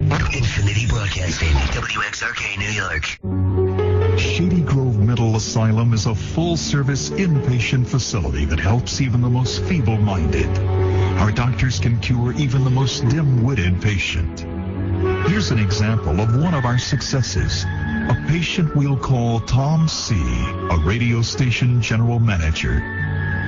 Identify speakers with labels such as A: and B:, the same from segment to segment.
A: Infinity Broadcasting, WXRK, New York.
B: Shady Grove Mental Asylum is a full-service inpatient facility that helps even the most feeble-minded. Our doctors can cure even the most dim-witted patient. Here's an example of one of our successes. A patient we'll call Tom C., a radio station general manager.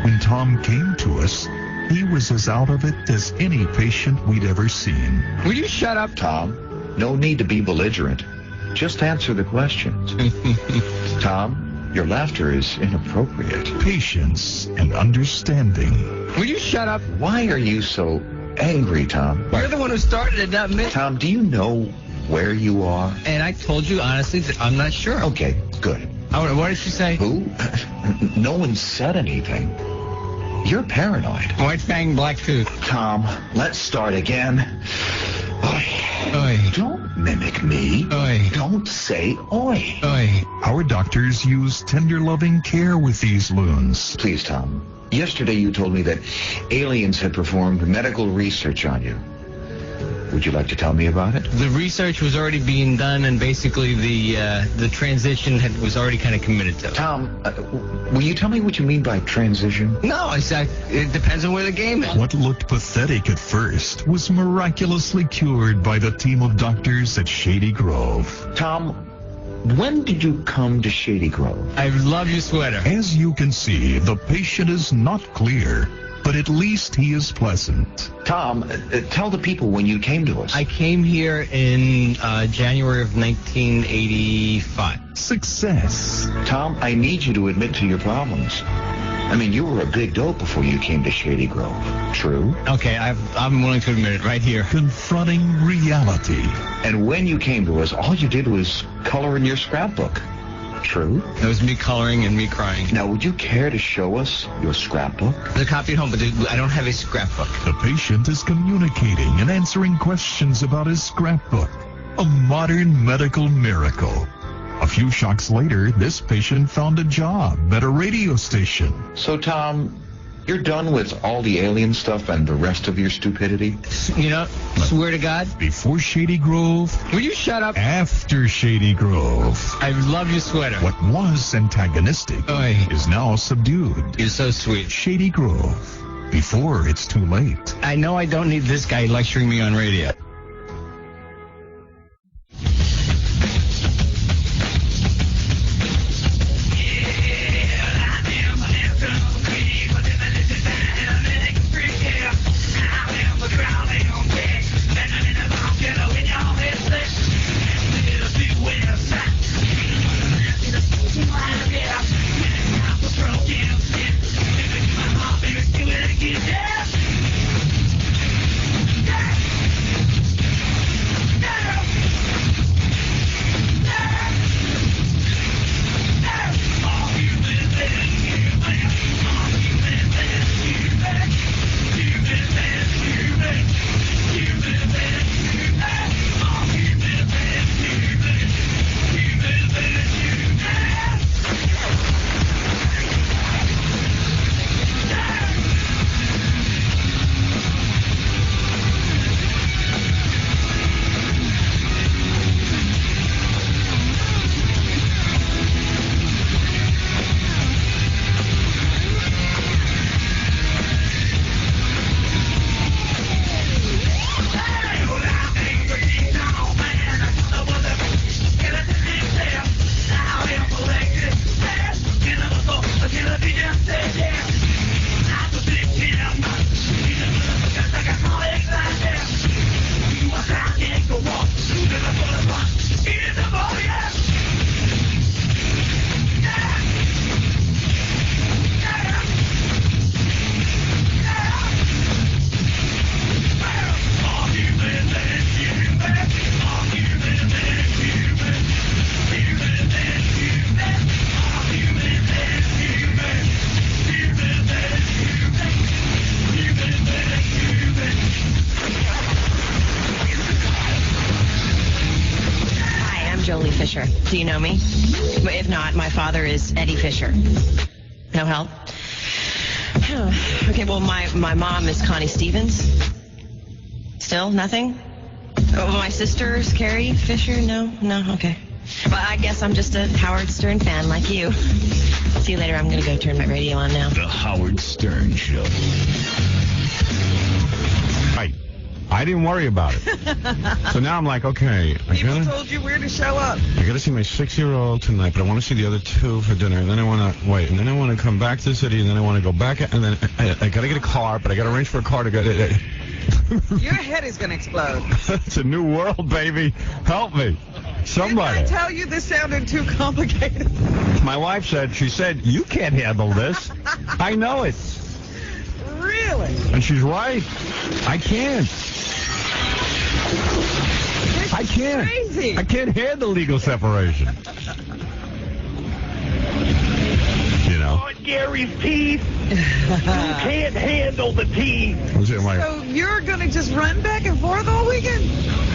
B: When Tom came to us, he was as out of it as any patient we'd ever seen.
C: Will you shut up,
D: Tom? No need to be belligerent. Just answer the questions. Tom, your laughter is inappropriate.
B: Patience and understanding.
C: Will you shut up?
D: Why are you so angry, Tom?
C: You're the one who started it, not me.
D: Tom, do you know where you are?
C: And I told you honestly that I'm not sure.
D: Okay, good.
C: What did she say?
D: Who? No one said anything. You're paranoid.
C: White fang, black tooth.
D: Tom, let's start again. Oi.
C: Oi.
D: Don't mimic me.
C: Oi.
D: Don't say oi.
B: Oi. Our doctors use tender, loving care with these loons.
D: Please, Tom. Yesterday you told me that aliens had performed medical research on you. Would you like to tell me about it?
C: The research was already being done, and basically the transition was already kind of committed to.
D: Tom, will you tell me what you mean by transition?
C: No, it depends on where the game is.
B: What looked pathetic at first was miraculously cured by the team of doctors at Shady Grove.
D: Tom, when did you come to Shady Grove?
C: I love your sweater.
B: As you can see, the patient is not clear, but at least he is pleasant.
D: Tom, tell the people when you came to us.
C: I came here in January of 1985.
B: Success.
D: Tom, I need you to admit to your problems. I mean, you were a big dope before you came to Shady Grove. True?
C: Okay, I'm willing to admit it right here.
B: Confronting reality.
D: And when you came to us, all you did was color in your scrapbook. True?
C: It was me coloring and me crying.
D: Now, would you care to show us your scrapbook?
C: The copy at home, but I don't have a scrapbook.
B: The patient is communicating and answering questions about his scrapbook. A modern medical miracle. A few shocks later, this patient found a job at a radio station.
D: So, Tom, you're done with all the alien stuff and the rest of your stupidity?
C: You know, swear to God.
B: Before Shady Grove.
C: Will you shut up?
B: After Shady Grove.
C: I love your sweater.
B: What was antagonistic is now subdued.
C: You're so sweet.
B: Shady Grove. Before it's too late.
C: I know I don't need this guy lecturing me on radio.
E: Fisher. Do you know me? If not, my father is Eddie Fisher. No help? Okay, well, my mom is Connie Stevens. Still nothing? Oh, my sister's Carrie Fisher? No, okay. Well, I guess I'm just a Howard Stern fan like you. See you later. I'm going to go turn my radio on now.
A: The Howard Stern Show.
F: Right. I didn't worry about it. So now I'm like, okay,
G: People told you where to show up.
F: I got to see my 6-year-old tonight, but I want to see the other 2 for dinner. And then I want to wait. And then I want to come back to the city. And then I want to go back. And then I got to get a car, but I got to arrange for a car to go.
G: Your head is going to explode.
F: It's a new world, baby. Help me. Somebody.
G: Didn't I tell you this sounded too complicated?
F: My wife she said, you can't handle this. I know it.
G: Really?
F: And she's right. I can't. I can't.
G: Crazy.
F: I can't handle legal separation. You know.
A: On Gary's teeth. You can't handle the teeth.
G: So you're going to just run back and forth all weekend?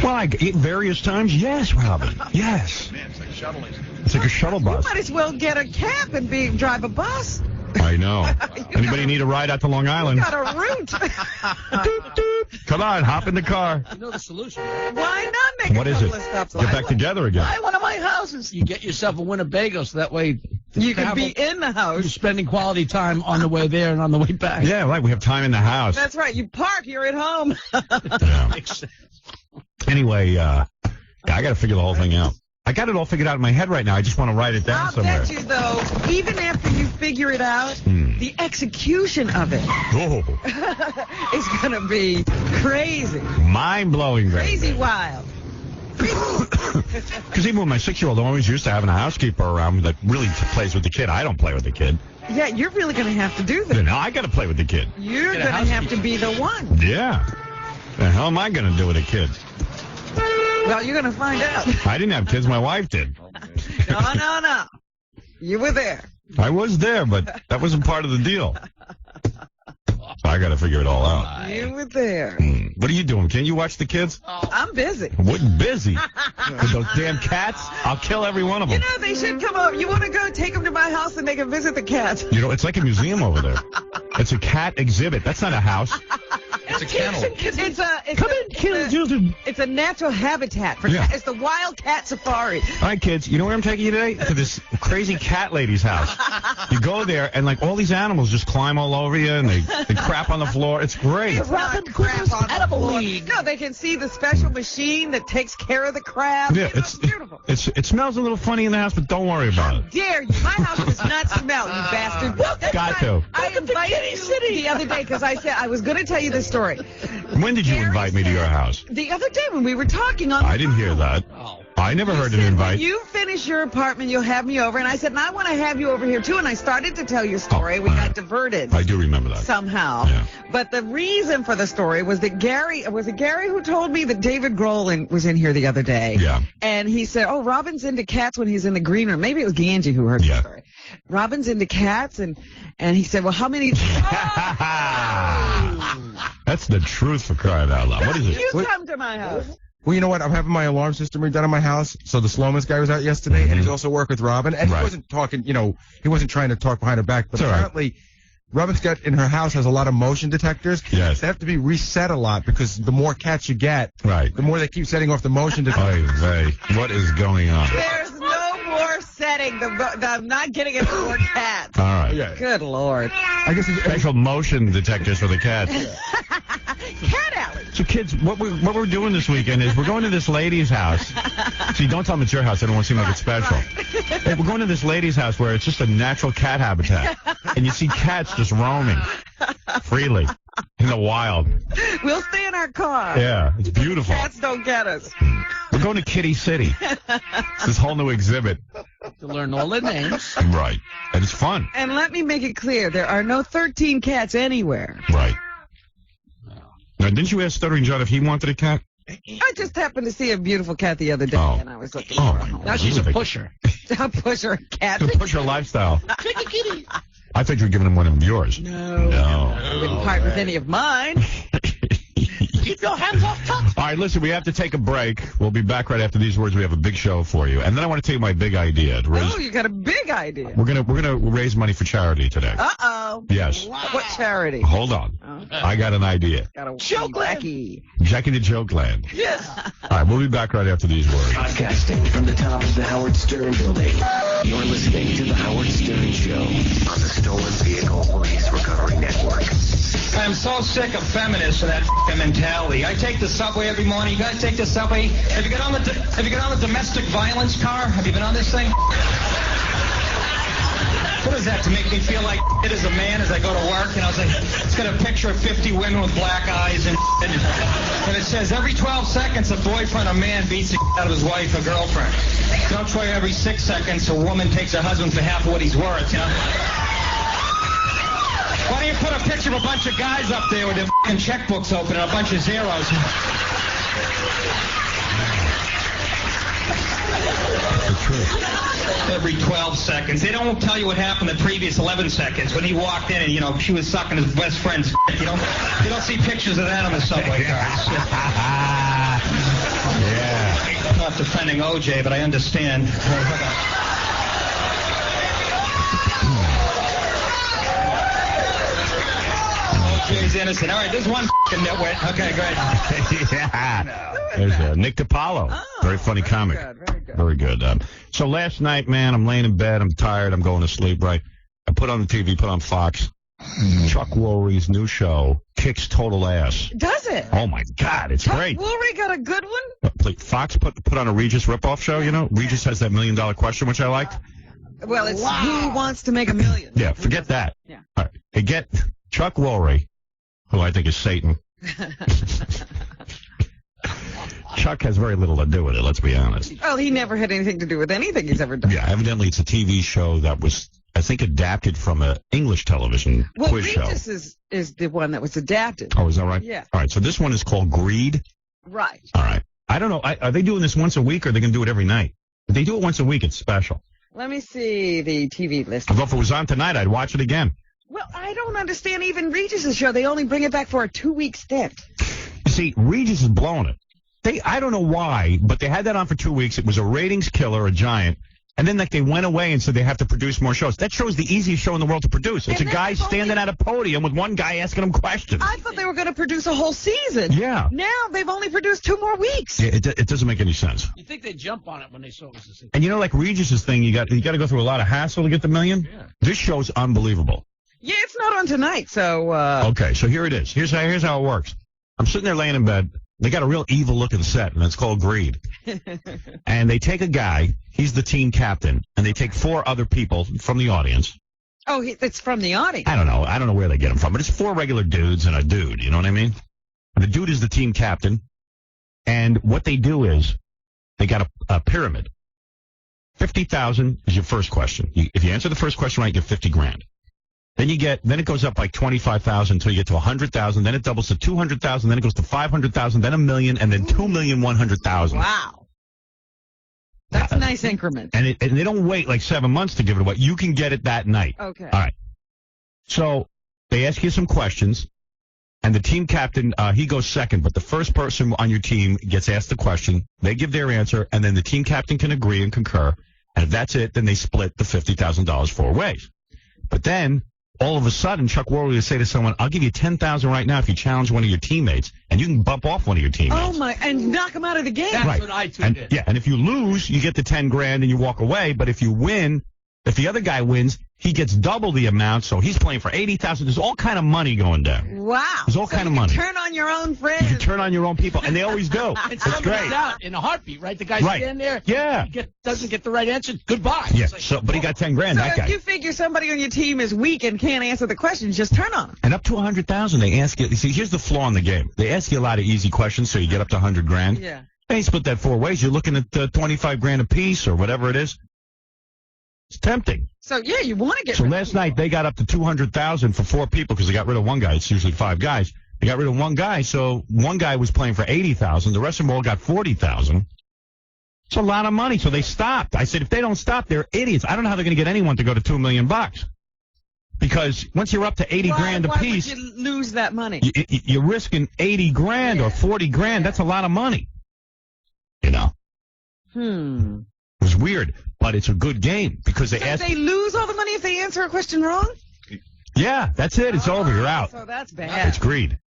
F: Well, at various times, yes, Robin. Yes. It's like a shuttle bus.
G: You might as well get a cab and drive a bus.
F: I know. Anybody need a ride out to Long Island?
G: You got a route.
F: Doop, doop. Come on, hop in the car.
H: You know the solution, right?
G: Why not make
F: What
G: a
F: is
G: couple
F: it?
G: of stops?
F: Get back together again.
H: Buy one of my houses. You get yourself a Winnebago, so that way
G: You can be in the
H: you're
G: house.
H: spending quality time on the way there and on the way back.
F: Yeah, right. We have time in the house.
G: That's right. You park, you're at home.
F: Yeah.
H: Makes sense.
F: Anyway, I got to figure the whole thing out. I got it all figured out in my head right now. I just want to write it down
G: I'll
F: somewhere.
G: bet you, though, even after you figure it out, the execution of it
F: Oh,
G: is going to be crazy.
F: mind-blowing,
G: Crazy wild.
F: Because even with my 6-year-old, I'm always used to having a housekeeper around that really plays with the kid. I don't play with the kid.
G: Yeah, you're really going to have to do this.
F: Now I got to play with the kid.
G: You're
H: Get
G: going
H: a
G: to have to be the one.
F: Yeah. The hell am I going to do with a kid?
G: Well, you're going to find out.
F: I didn't have kids. My wife did.
G: No. You were there.
F: I was there, but that wasn't part of the deal. I got to figure it all out.
G: You were there.
F: What are you doing? Can't you watch the kids?
G: I'm busy.
F: What, busy? With those damn cats? I'll kill every one of
G: You
F: them.
G: know, they should come over. You want to go take them to my house and they can visit the cats?
F: You know, it's like a museum over there. It's a cat exhibit. That's not a house.
H: It's a kennel.
G: It's a natural habitat for
F: Yeah.
G: cats. It's the wild cat safari.
F: All right, kids, you know where I'm taking you today? To this crazy cat lady's house. You go there, and, like, all these animals just climb all over you, and they crap on the floor. It's great.
G: It's not crap on the floor. No, they can see the special machine that takes care of the crab.
F: Yeah,
G: You know,
F: it's
G: beautiful.
F: It smells a little funny in the house, but don't worry about it.
G: Dare you? My house does not smell, you bastard. That's
F: Got
G: why
F: to.
G: I invited you the other day because I said I was going to tell you this story.
F: When did you invite me to your house?
G: The other day when we were talking on the
F: I didn't hear
G: phone.
F: that. I never heard an
G: Said,
F: invite.
G: when you finish your apartment, you'll have me over. And I said, and I want to have you over here, too. And I started to tell your story. We got diverted
F: I do remember that.
G: somehow.
F: Yeah.
G: But the reason for the story was that was it Gary who told me that David Grohl was in here the other day?
F: Yeah.
G: And he said, oh, Robin's into cats when he's in the green room. Maybe it was Ganji who heard the
F: Yeah.
G: story. Robin's into cats. And he said, well, how many...
F: That's the truth, for crying out loud. What is it?
G: You come to my house.
I: Well, you know what? I'm having my alarm system redone in my house. So the Slomas guy was out yesterday, and he's also worked with Robin. And
F: Right.
I: he wasn't talking, he wasn't trying to talk behind her back. But
F: It's all right.
I: apparently, Robin's got in her house has a lot of motion detectors.
F: Yes.
I: They have to be reset a lot because the more cats you get,
F: Right.
I: the more they keep setting off the motion detectors.
F: Oy vey. What is going on?
G: There's no more setting. I'm not getting any more cats.
F: All right.
I: Yeah.
G: Good Lord.
I: I guess
F: Special motion detectors for the cats.
G: Cat alley.
F: So, kids, what we're doing this weekend is we're going to this lady's house. See, don't tell them it's your house. I don't want to seem like it's special. Hey, we're going to this lady's house where it's just a natural cat habitat. And you see cats just roaming freely in the wild.
G: We'll stay in our car.
F: Yeah, it's beautiful.
G: Cats don't get us.
F: We're going to Kitty City. It's this whole new exhibit.
H: To learn all their names.
F: Right. And it's fun.
G: And let me make it clear, there are no 13 cats anywhere.
F: Right. Now, didn't you ask Stuttering John if he wanted a cat?
G: I just happened to see a beautiful cat the other day,
F: Oh.
G: and I was looking
F: Oh,
G: for her.
H: Now she's a pusher.
G: I'll push her a cat.
F: To push her lifestyle. I thought you were giving him one of yours.
G: No.
F: No.
G: I wouldn't part with any of mine.
H: Keep your hands off top.
F: All right, listen, we have to take a break. We'll be back right after these words. We have a big show for you. And then I want to tell you my big idea.
G: Oh, you got a big idea.
F: We're gonna raise money for charity today.
G: Uh-oh.
F: Yes.
G: Wow. What charity?
F: Hold on.
G: Okay.
F: I got an idea.
G: Got a
H: Jokeland.
F: Jackie the Jokeland.
H: Yes.
F: All right, we'll be back right after these words.
J: Podcasting from the top of the Howard Stern building. You're listening to the Howard Stern Show on the Stolen Vehicle Police Recovery Network.
K: I'm so sick of feminists and that f***ing mentality. I take the subway every morning. You guys take the subway? Have you got on the domestic violence car? Have you been on this thing? What is that, to make me feel like it as a man as I go to work? And I was like, it's got a picture of 50 women with black eyes and it says every 12 seconds a boyfriend or man beats the out of his wife or girlfriend. Don't try every 6 seconds a woman takes her husband for half of what he's worth, you know? Why don't you put a picture of a bunch of guys up there with their f***ing checkbooks open and a bunch of zeros?
F: The truth.
K: Every 12 seconds. They don't tell you what happened the previous 11 seconds when he walked in and, you know, she was sucking his best friend's you know? You don't see pictures of that on the subway cars.
F: Yeah.
K: I'm not defending OJ, but I understand. OJ's innocent. All right, there's one f***ing nitwit. Okay, great.
F: Yeah. There's Nick DiPaolo.
G: Oh,
F: very funny comic. Very good. So last night, man, I'm laying in bed. I'm tired. I'm going to sleep, right? I put on the TV, put on Fox. Chuck Woolery's new show kicks total ass.
G: Does it?
F: Oh, my God. It's great.
G: Woolery got a good one?
F: Fox put on a Regis ripoff show, you know? Regis has that $1 million question, which I liked.
G: Well, it's Who Wants to Make $1 Million?
F: Yeah, forget that.
G: Yeah.
F: All right. They get Chuck Woolery, who I think is Satan. Chuck has very little to do with it, let's be honest.
G: Well, he never had anything to do with anything he's ever done.
F: Yeah, evidently it's a TV show that was, I think, adapted from an English television quiz show.
G: Regis is the one that was adapted.
F: Oh, is that right?
G: Yeah.
F: All right, so this one is called Greed.
G: Right.
F: All right. I don't know. Are they doing this once a week or are they going to do it every night? If they do it once a week, it's special.
G: Let me see the TV list.
F: Although if it was on tonight, I'd watch it again.
G: Well, I don't understand even Regis' show. They only bring it back for a 2-week stint.
F: You see, Regis is blowing it. I don't know why, but they had that on for 2 weeks. It was a ratings killer, a giant. And then they went away and said they have to produce more shows. That show's the easiest show in the world to produce. It's a guy standing at a podium with one guy asking him questions.
G: I thought they were going to produce a whole season.
F: Yeah.
G: Now they've only produced 2 more weeks.
F: Yeah, it doesn't make any sense.
H: You think they'd jump on it when they saw it was the same?
F: And you know, like Regis's thing, you got to go through a lot of hassle to get the $1 million.
H: Yeah.
F: This show's unbelievable.
G: Yeah, it's not on tonight, so...
F: Okay, so here it is. Here's how it works. I'm sitting there laying in bed. They got a real evil-looking set, and it's called Greed. And they take a guy. He's the team captain. And they take 4 other people from the audience.
G: Oh, it's from the audience.
F: I don't know where they get them from, but it's 4 regular dudes and a dude. You know what I mean? The dude is the team captain. And what they do is they got a pyramid. 50,000 is your first question. If you answer the first question right, you get 50 grand. Then it goes up like 25,000 until you get to 100,000. Then it doubles to 200,000. Then it goes to 500,000. Then $1 million, and then 2,100,000.
G: Wow, that's a nice increment.
F: And they don't wait like 7 months to give it away. You can get it that night.
G: Okay.
F: All right. So they ask you some questions, and the team captain he goes second. But the first person on your team gets asked the question. They give their answer, and then the team captain can agree and concur. And if that's it, then they split the $50,000 4 ways. But then, all of a sudden, Chuck Woolery will say to someone, I'll give you $10,000 right now if you challenge one of your teammates, and you can bump off one of your teammates.
G: Oh, my, and knock him out of the game.
H: That's
F: right.
H: what I tuned in.
F: Yeah, and if you lose, you get the 10 grand and you walk away. But if you win, if the other guy wins, he gets double the amount, so he's playing for $80,000. There's all kind of money going down.
G: Wow.
F: There's all kind of money.
G: Turn on your own friends.
F: You can turn on your own people, and they always do.
H: It's
F: It's great.
H: out in a heartbeat, right? The guy
F: Right.
H: standing there.
F: Yeah.
H: Doesn't get the right answer. Goodbye.
F: Yeah,
H: It's like,
F: but he got 10 grand,
G: So
F: that
G: if
F: guy.
G: you figure somebody on your team is weak and can't answer the questions, just turn on them.
F: And up to 100,000, they ask you. See, here's the flaw in the game. They ask you a lot of easy questions, so you get up to 100 grand.
G: Yeah.
F: They split that 4 ways. You're looking at 25 grand a piece or whatever it is. It's tempting.
G: So, yeah, you want to get
F: So
G: rid
F: last night they got up to 200,000 for 4 people because they got rid of one guy. It's usually 5 guys. They got rid of one guy, so one guy was playing for 80,000. The rest of them all got 40,000. It's a lot of money, so they stopped. I said, if they don't stop, they're idiots. I don't know how they're going to get anyone to go to $2 million. Because once you're up to 80 grand a piece,
G: why would you lose that money?
F: you're risking 80 grand or 40 grand. That's a lot of money. You know? It was weird, but it's a good game because they asked.
G: They lose all the money if they answer a question wrong?
F: Yeah, that's it. It's over. You're out.
G: So that's bad.
F: It's greed.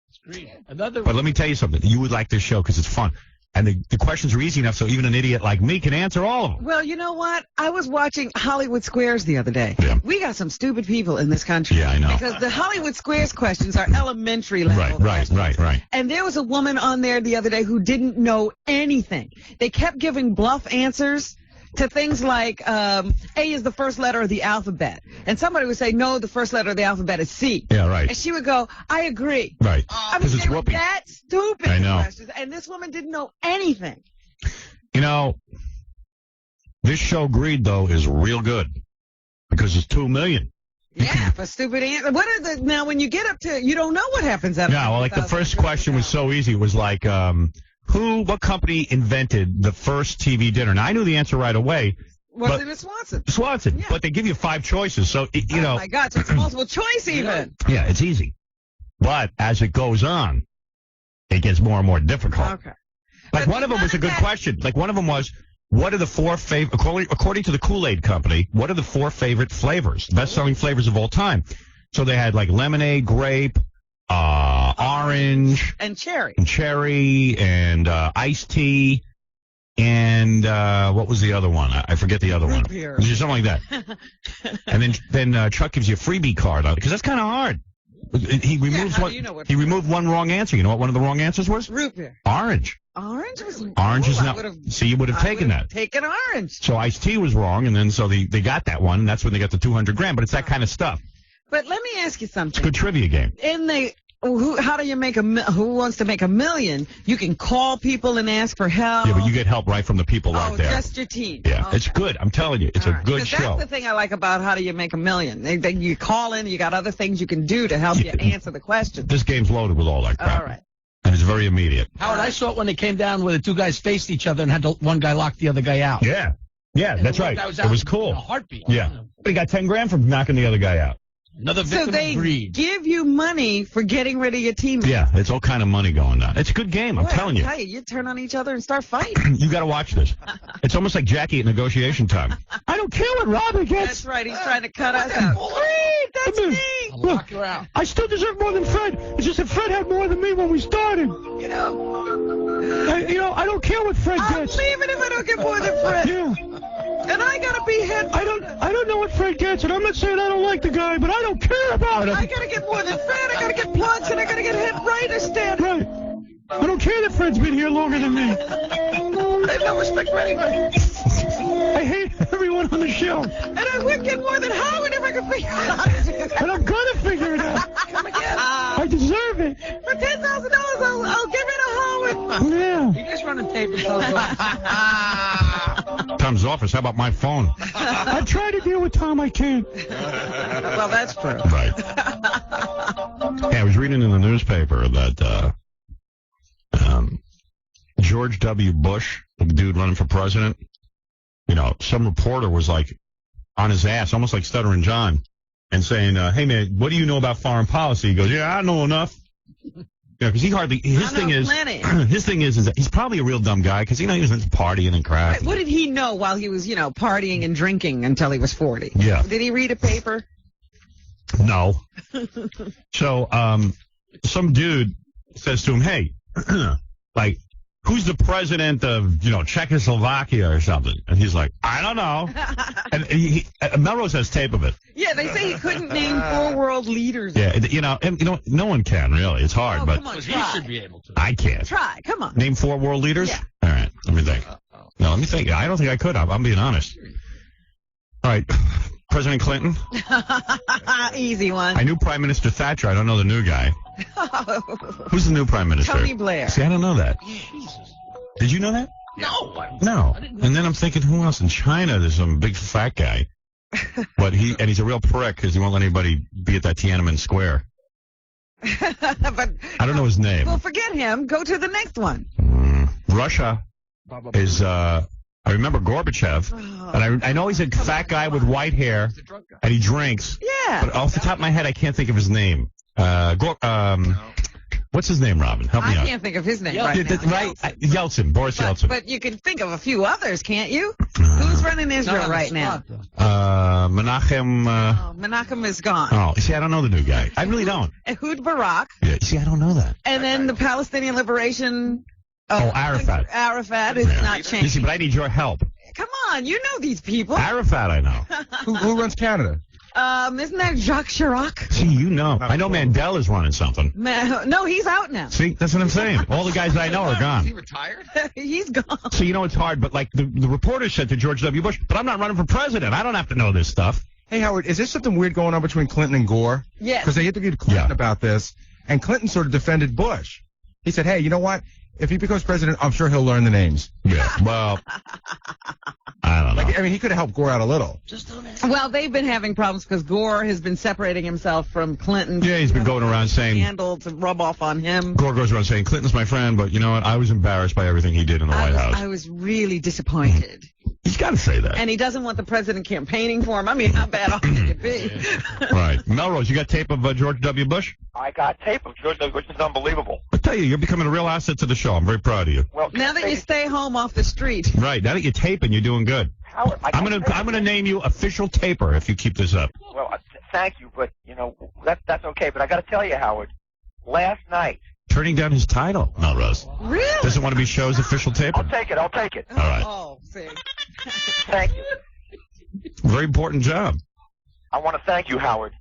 H: Another.
F: But let me tell you something. You would like this show because it's fun. And the questions are easy enough so even an idiot like me can answer all of them.
G: Well, you know what? I was watching Hollywood Squares the other day.
F: Yeah.
G: We got some stupid people in this country.
F: Yeah, I know.
G: Because the Hollywood Squares questions are elementary level.
F: Right.
G: And there was a woman on there the other day who didn't know anything. They kept giving bluff answers to things like A is the first letter of the alphabet. And somebody would say, no, the first letter of the alphabet is C.
F: Yeah, right.
G: And she would go, I agree.
F: Right.
G: I mean, they were that stupid.
F: I know.
G: Questions, and this woman didn't know anything.
F: You know, this show Greed, though, is real good because it's $2 million.
G: Yeah, for stupid answer. What are now when you get up to, you don't know what happens after.
F: Yeah, well, like the first question was so easy. It was like, what company invented the first TV dinner? Now, I knew the answer right away.
G: Was it Swanson?
F: Swanson. Yeah. But they give you 5 choices. So, you know.
G: Oh, my God. So it's multiple choice even.
F: Yeah, it's easy. But as it goes on, it gets more and more difficult.
G: Okay.
F: Like one of them was a good question. Like one of them was, what are the 4 favorite, according to the Kool-Aid Company, what are the 4 favorite flavors, best-selling flavors of all time? So they had like lemonade, grape, orange.
G: And cherry.
F: And iced tea. And what was the other one? I forget the other one.
G: Beer.
F: Something like that. And then Chuck gives you a freebie card on it, because that's kind of hard. He removes he removed one wrong answer. You know what one of the wrong answers was?
G: Root beer.
F: Orange.
G: Orange was
F: Orange is not. See, you would have taken that.
G: Taken orange.
F: So iced tea was wrong, and then so they got that one, and that's when they got the 200 grand. But it's that kind of stuff.
G: But let me ask you something.
F: It's a good trivia game.
G: In the how do you make who wants to make $1 million? You can call people and ask for help.
F: Yeah, but you get help right from the people right there.
G: Just your team.
F: Yeah,
G: okay.
F: It's good. I'm telling you, it's a good show.
G: That's the thing I like about How Do You Make $1 Million. You call in, you got other things you can do to help you answer the question.
F: This game's loaded with all that crap.
G: All right.
F: And it's very immediate.
H: Howard, I saw it when they came down where the 2 guys faced each other and had one guy lock the other guy out.
F: Yeah, that's right.
H: It
F: was cool.
H: In a heartbeat.
F: Yeah. But he got 10 grand from knocking the other guy out.
H: Another victim
G: of
H: greed.
G: Give you money for getting rid of your teammates.
F: Yeah, it's all kind of money going on. It's a good game, I'm telling you.
G: You turn on each other and start fighting.
F: You got to watch this. It's almost like Jackie at negotiation time. I don't care what Robin gets.
G: That's right. He's trying to cut us out. Greed, that's me.
H: I'll lock you out.
F: I still deserve more than Fred. It's just that Fred had more than me when we started.
G: You know,
F: I don't care what Fred gets.
G: I'm leaving if I don't get more than Fred.
F: Yeah.
G: And I gotta be hit.
F: I don't know what Fred gets, and I'm not saying I don't like the guy, but I don't care about him.
G: I gotta get more than Fred. I gotta get plugs, and I gotta get hit right or stand.
F: Right. I don't care that Fred's been here longer than me.
G: I have no respect for anybody.
F: I hate everyone on the show.
G: And I would get more than Howard if I could figure it out.
F: And I'm gonna figure it out.
G: Come again.
F: I deserve it.
G: For $10,000, I'll give it to Howard.
F: Yeah.
H: You just running tape and Tom's
F: Tom's office. How about my phone? I try to deal with Tom. I can't.
G: Well, that's true.
F: Right. Yeah, I was reading in the newspaper that George W. Bush, the dude running for president, some reporter was like on his ass, almost like Stuttering John, and saying, hey, man, what do you know about foreign policy? He goes, yeah, I know enough. Because his thing is that he's probably a real dumb guy because, he was into partying and crap.
G: Right, what did he know while he was, partying and drinking until he was 40?
F: Yeah.
G: Did he read a paper?
F: No. So, some dude says to him, hey, like, who's the president of, Czechoslovakia or something? And he's like, I don't know. And Melrose has tape of it.
G: Yeah, they say he couldn't name 4 world leaders.
F: Yeah, no one can, really. It's hard, but
G: come on,
H: he should be able to.
F: I can't.
G: Try, come on.
F: Name 4 world leaders?
G: Yeah.
F: All right, let me think. No, let me think. I don't think I could. I'm being honest. All right, President Clinton.
G: Easy one.
F: I knew Prime Minister Thatcher. I don't know the new guy. Who's the new Prime Minister?
G: Tony Blair.
F: See, I don't know that.
H: Jesus.
F: Did you know that?
H: No.
F: And then I'm thinking, who else in China? There's some big fat guy. But he's a real prick because he won't let anybody be at that Tiananmen Square.
G: But
F: I don't know his name.
G: Well, forget him. Go to the next one.
F: Russia is I remember Gorbachev, and I know he's a fat guy with white hair, and he drinks.
G: Yeah.
F: But off the top of my head, I can't think of his name. What's his name, Robin? Help me out.
G: I can't think of his name right now.
F: Yeltsin, Boris Yeltsin.
G: But you can think of a few others, can't you? Who's running Israel right now?
F: Menachem.
G: Menachem is gone.
F: Oh, see, I don't know the new guy. I really don't.
G: Ehud Barak.
F: Yeah, see, I don't know that.
G: And then the Palestinian Liberation.
F: Arafat.
G: Arafat is not changing.
F: You see, but I need your help.
G: Come on, you know these people.
F: Arafat, I know.
I: Who runs Canada?
G: Isn't that Jacques Chirac?
F: See, you know. I know Mandela's running something.
G: No, he's out now.
F: See, that's what I'm saying. All the guys I know are gone.
A: Is he retired?
G: He's gone.
F: So, you know, it's hard, but like the reporter said to George W. Bush, but I'm not running for president. I don't have to know this stuff.
I: Hey, Howard, is there something weird going on between Clinton and Gore?
G: Yes.
I: Because they interviewed Clinton about this, and Clinton sort of defended Bush. He said, hey, you know what? If he becomes president, I'm sure he'll learn the names.
F: Yeah, well, I don't know.
I: I mean, he could have helped Gore out a little.
G: Well, they've been having problems because Gore has been separating himself from Clinton.
F: Yeah, he's been going around saying...
G: Scandal to rub off on him.
F: Gore goes around saying, Clinton's my friend, but you know what? I was embarrassed by everything he did in the White House.
G: I was really disappointed.
F: He's got to say that.
G: And he doesn't want the president campaigning for him. I mean, how bad off could it be?
F: Right. Melrose, you got tape of George W. Bush?
A: I got tape of George W. Bush. It's unbelievable.
F: I tell you, you're becoming a real asset to the show. I'm very proud of you.
A: Well,
G: now that you stay home off the street.
F: Right. Now that you're taping, you're doing good.
A: Howard,
F: I'm gonna name you official taper if you keep this up.
A: Well, thank you, but you know that's okay. But I got to tell you, Howard, last night.
F: Turning down his title, Melrose.
G: Really?
F: Doesn't want to be show's official taper.
A: I'll take it. All
F: right.
G: Oh, see.
A: Thank you.
F: Very important job.
A: I want to thank you, Howard.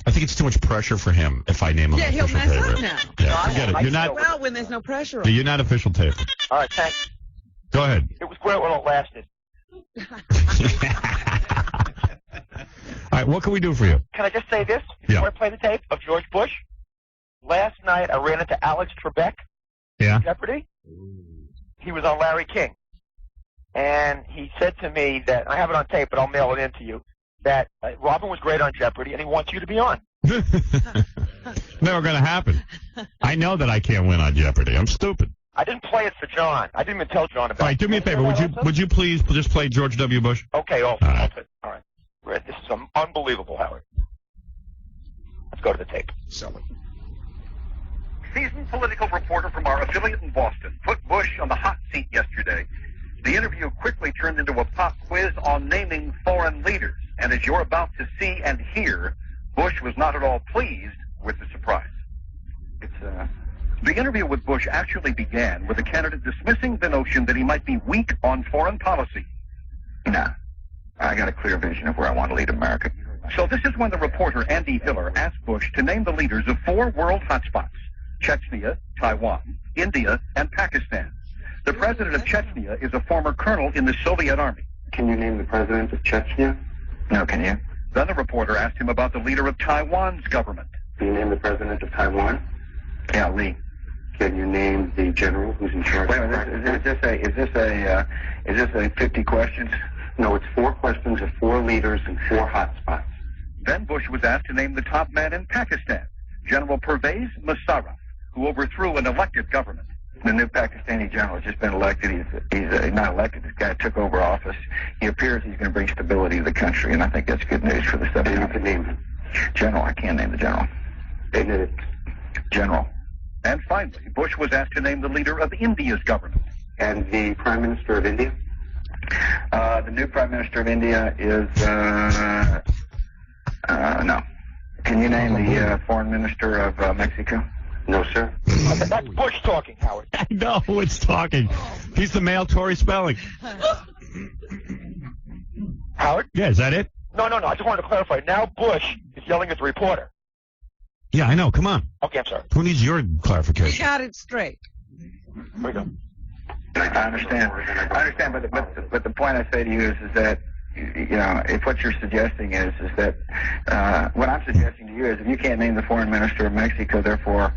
F: I think it's too much pressure for him if I name him
G: he'll
F: official
G: mess
F: taper.
G: up now.
F: Yeah, forget it. You're not.
G: Well, when there's no pressure on
F: You're not official taper.
A: All right, thanks.
F: Go ahead.
A: It was great while it lasted.
F: All right, what can we do for you?
A: Can I just say this before
F: Yeah.
A: I play the tape of George Bush? Last night I ran into Alex Trebek.
F: Yeah.
A: Jeopardy. He was on Larry King. And he said to me that, I have it on tape, but I'll mail it in to you, that Robin was great on Jeopardy and he wants you to be on.
F: Never going to happen. I know that I can't win on Jeopardy. I'm stupid.
A: I didn't play it for John. I didn't even tell John about it.
F: All right, do me a favor. Would you please just play George W. Bush?
A: Okay, also.
F: All right.
A: All right. Red, this is unbelievable, Howard. Let's go to the tape.
L: Seasoned political reporter from our affiliate in Boston put Bush on the hot seat yesterday. The interview quickly turned into a pop quiz on naming foreign leaders. And as you're about to see and hear, Bush was not at all pleased with the surprise. The interview with Bush actually began with the candidate dismissing the notion that he might be weak on foreign policy.
M: No. I got a clear vision of where I want to lead America.
L: So this is when the reporter Andy Hiller asked Bush to name the leaders of 4 world hotspots: Chechnya, Taiwan, India, and Pakistan. The president of Chechnya is a former colonel in the Soviet Army.
M: Can you name the president of Chechnya? No, can you?
L: Then the reporter asked him about the leader of Taiwan's government.
M: Can you name the president of Taiwan?
L: Yeah, Lee.
M: Can you name the general who's in charge?
L: Wait a minute, is this a 50 questions?
M: No, it's 4 questions of 4 leaders and 4 hotspots.
L: Then Bush was asked to name the top man in Pakistan, General Pervez Musharraf, who overthrew an elected government.
M: The new Pakistani general has just been elected. He's not elected. This guy took over office. He appears he's going to bring stability to the country, and I think that's good news for the stuff. And you can name him. General. I can't name the general. General.
L: And finally, Bush was asked to name the leader of India's government.
M: And the Prime Minister of India? The new Prime Minister of India is, no. Can you name the Foreign Minister of Mexico? No, sir.
A: That's Bush talking, Howard.
F: I know it's talking. He's the male Tory spelling.
A: Howard?
F: Yeah, is that it?
A: No. I just wanted to clarify. Now Bush is yelling at the reporter.
F: Yeah, I know. Come on.
A: Okay, I'm sorry.
F: Who needs your clarification?
G: You got it straight.
A: Here we go.
M: I understand, but the point I say to you is that, you know, if what you're suggesting is that what I'm suggesting to you is if you can't name the foreign minister of Mexico, therefore,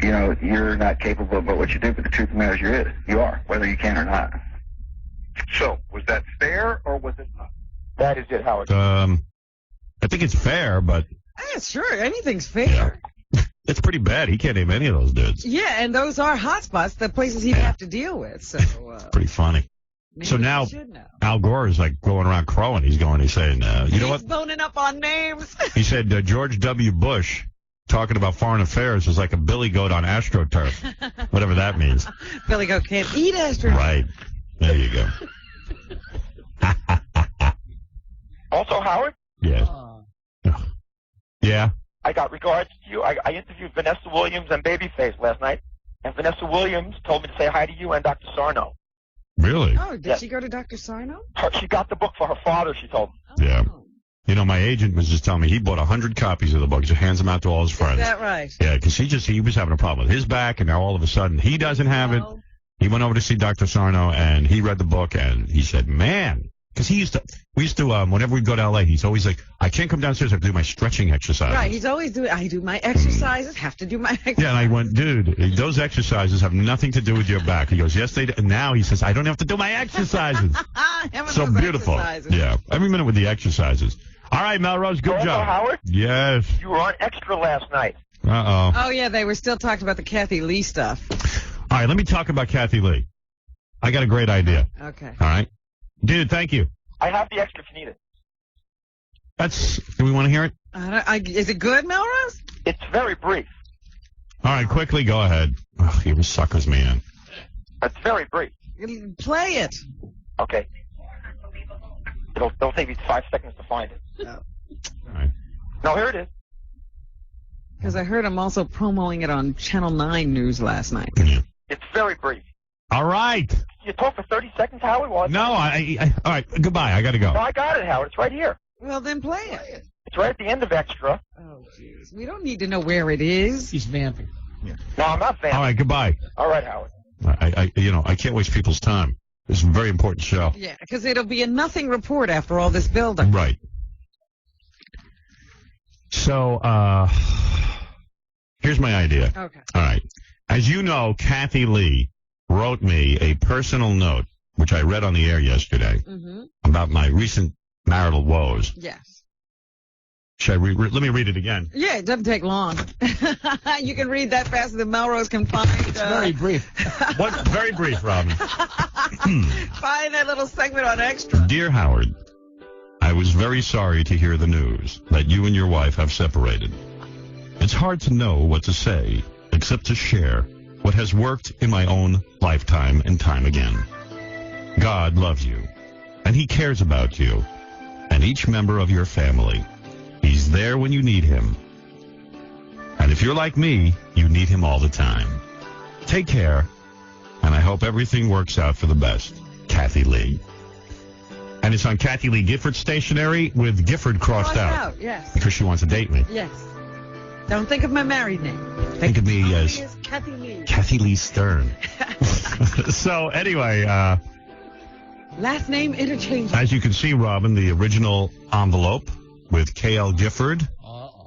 M: you know, you're not capable of what you do. But the truth of the matter is you are, whether you can or not.
L: So, was that fair or was it not?
A: That is it, Howard.
F: I think it's fair, but
G: Yeah, sure. Anything's fair.
F: it's pretty bad. He can't name any of those dudes.
G: Yeah, and those are hotspots, the places he'd have to deal with. So
F: Pretty funny.
G: Maybe
F: So now
G: you should know.
F: Al Gore is like going around crowing. He's saying, you know what?
G: He's boning up on names.
F: He said George W. Bush talking about foreign affairs is like a billy goat on AstroTurf, whatever that means.
G: Billy Goat can't eat Astro.
F: Right. There you go.
A: Also, Howard,
F: Yes. Yeah.
A: I got regards to you. I interviewed Vanessa Williams and Babyface last night, and Vanessa Williams told me to say hi to you and Dr. Sarno.
F: Really?
G: Oh, did she go to Dr. Sarno?
A: She got the book for her father, she told me.
F: Yeah. You know, my agent was just telling me he bought 100 copies of the book. He just hands them out to all his friends.
G: Is that right?
F: Yeah, because he was having a problem with his back, and now all of a sudden he doesn't have it. He went over to see Dr. Sarno, and he read the book, and he said, man, because we used to, whenever we'd go to L.A., he's always like, I can't come downstairs, I have to do my stretching exercises.
G: Right, he's always doing, I do my exercises, have to do my exercises.
F: Yeah, and I went, dude, those exercises have nothing to do with your back. He goes, yes, they do. And now he says, I don't have to do my exercises. So beautiful.
G: Exercises.
F: Yeah, every minute with the exercises. All right, Melrose, good
A: Also,
F: job.
A: Howard,
F: Yes.
A: you were on Extra last night.
F: Uh-oh.
G: Oh, yeah, they were still talking about the Kathy Lee stuff.
F: All right, let me talk about Kathy Lee. I got a great idea.
G: Okay.
F: All right. Dude, thank you.
A: I have the extra if you need it.
F: Do we want to hear it?
G: Is it good, Melrose?
A: It's very brief.
F: All right, quickly, go ahead. Oh, he was suckers me in.
A: It's very brief.
G: Play it.
A: Okay. It'll take you 5 seconds to find it.
G: Oh.
F: All right.
A: No, here it is.
G: Because I heard him also promoting it on Channel 9 News last night.
F: Yeah.
A: It's very brief.
F: All right.
A: You talk for 30 seconds, Howard? Well,
F: No, all right, goodbye. I got to go.
A: No, I got it, Howard. It's right here.
G: Well, then play it.
A: It's right at the end of Extra.
G: Oh, jeez. We don't need to know where it is.
H: He's vamping.
A: No, I'm not vamping.
F: All right, goodbye.
A: All right, Howard.
F: I can't waste people's time. This is a very important show.
G: Yeah, because it'll be a nothing report after all this buildup.
F: Right. So, here's my idea.
G: Okay.
F: All right. As you know, Kathy Lee wrote me a personal note, which I read on the air yesterday, about my recent marital woes.
G: Yes.
F: Should I let me read it again.
G: Yeah, it doesn't take long. You can read that faster than Melrose can find.
H: It's very brief.
F: What? Very brief, Robin.
G: Find that little segment on Extra.
F: Dear Howard, I was very sorry to hear the news that you and your wife have separated. It's hard to know what to say except to share what has worked in my own lifetime and time again. God loves you, and He cares about you and each member of your family. He's there when you need Him. And if you're like me, you need Him all the time. Take care, and I hope everything works out for the best. Kathy Lee. And it's on Kathy Lee Gifford stationery with Gifford crossed out.
G: Yes.
F: Because she wants to date me.
G: Yes. Don't think of my married name.
F: Think of me as
G: Kathy Lee.
F: Kathy Lee Stern. So anyway,
G: Last name interchangeable.
F: as you can see, Robin, the original envelope with K.L. Gifford,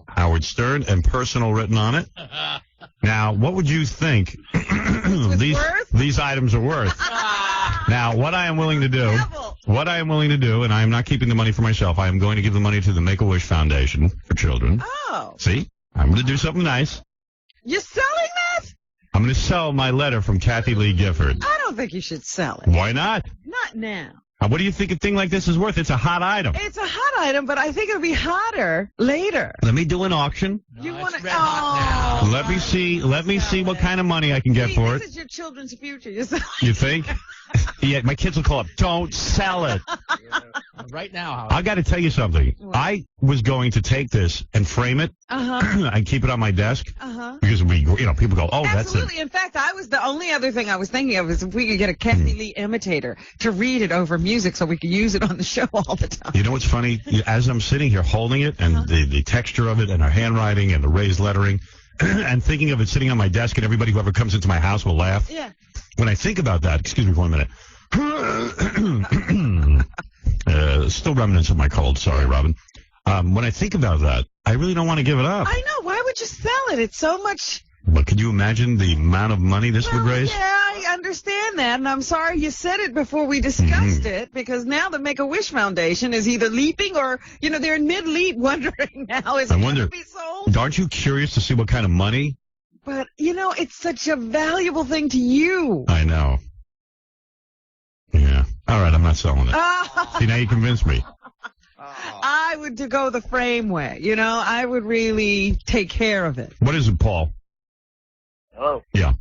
F: Howard Stern, and personal written on it. Now, what would you think these items are worth? Now, what I am willing to do, and I am not keeping the money for myself, I am going to give the money to the Make-A-Wish Foundation for Children.
G: Oh.
F: See? I'm going to do something nice.
G: You're selling that?
F: I'm going to sell my letter from Kathy Lee Gifford.
G: I don't think you should sell it.
F: Why not?
G: Not now.
F: What do you think a thing like this is worth? It's a hot item.
G: It's a hot item, but I think it'll be hotter later.
F: Let me do an auction.
G: You want to?
F: Let me see what kind of money I can get for
G: This
F: it.
G: is your children's future.
F: You think? Yeah, my kids will call up. Don't sell it.
H: Right now, Howard.
F: I got to tell you something.
G: What?
F: I was going to take this and frame it and keep it on my desk because people go, oh,
G: Absolutely. In fact, the only other thing I was thinking of is if we could get a Kathy Lee imitator to read it over music so we could use it on the show all the time.
F: You know what's funny? As I'm sitting here holding it and the texture of it and her handwriting and the raised lettering and thinking of it sitting on my desk and everybody who ever comes into my house will laugh.
G: Yeah.
F: When I think about that, excuse me for 1 minute. Still remnants of my cold. Sorry, Robin. When I think about that, I really don't want to give it up.
G: I know. Why would you sell it? It's so much.
F: But could you imagine the amount of money this would raise?
G: Yeah, I understand that, and I'm sorry you said it before we discussed it, because now the Make-A-Wish Foundation is either leaping or, they're in mid-leap wondering now, is it going to be sold?
F: Aren't you curious to see what kind of money?
G: But, it's such a valuable thing to you.
F: I know. Yeah. All right, I'm not selling it. See, now you convinced me.
G: I would go the frame way. You know, I would really take care of it.
F: What is it, Paul?
N: Hello.
F: Yeah.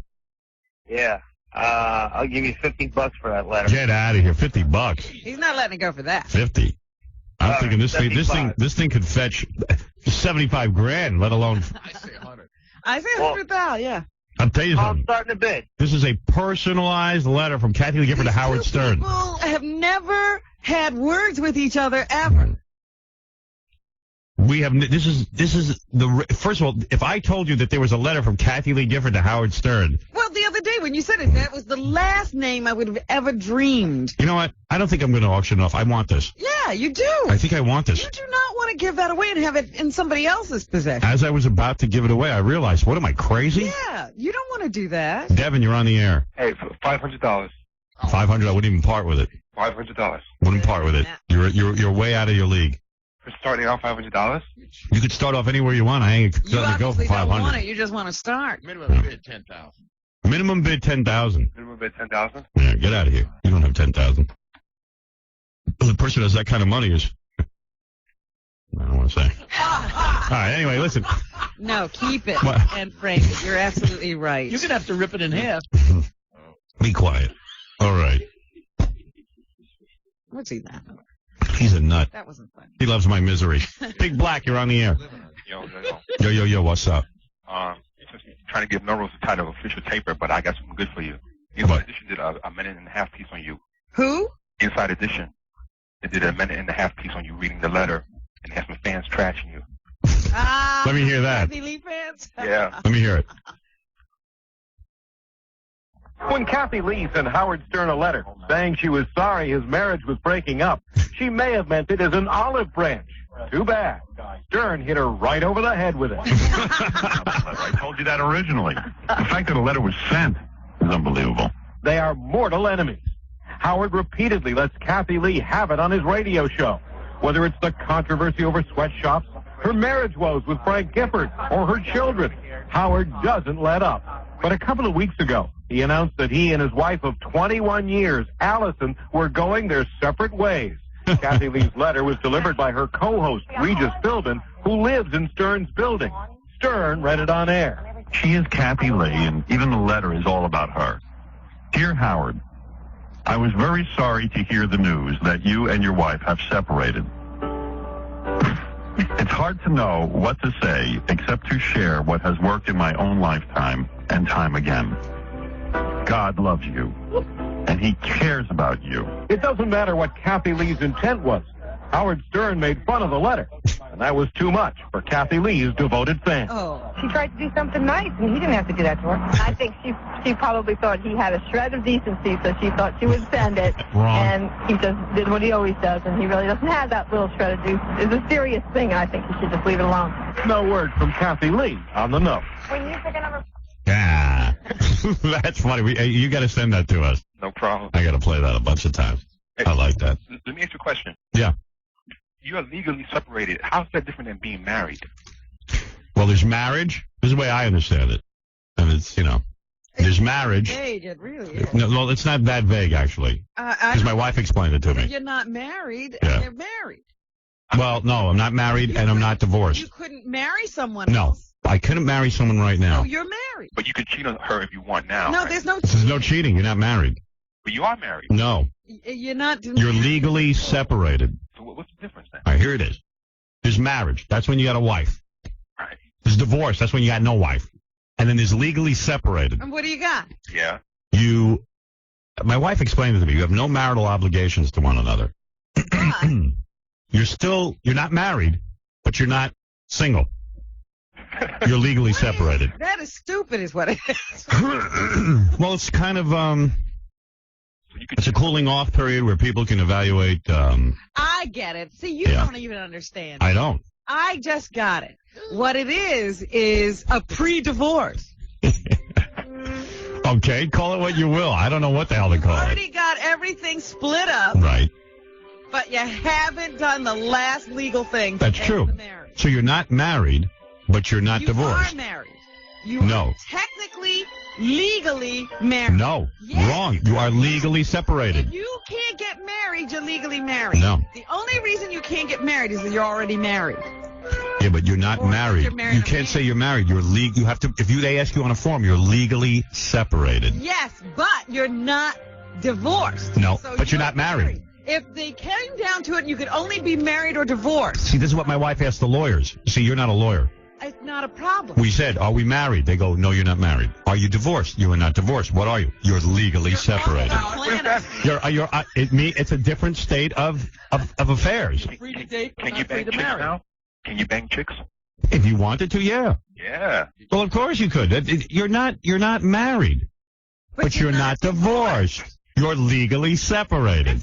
N: Yeah. I'll give you $50 for that letter.
F: Get out of here. $50.
G: He's not letting it go for that.
F: 50. I'm thinking this
N: 75.
F: thing could fetch $75,000, let alone.
H: I say 100.
G: I say 100,000. Yeah.
F: I'll tell you
N: I'm
F: something.
N: starting to bid.
F: This is a personalized letter from Kathy Lee Gifford to Howard Stern.
G: People have never had words with each other ever.
F: We have. This is the. First of all, if I told you that there was a letter from Kathy Lee Gifford to Howard Stern.
G: Well, the other day when you said it, that was the last name I would have ever dreamed.
F: You know what? I don't think I'm going to auction it off. I want this.
G: Yeah, you do.
F: I think I want this.
G: You do not want to give that away and have it in somebody else's possession.
F: As I was about to give it away, I realized, what am I, crazy?
G: Yeah, you don't want to do that.
F: Devin, you're on the air.
L: Hey, $500.
F: $500. I wouldn't even part with it.
L: $500.
F: Wouldn't part with it. You're way out of your league.
L: For starting out $500?
F: You could start off anywhere you want. I ain't
G: You
F: going to go for
G: obviously don't want
F: $500.
G: it. You just want to start.
H: Minimum bid 10,000.
F: Minimum bid $10,000.
L: Minimum bid $10,000?
F: Yeah, get out of here. You don't have $10,000. The person who has that kind of money is. I don't want to say. All right. Anyway, listen.
G: No, keep it
F: What?
G: and frame it. You're absolutely right.
H: You're going to have to rip it in half.
F: Be quiet. All right.
G: What's he laughing at?
F: He's a nut.
G: That wasn't funny.
F: He loves my misery. Big Black, you're on the air. Yo, what's up?
L: Just trying to give Melrose the title of official taper, but I got something good for you.
F: What?
L: Inside Edition did a minute-and-a-half piece on you.
G: Who?
L: Inside Edition. They did a minute-and-a-half piece on you reading the letter and had some fans trashing you.
F: Let me hear that.
G: Kathy Lee fans?
L: Yeah.
F: Let me hear it.
O: When Kathy Lee sent Howard Stern a letter saying she was sorry his marriage was breaking up, she may have meant it as an olive branch. Too bad. Stern hit her right over the head with it.
P: I told you that originally. The fact that a letter was sent is unbelievable.
O: They are mortal enemies. Howard repeatedly lets Kathy Lee have it on his radio show. Whether it's the controversy over sweatshops, her marriage woes with Frank Gifford, or her children, Howard doesn't let up. But a couple of weeks ago, he announced that he and his wife of 21 years, Allison, were going their separate ways. Kathy Lee's letter was delivered by her co-host, Regis Philbin, who lives in Stern's building. Stern read it on air.
P: She is Kathy Lee, and even the letter is all about her. Dear Howard, I was very sorry to hear the news that you and your wife have separated. It's hard to know what to say except to share what has worked in my own lifetime and time again. God loves you, and he cares about you.
O: It doesn't matter what Kathy Lee's intent was. Howard Stern made fun of the letter, and that was too much for Kathy Lee's devoted fans.
Q: She tried to do something nice, and he didn't have to do that to her. I think she probably thought he had a shred of decency, so she thought she would send it.
F: Wrong.
Q: And he just did what he always does, and he really doesn't have that little shred of decency. It's a serious thing, and I think he should just leave it alone.
O: No word from Kathy Lee on the note.
Q: When you pick a number...
F: Yeah. That's funny. You got to send that to us.
L: No problem.
F: I got to play that a bunch of times. I like that.
L: Let me ask you a question.
F: Yeah.
L: You are legally separated. How's that different than being married?
F: Well, there's marriage. This is the way I understand it. And it's, there's marriage.
G: Vague, it really is.
F: No, it's not that vague, actually. Because my wife explained it to me.
G: You're not married,
F: Yeah.
G: and you're married.
F: Well, no, I'm not married, and I'm not divorced.
G: You couldn't marry someone
F: No,
G: else.
F: I couldn't marry someone right now.
G: No, you're married.
L: But you could cheat on her if you want now.
G: No,
L: right?
G: there's no
F: There's no cheating. You're not married.
L: But you are married.
F: No.
G: You're not.
F: You're legally separated.
L: So what's the difference then?
F: All right, here it is. There's marriage. That's when you got a wife.
L: Right.
F: There's divorce. That's when you got no wife. And then there's legally separated.
G: And what do you got?
L: Yeah.
F: My wife explained it to me. You have no marital obligations to one another. You're not married, but you're not single. You're legally separated.
G: That is stupid, is what it is.
F: Well, it's kind of, it's a cooling off period where people can evaluate,
G: I get it. See, you don't even understand.
F: I don't.
G: I just got it. What it is a pre-divorce.
F: Okay, call it what you will. I don't know what the hell to call it.
G: Already got everything split up,
F: Right.
G: but you haven't done the last legal thing.
F: That's true. So you're not married, but you're not
G: You
F: divorced.
G: are married. You
F: No.
G: are technically, legally married.
F: No.
G: Yes.
F: Wrong. You are legally separated.
G: If you can't get married, you're legally married.
F: No.
G: The only reason you can't get married is that you're already married.
F: Yeah, but you're not married.
G: you're married
F: You
G: to
F: can't say you're married. You're you have to. If they ask you on a form, you're legally separated.
G: Yes, but you're not divorced.
F: No,
G: So
F: but you're not married.
G: If they came down to it, you could only be married or divorced.
F: See, this is what my wife asked the lawyers. See, you're not a lawyer.
G: It's not a problem.
F: We said, are we married? They go, no, you're not married. Are you divorced? You are not divorced. What are you? You're legally separated. It's a different state of affairs.
H: Free to date,
A: Can you
H: not free
A: bang
H: to
A: chicks
H: marry.
A: now? Can you bang chicks?
F: If you wanted to, yeah.
A: Yeah.
F: Well, of course you could. You're not married, but you're not divorced. You're legally separated.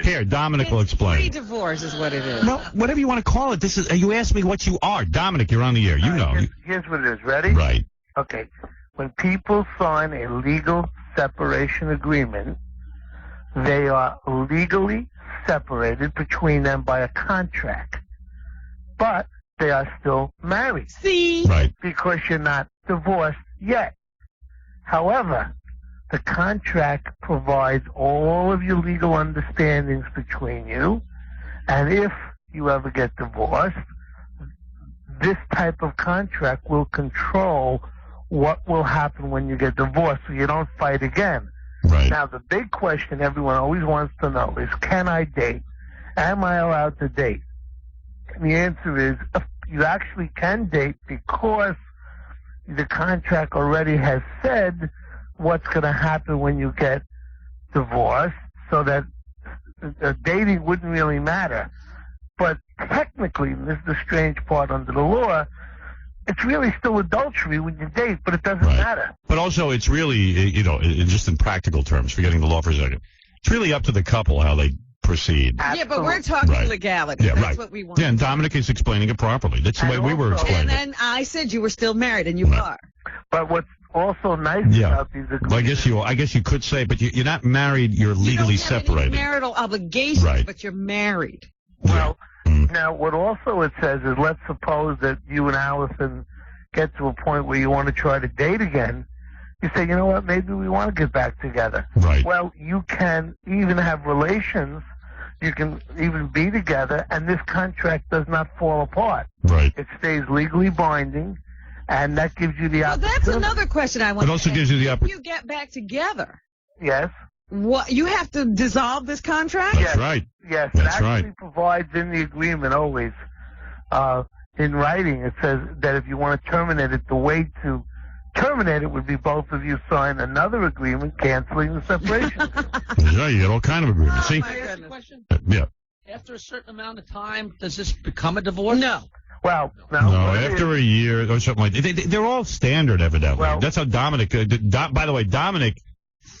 F: Here, Dominic will explain.
G: Free divorce is what it is.
F: No, whatever you want to call it. This is. You asked me what you are, Dominic. You're on the air. You know.
N: Here's what it is. Ready?
F: Right.
N: Okay. When people sign a legal separation agreement, they are legally separated between them by a contract. But they are still married.
G: See?
F: Right.
N: Because you're not divorced yet. However, the contract provides all of your legal understandings between you, and if you ever get divorced, this type of contract will control what will happen when you get divorced, so you don't fight again.
F: Right.
N: Now, the big question everyone always wants to know is, can I date? Am I allowed to date? And the answer is, you actually can date because the contract already has said what's going to happen when you get divorced, so that dating wouldn't really matter. But technically, and this is the strange part under the law, it's really still adultery when you date, but it doesn't matter.
F: But also, it's really, just in practical terms, forgetting the law for a second, it's really up to the couple how they proceed.
G: Yeah, but we're talking
F: Right.
G: legality.
F: Yeah,
G: That's
F: right.
G: what we want.
F: Yeah, and Dominic is explaining it properly. That's the way we were explaining
G: And
F: it.
G: then I said you were still married, and you are.
N: But what's also nice
F: Yeah.
N: about these agreements...
F: Well, I guess you could say, but you're not married. You're legally
G: You don't have
F: separated.
G: any marital obligations,
F: Right.
G: but you're married.
N: Well, now what also it says is, let's suppose that you and Allison get to a point where you want to try to date again. You say, you know what, maybe we want to get back together.
F: Right.
N: Well, you can even have relations. You can even be together, and this contract does not fall apart.
F: Right.
N: It stays legally binding, and that gives you the
G: Well,
N: opportunity.
G: that's another question I want
F: It
G: to
F: also
G: ask.
F: gives you the
G: If
F: opportunity.
G: you get back together,
N: Yes.
G: what you have to dissolve this contract?
F: That's right.
N: Yes,
F: That's
N: it actually
F: right.
N: provides in the agreement always, in writing, it says that if you want to terminate it, the way to terminate it would be both of you sign another agreement canceling the separation agreement.
F: Yeah, you get all kind of agreements. See?
H: Question?
F: Yeah.
H: After a certain amount of time, does this become a divorce?
G: No.
N: Well,
F: No, after a year or something like that. They're all standard, evidently. That's how Dominic... by the way, Dominic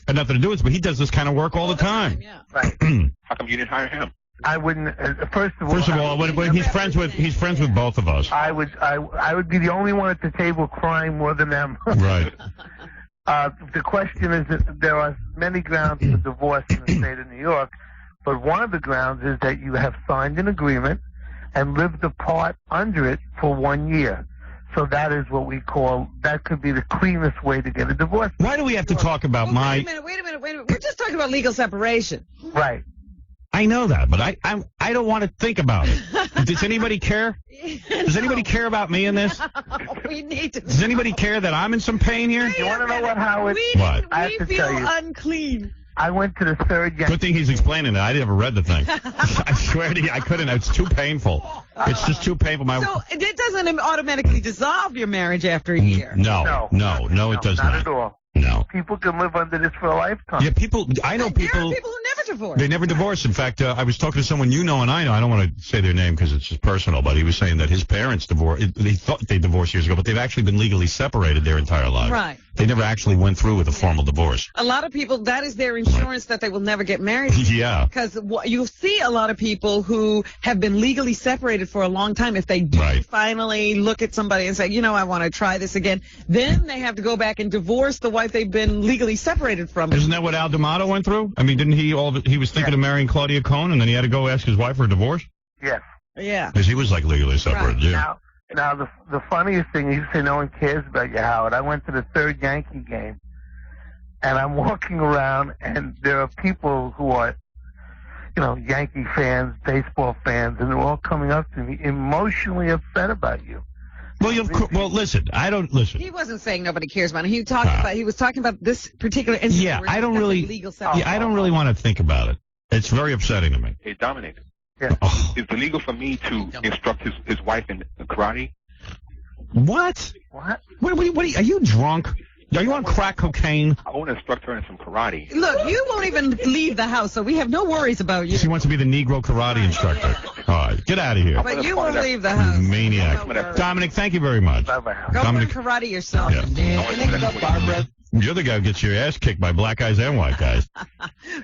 F: had nothing to do with it, but he does this kind of work all the time.
N: Right.
A: How come you didn't hire him?
N: I wouldn't. First of all,
F: when he's friends with both of us.
N: I would be the only one at the table crying more than them.
F: Right.
N: The question is that there are many grounds for divorce in the state of New York, but one of the grounds is that you have signed an agreement and lived apart under it for 1 year. So that is what we call, that could be the cleanest way to get a divorce.
F: Why do we have to talk about
G: Wait a minute. We're just talking about legal separation.
N: Right.
F: I know that, but I don't want to think about it. Does anybody care? Does anybody care about me in this?
G: We need to.
F: Does anybody care that I'm in some pain here?
N: You want to know what, Howard?
F: What?
N: I have
G: We
N: to
G: feel
N: tell you.
G: unclean.
N: I went to the third
F: Good thing he's explaining it. I never read the thing. I swear to you, I couldn't. It's too painful. It's just too painful.
G: So it doesn't automatically dissolve your marriage after a year.
F: No, it does
N: Not
F: not.
N: at all.
F: No.
N: People can live under this for a lifetime.
F: Yeah, I know
G: There
F: people.
G: are people who never divorce.
F: They never divorce. In fact, I was talking to someone you know and I know. I don't want to say their name because it's just personal, but he was saying that his parents divorced. They thought they divorced years ago, but they've actually been legally separated their entire lives.
G: Right.
F: They never actually went through with a formal divorce.
G: A lot of people, that is their insurance that they will never get married.
F: Yeah.
G: Because you see a lot of people who have been legally separated for a long time. If they do finally look at somebody and say, you know, I want to try this again, then they have to go back and divorce the wife they've been legally separated from.
F: Isn't that what Al D'Amato went through? I mean, didn't he he was thinking of marrying Claudia Cohn and then he had to go ask his wife for a divorce?
N: Yes.
G: Yeah.
F: Because he was like legally separated, yeah.
N: Now, Now, the funniest thing, you say no one cares about you, Howard. I went to the third Yankee game, and I'm walking around, and there are people who are, Yankee fans, baseball fans, and they're all coming up to me emotionally upset about you.
F: Well, listen. I don't listen.
G: He wasn't saying nobody cares about him. He was talking about this particular incident.
F: Yeah,
G: where
F: I don't really.
G: Legal
F: I don't really want to think about it. It's very upsetting to me.
R: Hey, Dominic.
N: Yeah.
F: Oh.
R: Is it legal for me to instruct his wife in karate?
F: What?
N: What?
F: What are you drunk? Are you on crack cocaine?
R: I want to instruct her in some karate.
G: Look, you won't even leave the house, so we have no worries about you.
F: She wants to be the Negro karate instructor. All right, get out of here.
G: But you won't leave the house.
F: Maniac. Dominic, thank you very much.
N: Bye-bye.
G: Go
F: Dominic,
G: learn karate yourself.
F: Yeah. You're the guy who gets your ass kicked by black guys and white guys.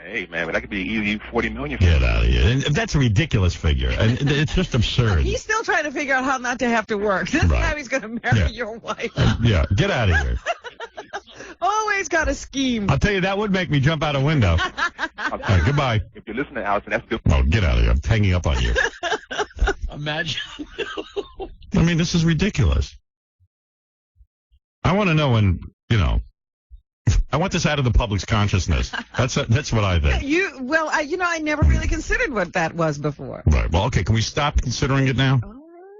R: Hey, man, but that could be easy $40 million.
F: Get out of here. And that's a ridiculous figure. And it's just absurd.
G: He's still trying to figure out how not to have to work. This time he's going to marry your wife.
F: Yeah, get out of here.
G: Always got a scheme.
F: I'll tell you, that would make me jump out a window. All right, goodbye.
R: If you're listening, Allison, that's good.
F: Oh, get out of here. I'm hanging up on you.
H: Imagine.
F: I mean, this is ridiculous. I want to know when, I want this out of the public's consciousness. That's what I think.
G: I never really considered what that was before.
F: Right. Well, okay. Can we stop considering it now? All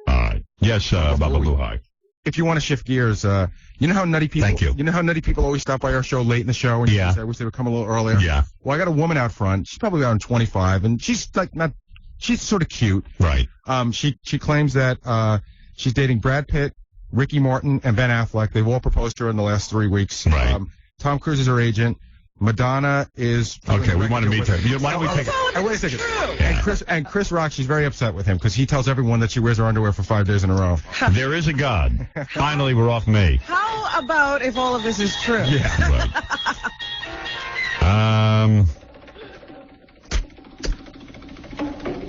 F: right. Yes, Baba Luhai.
I: If you want to shift gears, you know how nutty people.
F: Thank you.
I: You know how nutty people always stop by our show late in the show, and
F: yeah,
I: I wish they would come a little earlier.
F: Yeah.
I: Well, I got a woman out front. She's probably around 25, and she's she's sort of cute.
F: Right.
I: She claims that she's dating Brad Pitt, Ricky Martin, and Ben Affleck. They've all proposed to her in the last 3 weeks.
F: Right.
I: Tom Cruise is her agent. Madonna is.
F: Okay, we want to meet her. Why don't we take
I: it? Wait a second. Yeah. And Chris Rock, she's very upset with him because he tells everyone that she wears her underwear for 5 days in a row.
F: There is a God. Finally, we're off me.
G: How about if all of this is true?
F: Yeah. Right.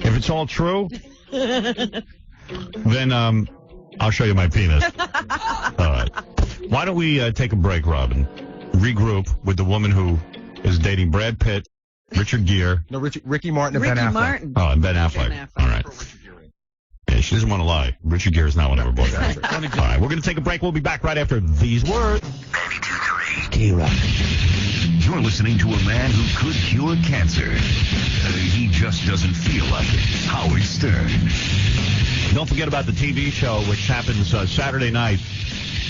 F: If it's all true, then I'll show you my penis. All right. Why don't we take a break, Robin? Regroup with the woman who is dating Brad Pitt, Richard Gere.
I: No, Ricky Martin and Ben Affleck.
G: Martin.
F: Oh, and Ben Affleck. All right. Yeah, she doesn't want to lie. Richard Gere is not one of her boyfriends. All right, we're going to take a break. We'll be back right after these words.
J: 92.3 K-Rock. You're listening to a man who could cure cancer. He just doesn't feel like it. Howard Stern.
F: Don't forget about the TV show, which happens Saturday night.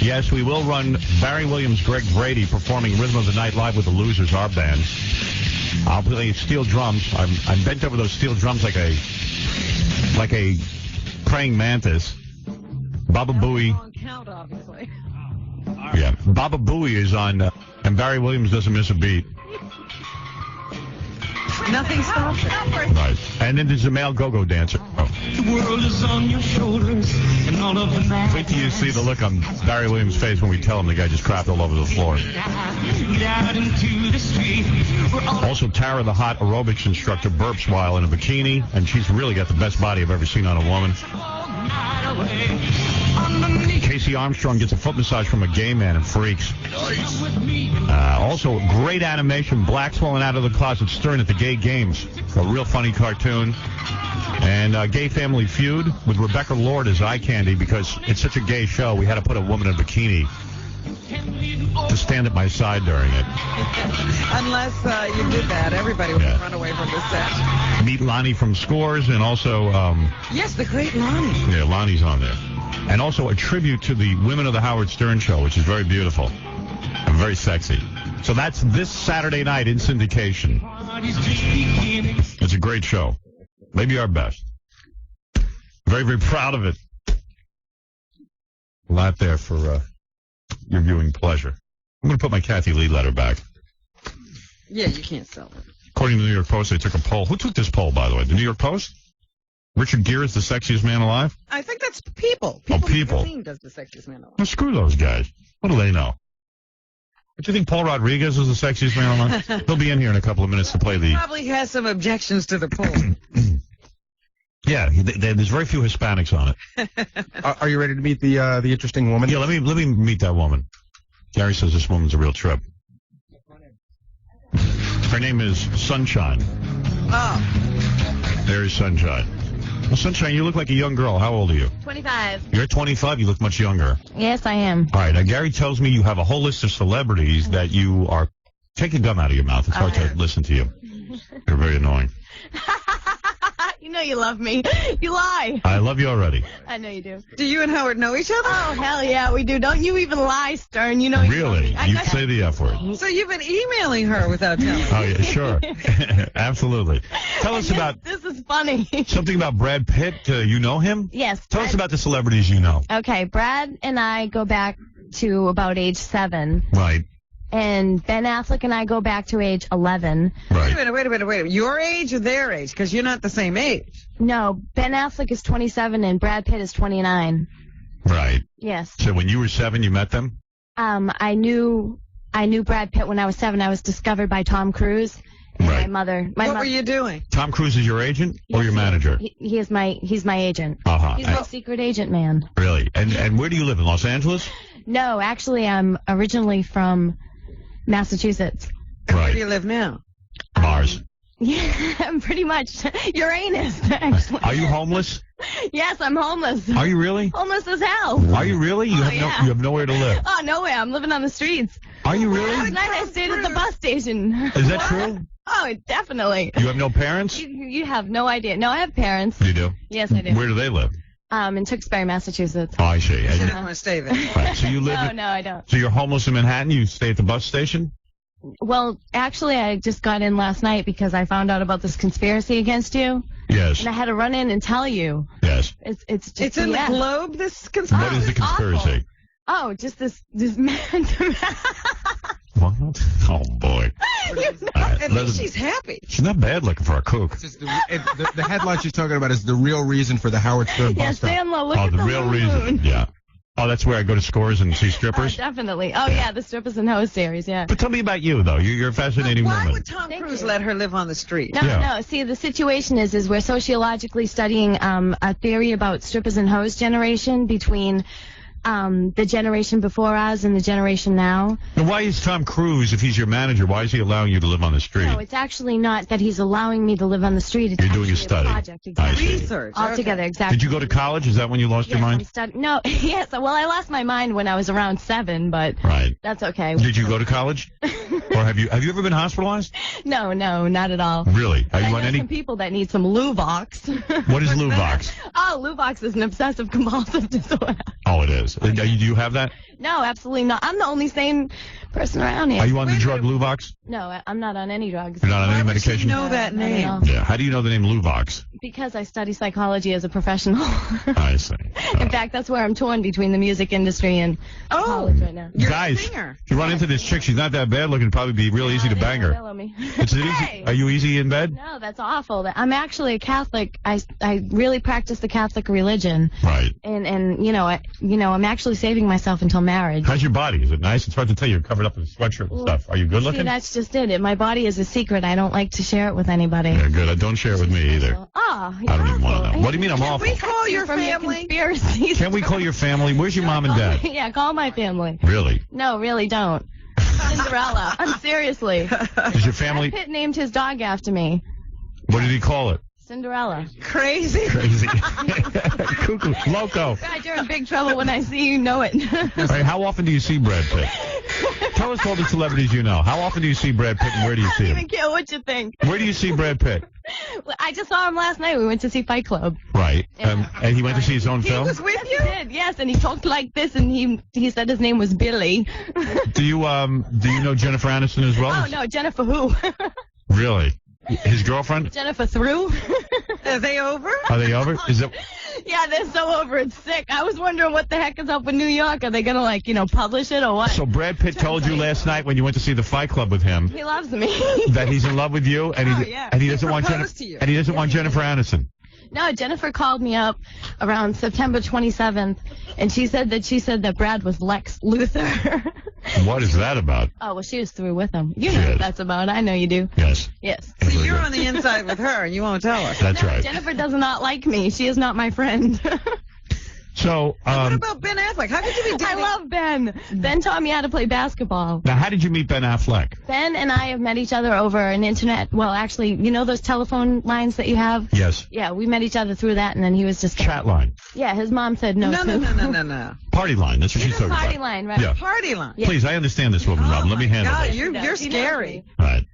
F: Yes, we will run Barry Williams, Greg Brady performing Rhythm of the Night live with the Losers, our band. I'll play steel drums. I'm bent over those steel drums like a praying mantis. Baba Booey. Yeah, Baba Booey is on, and Barry Williams doesn't miss a beat.
G: Nothing stops it.
F: Right. And then there's a male go-go dancer. Oh.
S: The world is on your shoulders, and all of the night.
F: Wait till you see the look on Barry Williams' face when we tell him the guy just crapped all over the floor.
S: Get out into the street.
F: Also, Tara, the hot aerobics instructor, burps while in a bikini, and she's really got the best body I've ever seen on a woman. Casey Armstrong gets a foot massage from a gay man and freaks. Also, great animation. Blacks falling out of the closet, Stern at the gay games. A real funny cartoon. And Gay Family Feud with Rebecca Lord as eye candy because it's such a gay show. We had to put a woman in a bikini to stand at my side during it.
G: Unless you did that, everybody would run away from the set.
F: Meet Lonnie from Scores and also...
G: yes, the great Lonnie.
F: Yeah, Lonnie's on there. And also a tribute to the women of the Howard Stern Show, which is very beautiful and very sexy. So that's this Saturday night in syndication. It's a great show. Maybe our best. Very, very proud of it. A lot there for your viewing pleasure. I'm going to put my Kathy Lee letter back.
G: Yeah, you can't sell it.
F: According to the New York Post, they took a poll. Who took this poll, by the way? The New York Post? Richard Gere is the sexiest man alive?
G: I think that's People.
F: People.
G: Magazine does the sexiest man alive.
F: Well, screw those guys. What do they know? Don't you think Paul Rodriguez is the sexiest man alive? He'll be in here in a couple of minutes to play the...
G: Probably has some objections to the poll.
F: Yeah, there's very few Hispanics on it.
I: Are you ready to meet the interesting woman?
F: Yeah, let me meet that woman. Gary says this woman's a real trip. Her name is Sunshine.
G: Oh.
F: There's Sunshine. Well, Sunshine, you look like a young girl. How old are you?
E: 25.
F: You're 25. You look much younger.
E: Yes, I am.
F: All right. Now, Gary tells me you have a whole list of celebrities that you are... Take a gum out of your mouth. It's hard to listen to you. You're very annoying.
E: You know you love me. You lie.
F: I love you already.
E: I know you do.
G: Do you and Howard know each other?
E: Oh, hell yeah, we do. Don't you even lie, Stern. You know you love
F: Really?
E: me.
F: You say the F word.
G: So you've been emailing her without telling her.
F: Oh, yeah, sure. Absolutely. Tell us about...
E: This is funny.
F: Something about Brad Pitt. You know him?
E: Yes.
F: Tell us about the celebrities you know.
E: Okay, Brad and I go back to about age 7.
F: Right.
E: And Ben Affleck and I go back to age 11.
G: Wait a minute. Your age or their age? Because you're not the same age.
E: No, Ben Affleck is 27 and Brad Pitt is 29.
F: Right.
E: Yes.
F: So when you were 7, you met them?
E: I knew Brad Pitt when I was 7. I was discovered by Tom Cruise and my mother.
G: What were you doing?
F: Tom Cruise is your agent or your manager?
E: He's my agent.
F: Uh-huh.
E: He's my secret agent man.
F: Really? And where do you live, in Los Angeles?
E: No, actually, I'm originally from Massachusetts.
G: Where do you live now?
F: Mars.
E: Yeah, pretty much. Uranus, actually.
F: Are you homeless?
E: Yes, I'm homeless.
F: Are you really?
E: Homeless as hell.
F: Are you really? You have nowhere to live.
E: Oh, nowhere. I'm living on the streets.
F: Are you really?
E: Last night I stayed at the bus station.
F: Is that true?
E: Oh, definitely.
F: You have no parents?
E: You have no idea. No, I have parents.
F: You do?
E: Yes, I do.
F: Where do they live?
E: In Tewksbury, Massachusetts.
F: Oh, I see.
G: You don't want to stay there.
F: Right. So you live...
E: No, I don't.
F: So you're homeless in Manhattan? You stay at the bus station?
E: Well, actually, I just got in last night because I found out about this conspiracy against you.
F: Yes.
E: And I had to run in and tell you.
F: Yes.
E: It's just...
G: It's in the Globe, this conspiracy?
F: What is the conspiracy?
E: Oh, just this man.
F: What? Oh, boy.
G: At least she's happy.
F: She's not bad looking for a kook.
I: The headline she's talking about is the real reason for the Howard Stern
E: Yeah,
I: bus stop.
E: stay on low. Look at
F: the real reason. Yeah. Oh, that's where I go to Scores and see strippers?
E: Definitely. Oh, yeah, the Strippers and Hoes series, yeah.
F: But tell me about you, though. You're a fascinating woman.
G: Why would Tom Cruise let her live on the street?
E: No. See, the situation is we're sociologically studying a theory about strippers and hoes generation between the generation before us and the generation now.
F: And why is Tom Cruise, if he's your manager, why is he allowing you to live on the street?
E: No, it's actually not that he's allowing me to live on the street. It's
F: You're doing a study.
E: project.
F: I see.
G: Research.
E: Altogether, exactly.
F: Did you go to college? Is that when you lost your mind?
E: No, yes. Well, I lost my mind when I was around 7, but that's okay.
F: Did you go to college? Or have you ever been hospitalized?
E: No, not at all.
F: Really? Are you
E: I
F: on
E: know
F: any?
E: some people that need some Luvox.
F: What is Luvox?
E: Oh, Luvox is an obsessive compulsive disorder.
F: Oh, it is. Do you have that?
E: No, absolutely not. I'm the only sane person around here.
F: Are you on the drug Luvox?
E: No, I'm not on any drugs.
F: You're not on any medication?
G: know that name?
F: Yeah. How do you know the name Luvox?
E: Because I study psychology as a professional.
F: I see.
E: In fact, that's where I'm torn between the music industry and college right now.
F: Guys, if you run into this chick, she's not that bad looking. It'd probably be real easy to bang her. Is it easy? Are you easy in bed?
E: No, that's awful. I'm actually a Catholic. I really practice the Catholic religion.
F: Right.
E: And I'm actually saving myself until marriage.
F: How's your body? Is it nice? It's hard to tell. You're covered up in a sweatshirt and stuff. Are you good looking?
E: See, that's just it. My body is a secret. I don't like to share it with anybody.
F: Yeah, good. Don't share it with me either.
E: Oh,
F: I don't even want to know. What do you mean I'm awful?
G: Can we call your family?
F: Can we call your family? Where's your mom and dad?
E: Yeah, call my family.
F: Really?
E: No, really don't. Cinderella. Seriously.
F: Is your family?
E: Brad Pitt named his dog after me.
F: What did he call it?
E: Cinderella.
G: Crazy.
F: Cuckoo. Loco.
E: God, you're in big trouble when I see you know it.
F: All right, how often do you see Brad Pitt? Tell us all the celebrities you know. How often do you see Brad Pitt and where do you see
E: I
F: him?
E: don't even care what you think.
F: Where do you see Brad Pitt?
E: I just saw him last night. We went to see Fight Club.
F: Right. And he went to see his own film?
E: He was with you? He did, yes, and he talked like this, and he said his name was Billy.
F: Do you know Jennifer Aniston as well?
E: Oh, no, Jennifer who?
F: Really? His girlfriend?
E: Jennifer through?
G: Are they over?
F: Are they over? Is it?
E: Yeah, they're so over. It's sick. I was wondering what the heck is up with New York. Are they going to, publish it or what?
F: So Brad Pitt told you last night when you went to see the Fight Club with him
E: He loves me.
F: that he's in love with you and he doesn't want Jennifer Aniston.
E: No, Jennifer called me up around September 27th, and she said that Brad was Lex Luthor.
F: What is that about?
E: Oh, well, she was through with him. You know what that's about. I know you do.
F: Yes.
E: Yes.
G: So you're on the inside with her, and you won't tell us.
F: That's right.
E: Jennifer does not like me. She is not my friend.
F: So,
G: what about Ben Affleck? How could you be dating?
E: I love Ben. Ben taught me how to play basketball.
F: now, how did you meet Ben Affleck?
E: Ben and I have met each other over an internet. Well, actually, you know those telephone lines that you have?
F: Yes.
E: Yeah, we met each other through that, and then he was just
F: Chat line.
E: Yeah, his mom said no.
G: No.
F: Party line. That's what she's talking
E: Party
F: about.
E: line, right?
F: Yeah.
G: Party line.
F: Please, I understand this woman, Robin. Let me handle
G: God,
F: this.
G: you're scary.
F: All right.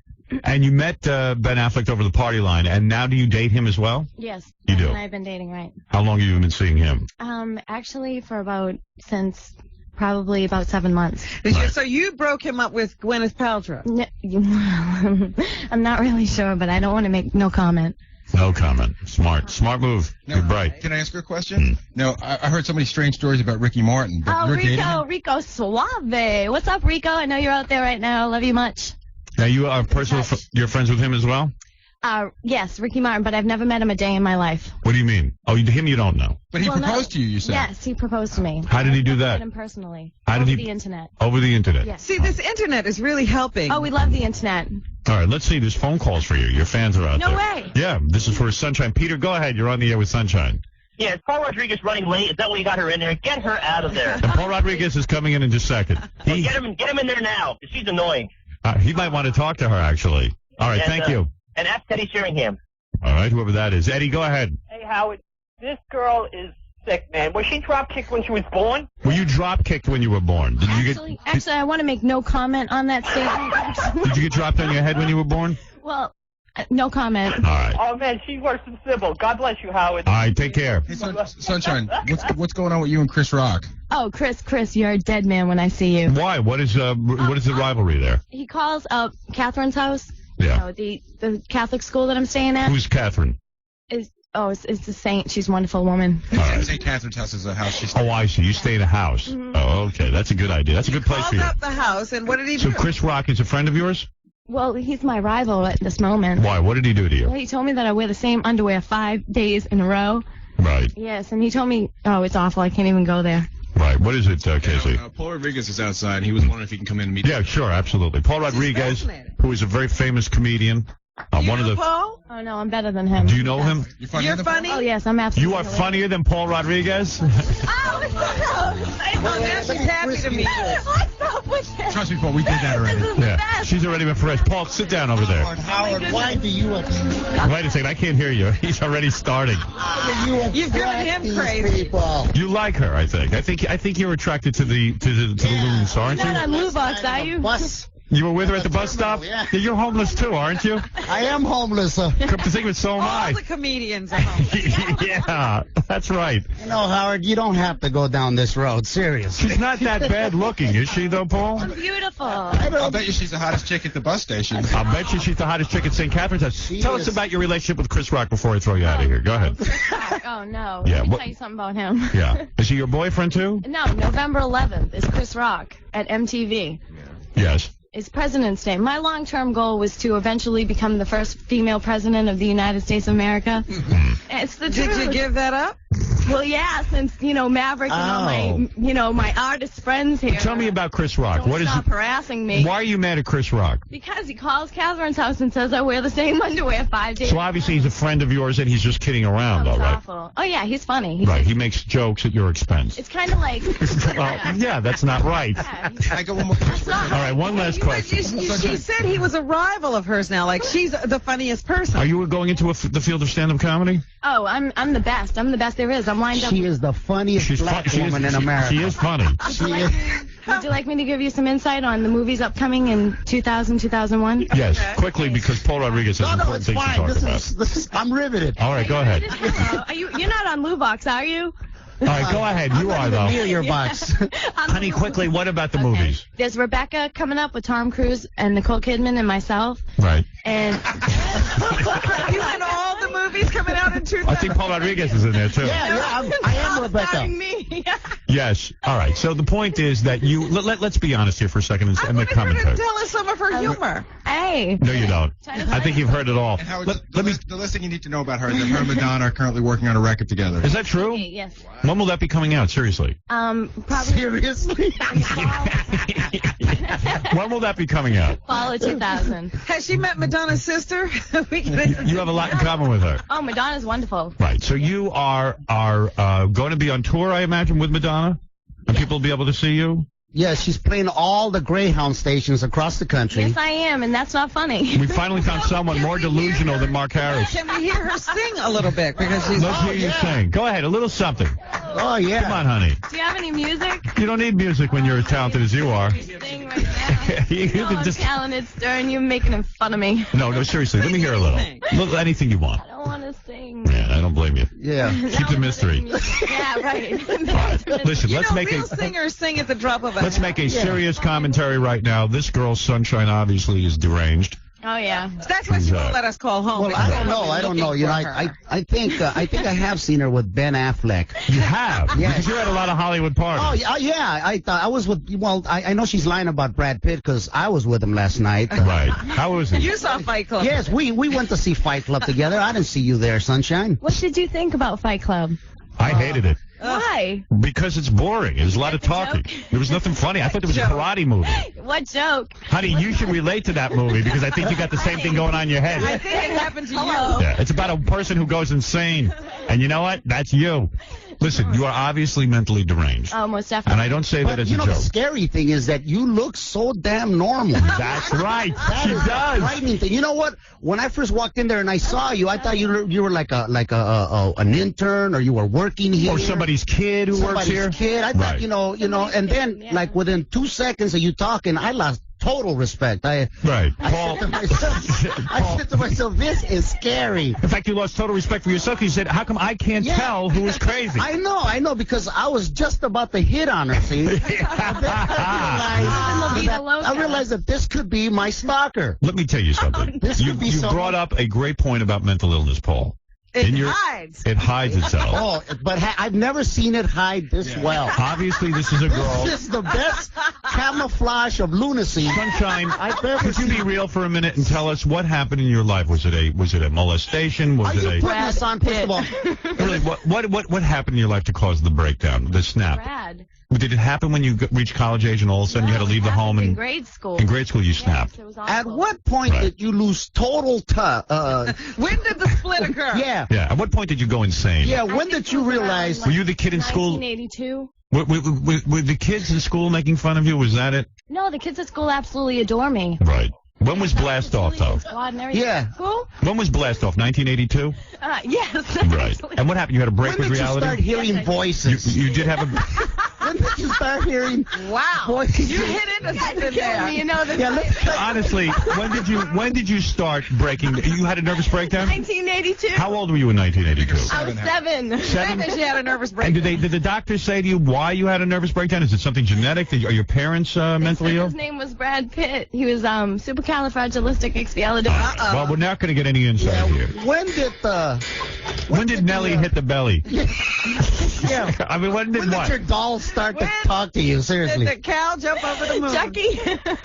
F: And you met Ben Affleck over the party line, and now do you date him as well?
E: Yes.
F: You do?
E: And I've been dating, right?
F: How long have you been seeing him?
E: Actually, since probably about 7 months.
G: So you broke him up with Gwyneth Paltrow?
E: I'm not really sure, but I don't want to make no comment.
F: No comment. Smart move.
I: No,
F: You're bright.
I: Can I ask her a question? No, I heard so many strange stories about Ricky Martin. But you're dating him?
E: Rico Suave. What's up, Rico? I know you're out there right now. Love you much.
F: Now, you are you're friends with him as well?
E: Yes, Ricky Martin, but I've never met him a day in my life.
F: What do you mean? Oh, him you don't know.
I: But he proposed to you, you said.
E: Yes, he proposed to me.
F: How did he do
E: I
F: that?
E: met him personally.
F: How did
E: over
F: he?
E: the internet.
F: Over the internet.
E: Yes.
G: See, this internet is really helping.
E: Oh, we love the internet.
F: All right, let's see. There's phone calls for you. Your fans are out there.
E: No way.
F: Yeah, this is for Sunshine. Peter, go ahead. You're on the air with Sunshine.
T: Yeah, is Paul Rodriguez running late? Is that why you got her in there? Get her out of there.
F: And Paul Rodriguez is coming in just a second.
T: Get him in there now, because she's annoying.
F: He might want to talk to her, actually. All right, thank you.
T: And ask Teddy Sheringham.
F: All right, whoever that is. Eddie, go ahead.
U: Hey, Howard, this girl is sick, man. Was she drop kicked when she was born?
F: Were you drop kicked when you were born? Did
E: Actually, I want to make no comment on that statement.
F: Did you get dropped on your head when you were born?
E: Well, no comment.
F: All right.
U: Oh, man, she's worse than Sybil. God bless you, Howard.
F: All right, take care.
I: Hey, Sunshine, what's going on with you and Chris Rock?
E: Oh, Chris, you're a dead man when I see you.
F: Why? What is the rivalry there?
E: He calls up Catherine's house.
F: Yeah.
E: You know, the Catholic school that I'm staying at.
F: Who's Catherine?
E: It's the saint. She's a wonderful woman.
I: St. Catherine's house is a house she stays
F: Oh, I see. You stay in a house.
E: Mm-hmm.
F: Oh, okay. That's a good idea. That's a good place for you.
G: Called up the house, and what did he do?
F: So Chris Rock is a friend of yours?
E: Well, he's my rival at this moment.
F: Why? What did he do to you?
E: Well, he told me that I wear the same underwear 5 days in a row.
F: Right.
E: Yes, and he told me, it's awful. I can't even go there.
F: Right. What is it, Casey?
V: Paul Rodriguez is outside. He was wondering if he can come in and meet you.
F: Yeah, sure, absolutely. Paul Rodriguez, who is a very famous comedian. One of the.
G: Paul?
E: Oh no, I'm better than him.
F: Do you know him?
G: You're funny?
E: Oh yes, I'm absolutely.
F: You are funnier than Paul Rodriguez?
G: Now she's happy to meet you.
I: Trust me, Paul, we did that already.
F: Yeah, she's already been fresh. Paul, sit down over there.
W: Howard, why do you
F: Wait a second, I can't hear you. He's already starting.
G: You've driven him crazy.
F: You like her, I think. I think you're attracted to the loons, aren't you?
E: Not on Blue Box, are you?
F: You were with her at the bus stop?
W: Yeah.
F: You're homeless too, aren't you?
W: I am homeless.
F: Come to think of it, so am
G: All
F: I.
G: the comedians are homeless.
F: Yeah, that's right.
W: You know, Howard, you don't have to go down this road. Seriously.
F: She's not that bad looking, is she, though, Paul?
E: I'm beautiful.
I: I'll bet you she's the hottest chick at the bus station.
F: I'll bet you she's the hottest chick at St. Catherine's house. Tell us about your relationship with Chris Rock before I throw you out of here. Go ahead.
E: Oh no.
F: Yeah,
E: Let me tell you something about him.
F: Yeah. Is he your boyfriend, too?
E: No, November 11th is Chris Rock at MTV.
F: Yes.
E: It's President's Day. My long-term goal was to eventually become the first female president of the United States of America. It's the truth.
G: Did you give that up?
E: Well, yeah, since, Maverick and all my artist friends here.
F: Tell me about Chris Rock.
E: Don't stop harassing me.
F: Why are you mad at Chris Rock?
E: Because he calls Catherine's house and says I wear the same underwear 5 days.
F: So obviously he's a friend of yours and he's just kidding around, all right?
E: Awful. Oh, yeah, he's funny.
F: Right, he makes jokes at your expense.
E: It's kind of like...
F: Yeah, that's not right.
I: I got one more question.
F: All right, one last question.
G: She said he was a rival of hers now. Like, she's the funniest person.
F: Are you going into the field of stand-up comedy?
E: Oh, I'm the best. I'm the best there is. I'm lined up.
W: She is the funniest black woman in America.
F: She is funny.
E: Would you like me to give you some insight on the movies upcoming in 2000, 2001?
F: Yes, quickly, because Paul Rodriguez has important things to talk about.
W: I'm riveted.
F: All right, go ahead.
E: You're not on Blue Box, are you?
F: All right, go ahead. You are, though.
W: Near your box.
F: Honey, quickly, what about the movies?
E: There's Rebecca coming up with Tom Cruise and Nicole Kidman and myself.
F: Right.
E: And
G: you in all the movies coming out in 2000.
F: I think Paul Rodriguez is in there, too.
W: Yeah, I am Rebecca.
E: Me.
F: Yes. All right. So the point is that you let's be honest here for a second and make commentary.
G: Tell us some of her humor.
E: Hey.
F: No, you don't. I think you've heard it all.
I: And Howard, the last thing you need to know about her is that her and Madonna are currently working on a record together.
F: Is that true?
E: Yes.
F: When will that be coming out? Seriously.
E: Probably.
W: Seriously?
F: When will that be coming out?
E: Fall of 2000.
G: Has she met Madonna's sister?
F: You have a lot in common with her.
E: Oh, Madonna's wonderful.
F: Right. So you are going to be on tour, I imagine, with Madonna? And people will be able to see you?
W: Yeah, she's playing all the Greyhound stations across the country.
E: Yes, I am, and that's not funny.
F: We finally found someone more delusional than Mark Harris.
G: Can we hear her sing a little bit? Because she's
F: Let's hear you sing. Go ahead, a little something.
W: Oh, yeah.
F: Come on, honey.
E: Do you have any music?
F: You don't need music when you're as talented as you are.
E: Sing right now.
F: You
E: No,
F: can
E: I'm
F: just...
E: talented, Stern. You're making fun of me.
F: No, seriously. Let me hear a little. Anything you want.
E: I don't want to sing.
F: Yeah, I don't blame you.
W: Yeah.
F: Keep the mystery.
E: Yeah, right.
F: Listen,
G: You
F: let's
G: know,
F: make
G: real
F: a...
G: singers sing at the drop of a
F: Let's
G: hat.
F: make a serious commentary right now. This girl, Sunshine, obviously is deranged.
E: Oh, yeah.
G: That's why she won't let us call home.
W: Well, I don't know. You know, I think I have seen her with Ben Affleck.
F: You have?
W: Yeah.
F: Because you're at a lot of Hollywood parties.
W: Oh, yeah. I thought I was with. Well, I know she's lying about Brad Pitt because I was with him last night.
F: Right. How was it?
G: You saw Fight Club.
W: Yes, we went to see Fight Club together. I didn't see you there, Sunshine.
E: What did you think about Fight Club?
F: I hated it.
E: Why?
F: Because it's boring. There's a lot of talking. There was nothing funny. I thought there was a karate movie.
E: What joke?
F: Honey, you should relate to that movie because I think you got the same thing going on in your
G: I
F: head.
G: think it happened to you.
F: Yeah, it's about a person who goes insane. And you know what? That's you. Listen, you are obviously mentally deranged.
E: Oh, most definitely.
F: And I don't say that
W: But
F: as
W: you
F: a
W: know, the
F: joke.
W: scary thing is that you look so damn normal.
F: That's right. She
W: That is the
F: does.
W: frightening thing. You know what? When I first walked in there and I saw you, I thought you were like an intern or you were working here.
F: Or somebody's kid who works here.
W: Kid. I thought,
F: Right.
W: you know, and then like within 2 seconds of you talking, I lost total respect.
F: Right. Paul.
W: I said to myself, this is scary.
F: In fact, you lost total respect for yourself. You said, how come I can't tell who is crazy?
W: I know, because I was just about to hit on her, see? I realized that this could be my stalker.
F: Let me tell you something. You brought up a great point about mental illness, Paul.
G: It hides.
F: It hides itself.
W: Oh, but I've never seen it hide this well.
F: Obviously, this is a girl.
W: This is the best camouflage of lunacy.
F: Sunshine,
W: I've ever
F: could you be
W: seen.
F: real for a minute and tell us what happened in your life? Was it a molestation? Was
W: Are you
F: it
W: putting this on, first of all?
F: really what happened in your life to cause the breakdown, the snap?
E: Brad.
F: Did it happen when you reached college age and all of a sudden you had to leave the home?
E: In
F: And
E: grade school.
F: in grade school, you snapped.
E: It was
W: At
E: awful.
W: what point did you lose total
G: When did the split occur?
W: Yeah.
F: Yeah. At what point did you go insane?
W: Yeah,
E: I
W: when
E: think
W: did
E: it
W: you
E: was around,
W: realize?
E: like,
F: Were you the kid in school?
E: 1982.
F: Were the kids in school making fun of you? Was that it?
E: No, the kids at school absolutely adore me.
F: Right. When was Blast Off, though?
E: Squad and everything.
W: Yeah.
E: School?
F: When was Blast Off? 1982?
E: Yes.
F: Right. And what happened? You had a break
W: When
F: with
W: did you
F: reality?
W: start hearing voices?
F: You did have a...
W: When did you start hearing
G: Wow.
W: voices?
G: You hit into something there.
E: You know the
F: Honestly, when did you start breaking? You had a nervous breakdown?
E: 1982.
F: How old were you in 1982?
E: I was 7.
F: Seven?
G: She had a nervous
F: And
G: breakdown.
F: did the doctor say to you why you had a nervous breakdown? Is it something genetic? Are your parents mentally ill?
E: His name was Brad Pitt. He was supercalifragilisticexpialidocious.
F: Well, we're not going to get any insight here.
W: When did
F: Nelly hit the belly?
W: Yeah.
F: I mean, when did
W: When
F: what?
W: did your doll start to talk to you? Seriously.
G: Did the cow jump over the moon?
E: Chucky.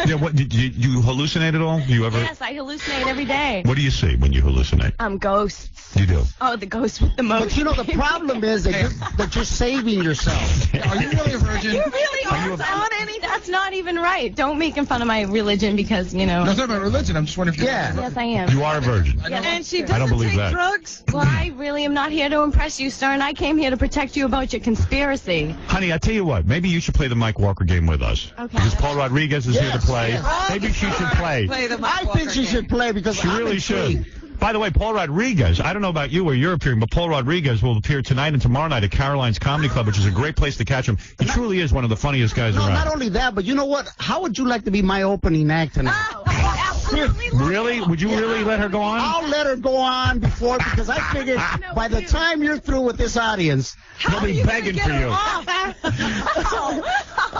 F: Yeah, what did you hallucinate at all? Do you ever?
E: Yes, I hallucinate every day.
F: What do you see when you hallucinate?
E: Ghosts.
F: You do.
E: Oh, the ghost with the motion.
W: But you know the problem is that you're saving yourself.
V: Are you really a virgin?
E: You really aren't on any. That's not even right. Don't make fun of my religion because, you know.
V: No, it's not about religion. I'm just wondering if you're...
E: Yes, I am.
F: You are a virgin.
G: And she
F: I don't
G: doesn't
F: believe
G: take
F: that.
G: drugs?
E: Well, I really am not here to impress you, Stern. I came here to protect you about your conspiracy.
F: Honey, I tell you what. Maybe you should play the Mike Walker game with us.
E: Okay.
F: Because Paul Rodriguez is here to play.
W: yes.
F: Maybe she should play.
W: I think she should play because
F: She
W: I'm
F: really
W: intrigued.
F: should. By the way, Paul Rodriguez, I don't know about you where you're appearing, but Paul Rodriguez will appear tonight and tomorrow night at Caroline's Comedy Club, which is a great place to catch him. He truly is one of the funniest guys
W: No,
F: around.
W: not only that, but you know what? How would you like to be my opening act tonight?
F: Really? Would you really let her go on?
W: I'll let her go on because I figured by the time you're through with this audience,
F: They'll be begging for you.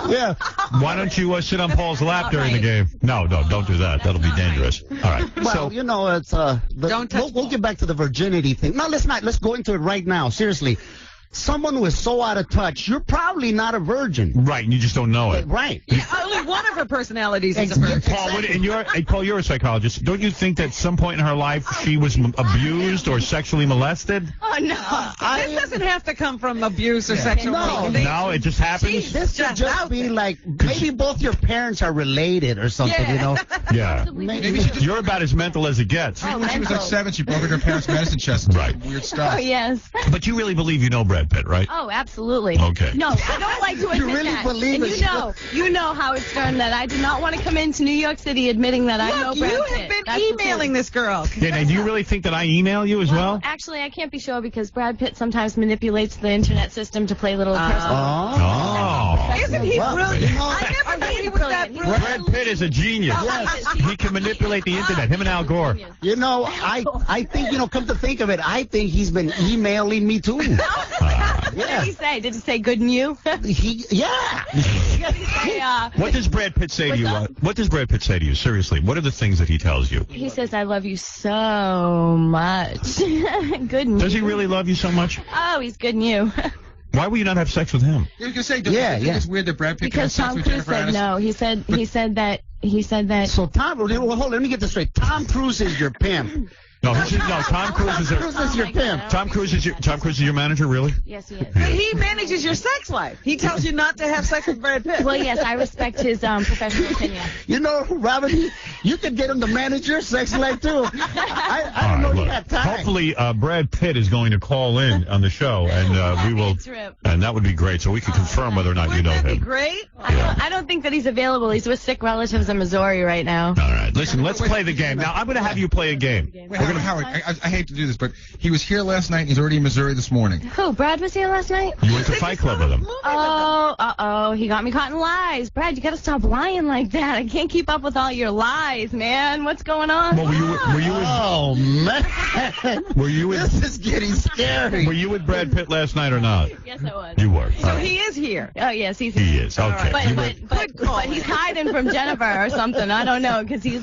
W: Yeah.
F: Why don't you sit on Paul's lap during the game? No, don't do that. That'll be dangerous. All right.
W: Well,
F: So,
W: you know, it's we'll get back to the virginity thing. No, let's not. Let's go into it right now. Seriously. Someone who is so out of touch, you're probably not a virgin.
F: right, and you just don't know it.
W: Right.
G: Yeah, only one of her personalities is a virgin.
F: Paul, you're a psychologist. Don't you think that at some point in her life she was abused or sexually molested?
E: Oh, no.
G: This doesn't have to come from abuse or sexual
F: No, it just happens.
W: This could just be like maybe both your parents are related or something, you know?
F: Yeah. You're about as mental as it gets.
I: When she was like 7, she broke her parents' medicine chest and
F: right.
I: weird stuff.
E: Oh, yes.
F: But you really believe you know Brad Pitt, right?
E: Oh, absolutely.
F: Okay.
E: No, I don't like to admit
W: really
E: that.
W: believe
E: and
W: it.
E: you know, Howard Stern, that I did not want to come into New York City admitting that I know Brad
G: you
E: Pitt.
G: have been
E: That's the
G: emailing this girl.
F: Yeah, and do you really think that I email you as well?
E: Actually, I can't be sure because Brad Pitt sometimes manipulates the internet system to play little personal.
F: Oh.
G: Isn't he brilliant? I never knew he was that brilliant.
F: Brad Pitt is a genius.
W: Yes.
F: He can manipulate the internet. Him and Al Gore.
W: You know, I think, you know, come to think of it, I think he's been emailing me too.
E: What did he say? Did he say good and you?
W: Yeah.
F: What does Brad Pitt say to you? What does Brad Pitt say to you? Seriously, what are the things that he tells you?
E: He says, I love you so much. Good and
F: Does he
E: you.
F: really love you so much?
E: Oh, he's good and you.
F: Why will you not have sex with him?
I: You were gonna say, don't you think it's weird that Brad Pitt
E: Because
I: has sex
E: Tom
I: with
E: Cruise
I: Jennifer
E: said
I: Aniston?
E: no. He said that.
W: So Tom, well, hold on, let me get this straight. Tom Cruise is your pimp.
F: No, Tom Cruise is
W: your pimp.
F: Tom Cruise is your manager, really?
E: Yes, he is.
G: But he manages your sex life. He tells you not to have sex with Brad Pitt.
E: Well, yes, I respect his professional opinion.
W: You know, Robin, you could get him to manage your sex life too. I don't know you have time.
F: Hopefully, Brad Pitt is going to call in on the show, and we will, and that would be great, so we can confirm whether or not you know him.
G: Great.
E: I don't think that he's available. He's with sick relatives in Missouri right now.
F: All right, listen, let's play the game. Now, I'm going to have you play a game.
I: Wait, Howard, I hate to do this, but he was here last night and he's already in Missouri this morning.
E: Who? Brad was here last night?
F: You went to Fight Club with him.
E: Oh, he got me caught in lies. Brad, you got to stop lying like that. I can't keep up with all your lies, man. What's going on?
F: Well, were you
W: Oh, man. This is getting scary.
F: Were you with Brad Pitt last night or not?
E: Yes, I was.
F: You were.
G: So he is here.
E: Oh, yes, he's
F: He is, okay.
E: But he's hiding from Jennifer or something. I don't know, because he's...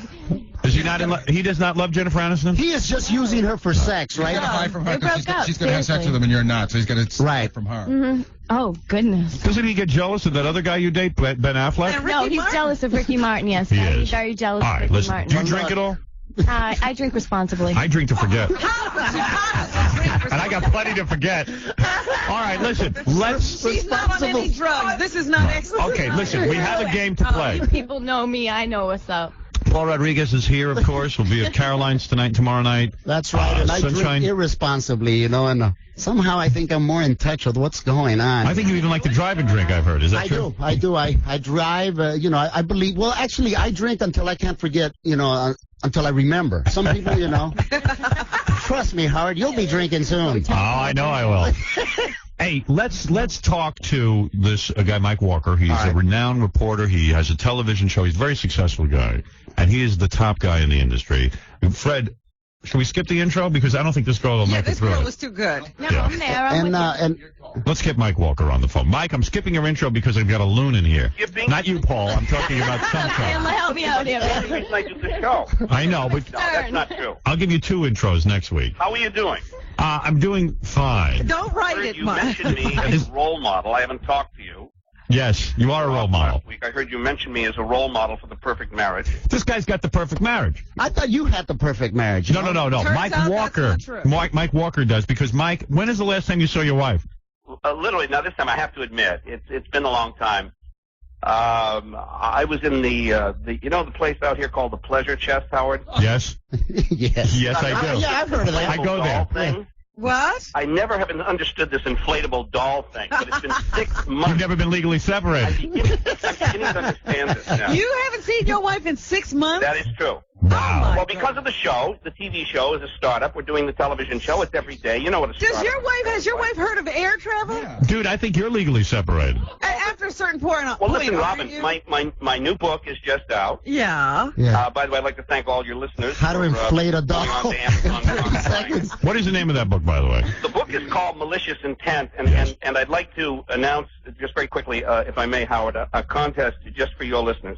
F: Does he not? He does not love Jennifer Aniston.
W: He is just using her for sex, right?
I: He's got to hide from her
E: They
I: because
E: broke up,
I: she's going to have sex
E: seriously.
I: with him and you're not, so he's got to hide from her.
E: Mm-hmm. Oh, goodness.
F: Doesn't he get jealous of that other guy you date, Ben Affleck?
E: No, he's jealous of Ricky Martin, yes.
F: He
E: He's
F: is.
E: very jealous
F: All
E: of
F: right,
E: Ricky
F: listen.
E: Martin.
F: Do you drink at all?
E: I drink responsibly.
F: I drink to forget. And I got plenty to forget. All right, listen.
G: She's not on any drugs. This is not excellent.
F: Okay, listen. We have a game to play.
E: People know me. I know what's up.
F: Paul Rodriguez is here, of course. We'll be at Caroline's tonight and tomorrow night.
W: That's right, and I
F: Sunshine.
W: drink irresponsibly, you know, and somehow I think I'm more in touch with what's going on.
F: I think you even like to drive and drink, I've heard. Is that true?
W: I do. I drive, you know, I believe, well, actually, I drink until I can't forget, you know, until I remember. Some people, you know. Trust me, Howard, you'll be drinking soon.
F: Oh, I know I will. Hey, let's talk to this guy, Mike Walker. He's a renowned reporter. He has a television show. He's a very successful guy, and he is the top guy in the industry. And Fred, should we skip the intro? Because I don't think this girl will make it
G: This
F: through
G: girl
F: it.
G: was too good.
E: No, I'm there.
W: And
F: Let's get Mike Walker on the phone. Mike, I'm skipping your intro because I've got a loon in here. Not you, Paul. I'm talking about Sunshine.
E: Help me out here.
R: That's the reason I do the show.
F: I know, but
R: No, that's not true.
F: I'll give you 2 intros next week.
R: How are you doing?
F: I'm doing fine.
G: Don't write it,
R: You
G: Mike.
R: mentioned me as a role model. I haven't talked to you.
F: Yes, you are a role model.
R: Last week I heard you mention me as a role model for the perfect marriage.
F: This guy's got the perfect marriage.
W: I thought you had the perfect marriage.
F: No. Mike Walker. Mike Walker does, because Mike, when is the last time you saw your wife?
R: Literally, now this time I have to admit, it's been a long time. I was in the you know the place out here called the Pleasure Chest, Howard?
F: Yes.
W: Yes.
F: Yes, I do.
W: Yeah, I've heard of that.
F: I go there.
R: Thing.
G: What?
R: I never have understood this inflatable doll thing, but it's been 6 months.
F: You've never been legally separated.
R: I'm beginning to understand this now.
G: You haven't seen your wife in 6 months?
R: That is true.
F: Wow.
R: Well, because of the show, the TV show is a startup. We're doing the television show. It's every day. You know what a startup
G: Has your wife heard of air travel?
F: Dude, I think you're legally separated.
G: After a certain point,
R: Well, listen, Robin, my new book is just out.
G: Yeah.
R: By the way, I'd like to thank all your listeners.
W: How to inflate a doll.
R: Going on to Amazon.
F: What is the name of that book, by the way?
R: The book is called Malicious Intent, and I'd like to announce, just very quickly, if I may, Howard, a contest just for your listeners.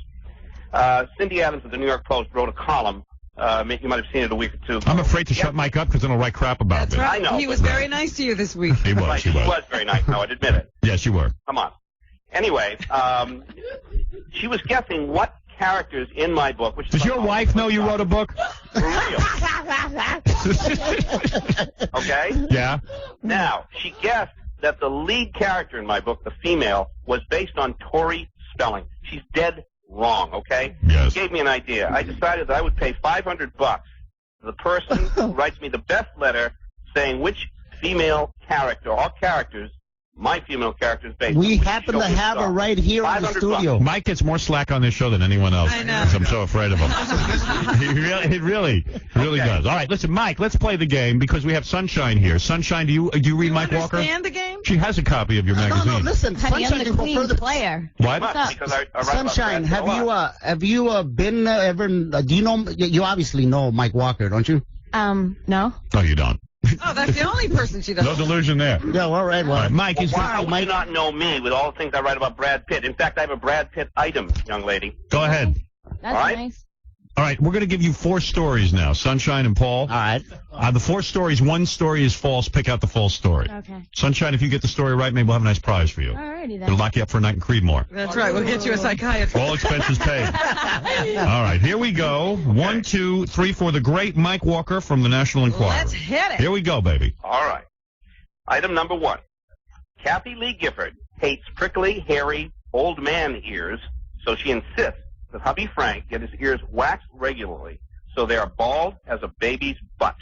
R: Cindy Adams of the New York Post wrote a column. You might have seen it a week or 2 ago.
F: I'm afraid to shut Mike up because then he'll write crap about
G: That's
F: me.
G: right.
R: I know,
G: He was very nice to you this week.
F: He was.
R: He was very nice, Howard, admit it.
F: Yes, you were.
R: Come on. Anyway, she was guessing what characters in my book. Which
F: Does your wife know you wrote a book?
R: For real. Okay?
F: Yeah.
R: Now, she guessed that the lead character in my book, the female, was based on Tori Spelling. She's dead wrong, okay?
F: Yes.
R: She gave me an idea. I decided that I would pay $500 to the person who writes me the best letter saying which female character or characters my female character is based on.
W: We
R: which
W: happen
R: show
W: to
R: we
W: have her
R: star.
W: right here in the
R: 500
W: studio.
R: bucks.
F: Mike gets more slack on this show than anyone else.
G: I know.
F: 'Cause I'm so afraid of him. He really does. All right, listen, Mike, let's play the game because we have Sunshine here. Sunshine, do you read Mike Walker?
G: Understand the game?
F: She has a copy of your magazine.
W: No, listen,
E: Honey,
W: Sunshine
E: I'm the
W: can go
E: queen
W: further.
E: player.
F: What?
E: What's up?
R: Because I write
W: Sunshine,
R: about that
W: have you been ever? Do you know? You obviously know Mike Walker, don't you?
E: No.
F: No, you don't.
G: Oh, that's the only person she
F: No
G: doesn't.
F: delusion there.
W: Yeah, all right. Well,
F: All right, Mike, is
R: Why would you not know me with all the things I write about Brad Pitt? In fact, I have a Brad Pitt item, young lady.
F: go ahead.
E: That's
R: All right.
E: nice.
F: All right, we're going to give you 4 stories now, Sunshine and Paul.
W: all right.
F: The 4 stories, 1 story is false. Pick out the false story.
E: Okay.
F: Sunshine, if you get the story right, maybe we'll have a nice prize for you.
E: Alrighty
F: It'll
E: then.
F: lock you up for a night in Creedmoor.
G: That's right. We'll get you a psychiatrist.
F: All expenses paid. All right, here we go. 1, 2, 3, 4. The great Mike Walker from the National Enquirer.
G: Let's hit it.
F: Here we go, baby.
R: All right. Item number 1. Kathy Lee Gifford hates prickly, hairy, old man ears, so she insists that hubby Frank get his ears waxed regularly so they are bald as a baby's butt.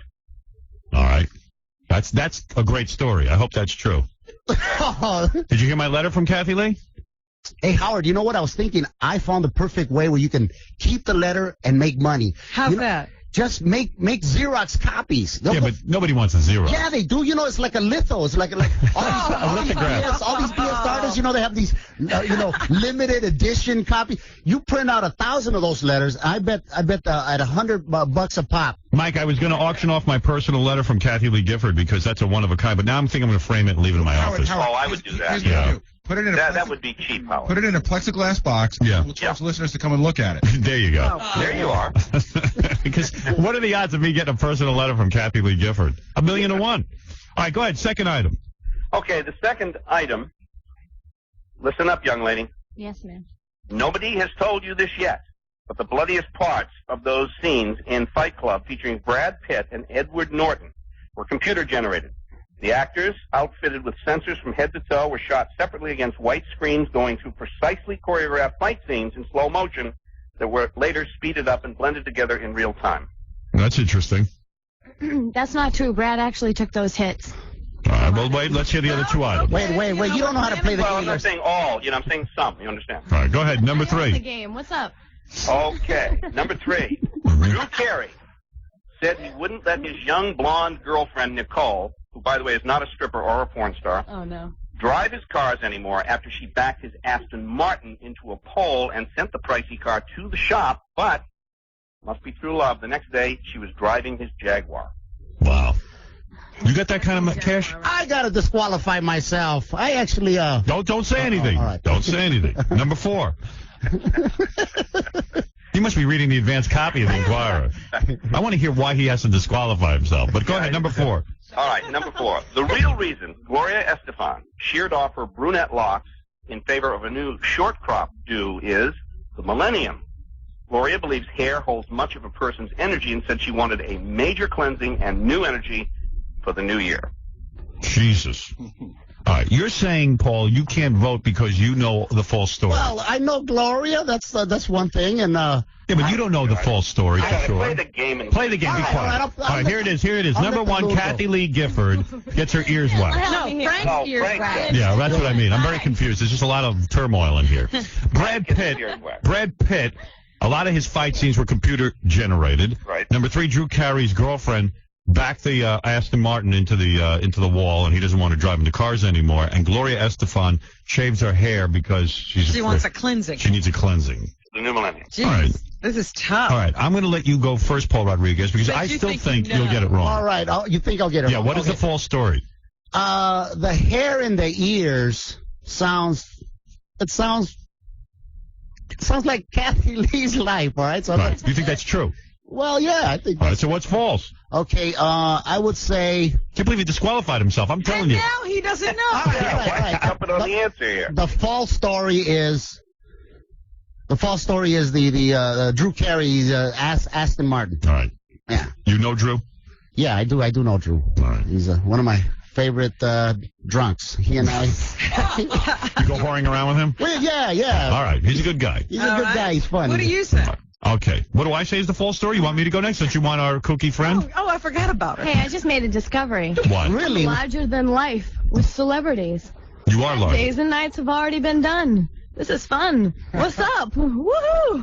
F: All right. That's a great story. I hope that's true. Did you hear my letter from Kathy Lee?
W: Hey, Howard, you know what I was thinking? I found the perfect way where you can keep the letter and make money.
G: How's
W: You know,
G: that?
W: Just make Xerox copies.
F: Yeah, but nobody wants a zero.
W: Yeah, they do. You know, it's like a litho. It's like all these BS artists. You know, they have these limited edition copy. You print out 1,000 of those letters. I bet at $100 a pop.
F: Mike, I was going to auction off my personal letter from Kathy Lee Gifford because that's a one of a kind, but now I'm thinking I'm going to frame it and leave it in my office.
R: Oh, I would do that.
I: Here's what you
F: Yeah.
I: do. Put it in a
R: That would be cheap, Howard.
I: put it in a plexiglass box.
F: Yeah.
I: We'll force listeners to come and look at it.
F: There you go.
R: There you are.
F: Because what are the odds of me getting a personal letter from Kathy Lee Gifford? 1,000,000 to 1. All right, go ahead. Second item.
R: Okay, the second item. Listen up, young lady.
E: Yes, ma'am.
R: Nobody has told you this yet, but the bloodiest parts of those scenes in Fight Club featuring Brad Pitt and Edward Norton were computer generated. The actors, outfitted with sensors from head to toe, were shot separately against white screens going through precisely choreographed fight scenes in slow motion that were later speeded up and blended together in real time.
F: That's interesting.
E: That's not true. Brad actually took those hits.
F: All right, well, wait, let's hear the other 2 items.
W: Wait. You don't know how to play the
R: Well, I'm
W: game.
R: not saying all, I'm saying some, you understand?
F: All right, go ahead. Number
E: I love the
F: 3.
E: game. What's up?
R: Okay, number 3. Drew Carey said he wouldn't let his young blonde girlfriend, Nicole, who, by the way, is not a stripper or a porn star,
E: Oh, no.
R: drive his cars anymore after she backed his Aston Martin into a pole and sent the pricey car to the shop, but, must be through love, the next day she was driving his Jaguar.
F: Wow. You got that kind of cash?
W: I gotta disqualify myself. I actually
F: Don't say anything.
W: all right.
F: Don't say anything. Number 4. He must be reading the advanced copy of the Enquirer. I want to hear why he has to disqualify himself. But go ahead, number 4.
R: All right, number 4. The real reason Gloria Estefan sheared off her brunette locks in favor of a new short crop do is the millennium. Gloria believes hair holds much of a person's energy and said she wanted a major cleansing and new energy for the new year.
F: Jesus. All right, you're saying, Paul, you can't vote because you know the false story.
W: Well, I know Gloria. That's one thing, and
F: yeah, but you don't know the false story for sure.
R: Play the game. And
F: Play the game. Be
W: All
F: quiet.
W: right,
F: All right, here it is.
W: I'll
F: Number
W: let the
F: 1,
W: Lou go.
F: Kathy Lee Gifford gets her ears waxed.
E: No,
G: Frank's ears
R: Frank
G: waxed.
F: Yeah, that's what I mean. I'm very confused. There's just a lot of turmoil in here. Brad Pitt. A lot of his fight scenes were computer generated.
R: Right.
F: Number 3, Drew Carey's girlfriend backed the Aston Martin into the wall, and he doesn't want to drive into cars anymore. And Gloria Estefan shaves her hair because
G: She wants a cleansing.
F: She needs a cleansing.
R: The new millennium.
G: Jeez,
F: All right.
G: this is tough.
F: All right, I'm going to let you go first, Paul Rodriguez, because
G: But
F: I
G: you
F: still
G: think you
F: you'll
G: know.
F: get it wrong.
W: all right. You think I'll get it?
F: Yeah,
W: wrong.
F: what is the false story?
W: The hair in the ears sounds like Kathy Lee's life. All right. So
F: Right. You think that's true?
W: well, yeah, I think.
F: All right, so what's false?
W: Okay. I would say.
F: Can't believe he disqualified himself. I'm telling
G: And
F: you.
G: now he doesn't know.
W: Right.
R: Jumping on the answer here.
W: The false story is The false story is the Drew Carey's Aston Martin.
F: All right.
W: Yeah.
F: You know Drew?
W: Yeah, I do know Drew.
F: All right.
W: He's one of my favorite drunks. He and I.
F: You go whoring around with him?
W: Well, yeah.
F: All right. He's a good guy.
W: He's a good guy. He's fun.
G: What do you say?
F: Okay. What do I say is the false story? You want me to go next since you want our kooky friend?
G: Oh, I forgot about it.
E: Hey, I just made a discovery.
F: What?
W: Really?
E: Larger than life with celebrities.
F: You are large.
E: Days and nights have already been done. This is fun. What's up? Woohoo!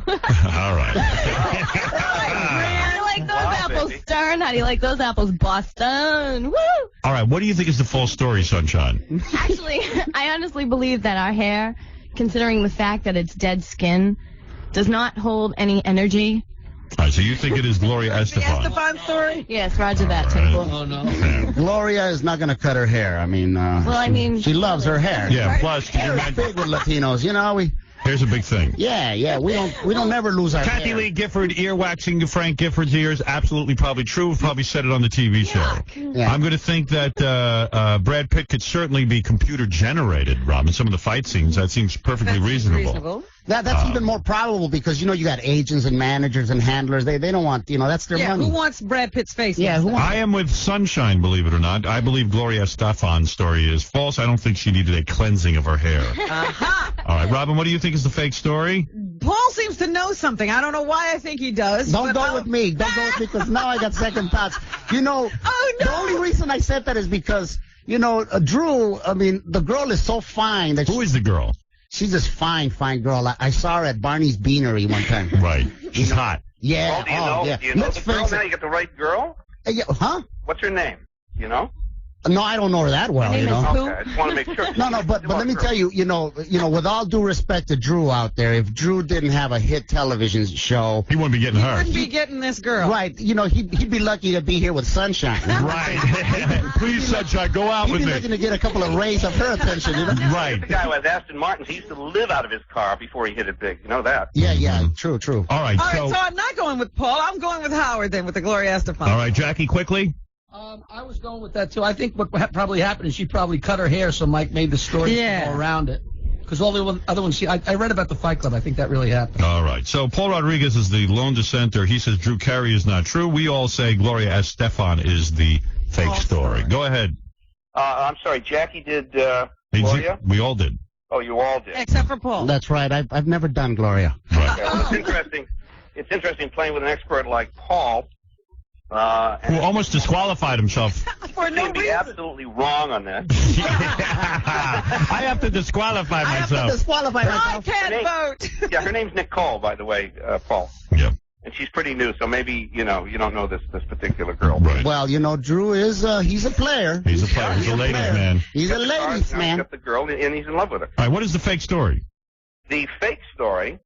F: All right.
E: How do you like those apples, Stern? How do you like those apples, Boston? Woo!
F: All right. What do you think is the false story, Sunshine?
E: Actually, I honestly believe that our hair, considering the fact that it's dead skin, does not hold any energy.
F: All right. So you think it is Gloria Estefan?
G: Estefan story?
E: Yes, roger that, Tinkle.
H: Oh, no.
W: Gloria is not going to cut her hair. I mean, she loves her hair.
F: Yeah. Plus,
W: Hair is big with Latinos. You know,
F: here's a big thing.
W: Yeah. We don't never lose our
F: Kathy
W: hair.
F: Lee Gifford earwaxing Frank Gifford's ears. Absolutely, probably true. We've probably said it on the TV show.
W: Yeah.
F: I'm going to think that Brad Pitt could certainly be computer generated, Rob, in some of the fight scenes. That seems perfectly reasonable.
W: That's even more probable because, you got agents and managers and handlers. They don't want, that's their money.
G: Who wants Brad Pitt's face?
W: Yeah, who wants
F: I am with Sunshine, believe it or not. I believe Gloria Estefan's story is false. I don't think she needed a cleansing of her hair. All right, Robin, what do you think is the fake story?
G: Paul seems to know something. I don't know why I think he does.
W: Don't go with me. Don't go with me because now I got second thoughts. The only reason I said that is because, Drew, I mean, the girl is so fine. Who
F: is the girl?
W: She's this fine girl. I saw her at Barney's Beanery one time.
F: Right. She's hot.
W: Yeah.
R: Do you know the girl now? You got the right girl?
W: Huh?
R: What's her name? You know?
W: No, I don't know her that well,
R: Okay, I just want to make sure.
W: No, but let me tell you, with all due respect to Drew out there, if Drew didn't have a hit television show,
F: he wouldn't be getting her.
G: He wouldn't be getting this girl.
W: Right. He'd be lucky to be here with Sunshine.
F: Right. Please, Sunshine, go out with me.
W: He'd be looking to get a couple of rays of her attention,
F: Right.
R: The guy who has Aston Martins, he used to live out of his car before he hit it big. You know that?
W: Yeah. True.
F: All right,
G: so I'm not going with Paul. I'm going with Howard then, with the Gloria Estefan.
F: All right, Jackie, quickly.
H: I was going with that, too. I think what probably happened is she probably cut her hair, so Mike made the story go around it. Because all the other ones, I read about the Fight Club. I think that really happened.
F: All right. So Paul Rodriguez is the lone dissenter. He says Drew Carey is not true. We all say Gloria Estefan is the fake story. Go ahead.
R: I'm sorry, Jackie did Gloria?
F: We all did.
R: Oh, you all did.
G: Except for Paul.
W: That's right. I've never done Gloria.
F: Right.
R: Yeah, well, it's interesting. It's interesting playing with an expert like Paul.
F: Who almost disqualified himself.
G: For no
R: reason. Absolutely wrong on that.
F: I have to disqualify myself.
W: I have to disqualify myself.
G: I can't vote.
R: Yeah, her name's Nicole, by the way, Paul.
F: Yeah.
R: And she's pretty new, so maybe, you don't know this particular girl.
F: Right.
W: Well, Drew is, he's a player.
F: He's a player. He's a ladies' man.
W: He's a ladies' man.
R: He's got the girl, and he's in love with her.
F: All right, what is the fake story?
R: The fake story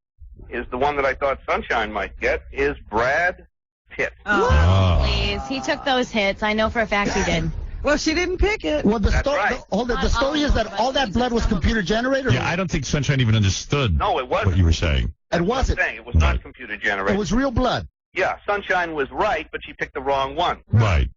R: is the one that I thought Sunshine might get, is Brad Pitt.
E: Please, he took those hits. I know for a fact he did.
G: Well, she didn't pick it.
W: Well, the story,
R: right.
W: the story is that all that blood was computer generated?
F: Yeah, I don't think Sunshine even understood
R: No, it wasn't.
F: what you were saying.
W: It wasn't.
R: It was not computer generated.
W: It was real blood.
R: Yeah, Sunshine was right, but she picked the wrong one.
F: Right.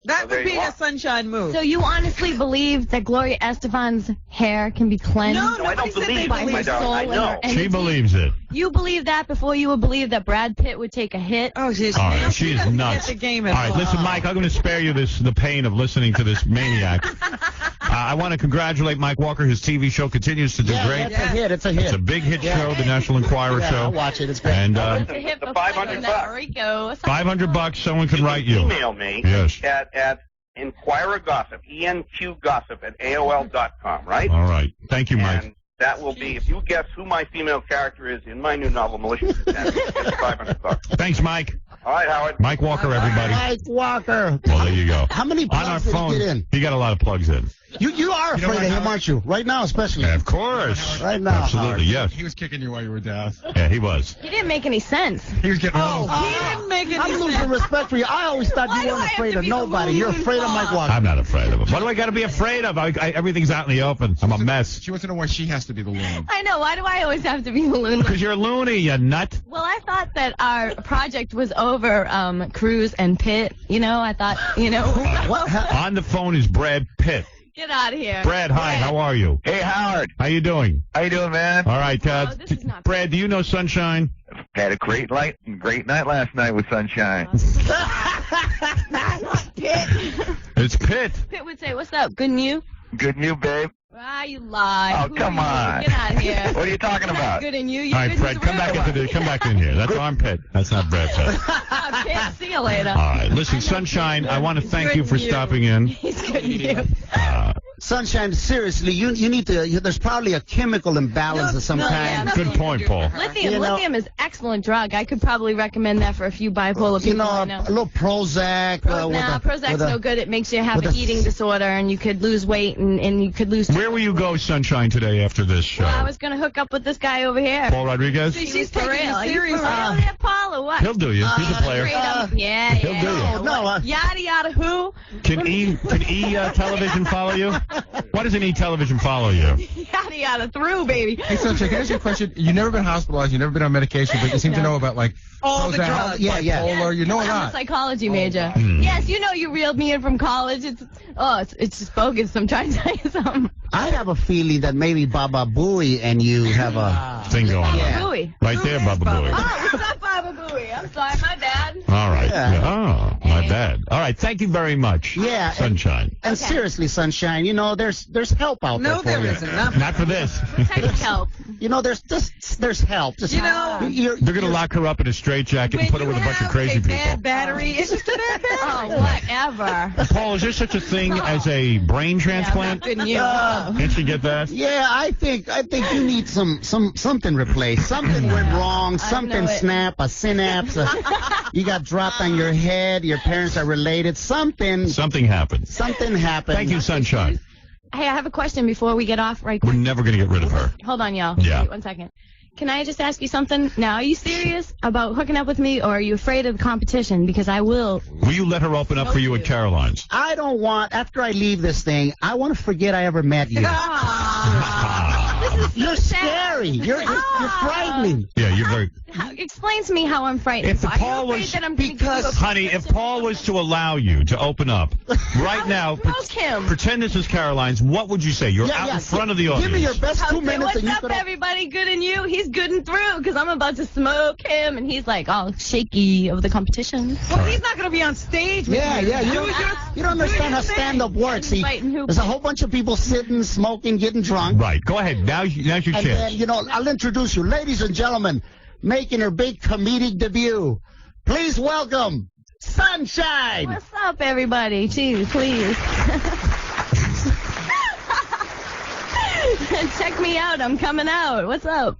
G: That
R: there
G: would be
R: you are.
G: a Sunshine move.
E: So you honestly believe that Gloria Estefan's hair can be cleansed?
R: No, I don't believe
E: by
R: it, my
E: her
R: darling.
E: soul
R: I
E: and
R: know.
E: her
F: She
E: energy?
F: believes it.
E: You believe that before you would believe that Brad Pitt would take a hit?
G: Oh, she's
F: All right, she is nuts.
G: the game
F: All right, listen, Mike, I'm going to spare you the pain of listening to this maniac. I want to congratulate Mike Walker. His TV show continues to do great.
W: It's a hit. It's a hit.
F: It's a big hit show, the National Enquirer show.
W: I'll watch it. It's great.
F: And
E: It's a hit
R: the
E: before
R: $500.
E: Rico.
F: $500, someone can write you.
R: Email me
F: Yes.
R: at Enquirer Gossip, ENQ Gossip at AOL.com, right?
F: All right. Thank you, Mike.
R: And that will be, if you guess who my female character is in my new novel, Malicious Intent, it's $500.
F: Thanks, Mike.
R: All right, Howard.
F: Mike Walker, everybody.
W: Mike Walker.
F: Well, there you go.
W: How many
F: On our
W: plugs did he
F: phone,
W: get in?
F: he got a lot of plugs in.
W: You are afraid of him, aren't you? Right now, especially.
F: Yeah, of course.
W: Right now,
F: Absolutely,
W: Howard.
F: yes.
I: He was kicking you while you were down.
F: Yeah, he was.
E: He didn't make any sense.
I: He was getting
G: he didn't make any
W: I'm losing
G: sense.
W: respect for you. I always thought
E: Why
W: you
E: do
W: weren't
E: I have
W: afraid
E: to
W: of
E: be the
W: nobody. You're
E: lone
W: afraid of Mike Walker.
F: I'm not afraid of him. What do I got to be afraid of? Everything's out in the open. I'm a mess.
I: She wants to know why she has to be the loon.
E: I know. Why do I always have to be the loon?
F: Because you're loony, you nut.
E: Well, I thought that our project was over Cruz and Pitt. I thought,
F: On the phone is Brad Pitt.
E: Get out of here.
F: Brad, hi. How are you?
B: Hey, Howard.
F: How you doing?
B: How you doing, man?
F: All right, Brad, do you know Sunshine?
B: Had a great night last night with Sunshine.
E: Pitt.
F: It's Pitt.
E: Pitt would say, "What's up? Good and you?"
B: Good and you, babe.
E: Ah, you lie.
B: Oh, come on.
E: Get out of here.
B: What are you talking about?
E: Good and you.
F: All right, Fred, come back in here. That's armpit. That's not Brad Pitt.
E: Pitt, see you later.
F: All right, listen, Sunshine, I want to thank you for stopping in.
E: He's good and you.
W: Sunshine, seriously, you need to. There's probably a chemical imbalance of some kind.
F: Good point, Paul.
E: Lithium is excellent drug. I could probably recommend that for a few bipolar people.
W: A little Prozac.
E: Prozac's no good. It makes you have an eating disorder, and you could lose weight, and you could lose.
F: Where will you go, Sunshine, today after this show?
E: Well, I was going to hook up with this guy over here.
F: Paul Rodriguez?
E: She's for real. Are you for real there, Paul, or what?
F: He'll do you. He's a player.
E: Yeah.
F: He'll do you.
E: Yada yada who?
F: Can E Television follow you? Why doesn't E Television follow you?
E: Yada yada through, baby.
I: Hey, Sunshine, can I ask you a question? You've never been hospitalized. You've never been on medication, but you seem to know about, like,
E: all the drugs.
I: Bipolar. You know a
E: I'm
I: lot.
E: a psychology major. Yes, you know you reeled me in from college. It's just bogus. I'm trying to tell you something.
W: I have a feeling that maybe Baba Booey and you have a
F: thing going on.
E: Booey.
F: Right there, Baba Booey.
E: Oh, what's up, Baba Booey? I'm sorry, my bad.
F: All right.
W: Yeah.
F: Oh, my bad. All right. Thank you very much.
W: Yeah.
F: Sunshine.
W: And seriously, Sunshine, there's help out there.
G: No, there isn't.
F: Not for this.
E: Help.
W: There's help. Just,
F: they're going to lock her up in a straitjacket and put her with a bunch of crazy people.
G: Bad battery. It's just a bad battery.
E: Oh, whatever.
F: Paul, is there such a thing as a brain transplant?
E: Good and you.
F: Can't you get that?
W: Yeah, I think you need something replaced. Something went wrong. Something snapped. A synapse. You got dropped on your head. Your parents are related. Something happened. Something happened.
F: Thank you, Sunshine.
E: Hey, I have a question before we get off right quick.
F: We're never going to get rid of her.
E: Hold on, y'all.
F: Yeah.
E: Wait 1 second. Can I just ask you something? Now, are you serious about hooking up with me, or are you afraid of the competition? Because I will.
F: Will you let her open up for you at Caroline's?
W: I don't want, after I leave this thing, I want to forget I ever met you. You're scary. You're frightening.
F: Yeah, you're very.
E: Explain to me how I'm frightened.
F: If Paul was, honey, if Paul was to allow you to open up right now, pretend this is Caroline's, what would you say? You're out in front of the audience.
W: Give me your best 2 minutes.
E: What's up, everybody? Good and you? He's good and through, because I'm about to smoke him, and he's like all shaky of the competition.
G: Well, he's not going to be on stage with you.
W: You don't understand how stand-up works. See, there's a whole bunch of people sitting, smoking, getting drunk.
F: Right. Go ahead. Now's your chance.
W: And then, I'll introduce you. Ladies and gentlemen, making her big comedic debut, please welcome Sunshine.
E: What's up, everybody? Jeez, please. Check me out. I'm coming out. What's up?